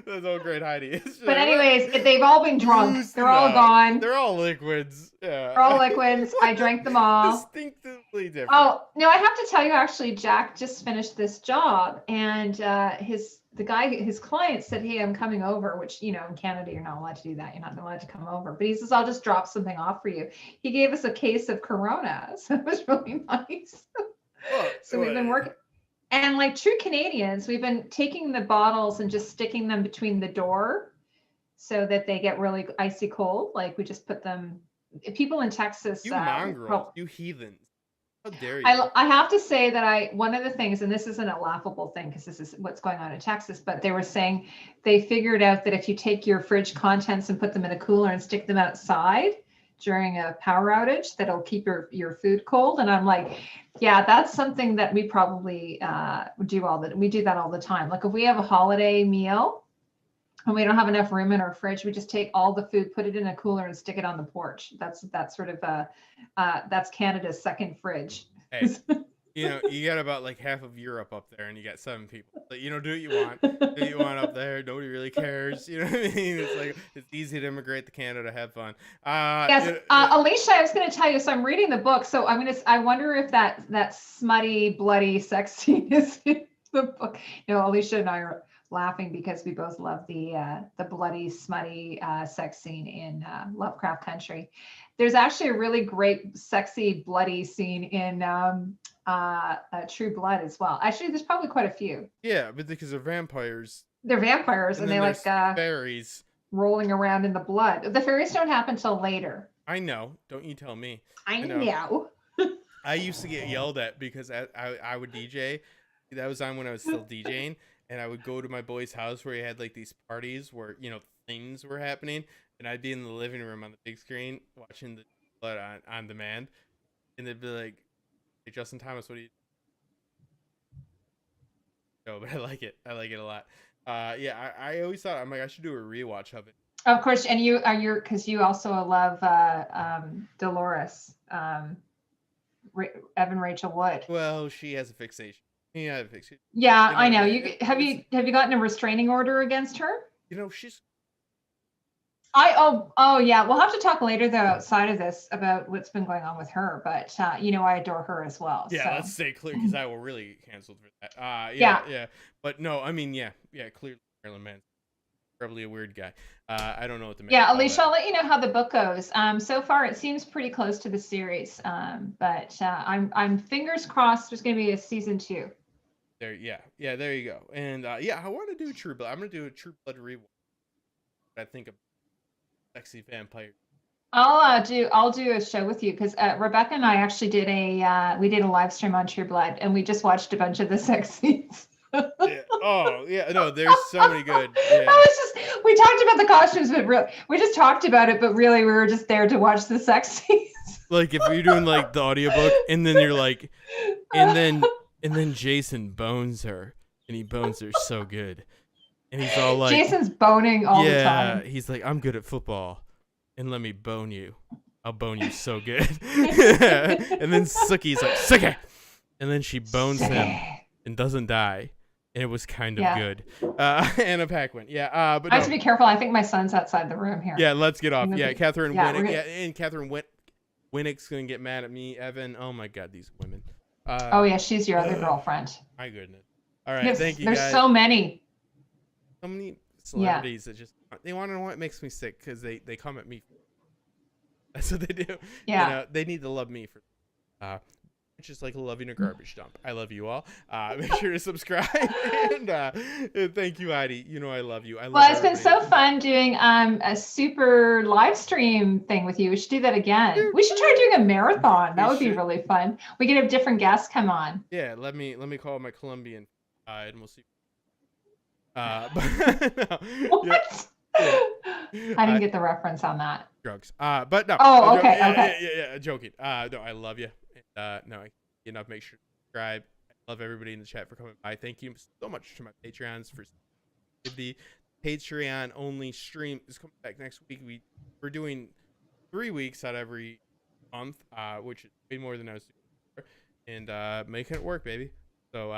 That's all great, Heidi. But anyways, they've all been drunk. They're all gone. They're all liquids. Yeah. They're all liquids. I drank them all. Distinctively different. Oh, no, I have to tell you, actually, Jack just finished this job, and his client said, hey, I'm coming over, which, in Canada, you're not allowed to do that. You're not allowed to come over. But he says, I'll just drop something off for you. He gave us a case of Corona. So it was really nice. So we've been working. And like true Canadians, we've been taking the bottles and just sticking them between the door so that they get really icy cold. Like we just put them, people in Texas. You mongrels, you heathens. How dare you? I have to say that one of the things, and this isn't a laughable thing because this is what's going on in Texas, but they were saying they figured out that if you take your fridge contents and put them in a cooler and stick them outside during a power outage, that'll keep your food cold. And I'm like, yeah, that's something that we probably do we do that all the time. Like if we have a holiday meal and we don't have enough room in our fridge, we just take all the food, put it in a cooler and stick it on the porch. That's sort of that's Canada's second fridge. Hey, you got about like half of Europe up there and you got 7 people. But do what you want. Do what you want up there. Nobody really cares. You know what I mean? It's like, it's easy to immigrate to Canada, have fun. Yes. Alicia, I was going to tell you, so I'm reading the book. So I wonder if that smutty, bloody sex scene is in the book. Alicia and I are laughing because we both love the bloody, smutty sex scene in Lovecraft Country. There's actually a really great, sexy, bloody scene in True Blood as well. Actually, there's probably quite a few. Yeah, but because they're vampires. They're vampires, and they like fairies rolling around in the blood. The fairies don't happen till later. I know. Don't you tell me. I know. I used to get yelled at because I would DJ. That was on when I was still DJing, and I would go to my boy's house where he had like these parties where things were happening, and I'd be in the living room on the big screen watching the blood on demand, and they'd be like, "Hey, Justin Thomas, what do you?" No, but I like it. I like it a lot. Yeah, I always thought I'm like I should do a rewatch of it. Of course, and you are because you also love Dolores, Evan Rachel Wood. Well, she has a fixation. Yeah, a fixation. Yeah, You know, I know. it's, Have you gotten a restraining order against her? she's Oh yeah. We'll have to talk later though outside of this about what's been going on with her. But I adore her as well. yeah. So. Let's stay clear because I will really get canceled for that. Yeah. Yeah. But no, I mean, yeah. Clearly, Marilyn Manson, probably a weird guy. I don't know what the Yeah, Alicia, I'll let you know how the book goes. So far it seems pretty close to the series. But I'm fingers crossed there's going to be a season 2. There, yeah, there you go. And yeah, I want to do True Blood. I'm gonna do a True Blood rewatch. I think of sexy vampire. I'll do a show with you because Rebecca and I actually did we did a live stream on True Blood and we just watched a bunch of the sex scenes. Yeah. Oh yeah, no, there's so many good. Yeah. We talked about the costumes, but we just talked about it, but really we were just there to watch the sex scenes. Like if you're doing like the audiobook and then you're like, and then Jason bones her and he bones her so good. And he's all like, Jason's boning all the time. Yeah, he's like, I'm good at football, and let me bone you. I'll bone you so good. And then Sookie's like, Sookie! And then she bones him and doesn't die. And it was kind of good. Anna Paquin. Yeah, but I have to be careful. I think my son's outside the room here. Yeah, let's get off. Yeah, Catherine Winnick. Yeah, and Catherine Winnick's going to get mad at me. Evan, oh my God, these women. Oh, yeah, she's your other girlfriend. My goodness. All right, thank you, There's guys. so many. So many celebrities that just they want to know what makes me sick because they come at me. That's what they do. Yeah. They need to love me for it's just like loving a garbage dump. I love you all. Make sure to subscribe and thank you, Heidi. I love you. Well, it's been so fun doing a super live stream thing with you. We should do that again. We should try doing a marathon. That would be really fun. We could have different guests come on. Yeah, let me call my Colombian and we'll see. What? I didn't get the reference on that. Drugs. But no. Oh, okay. Yeah, joking. No, I love you. No, make sure to subscribe. I love everybody in the chat for coming by. Thank you so much to my Patreons for the Patreon only stream is coming back next week. We're doing 3 weeks out every month, which is way more than I was doing before, and making it work, baby. So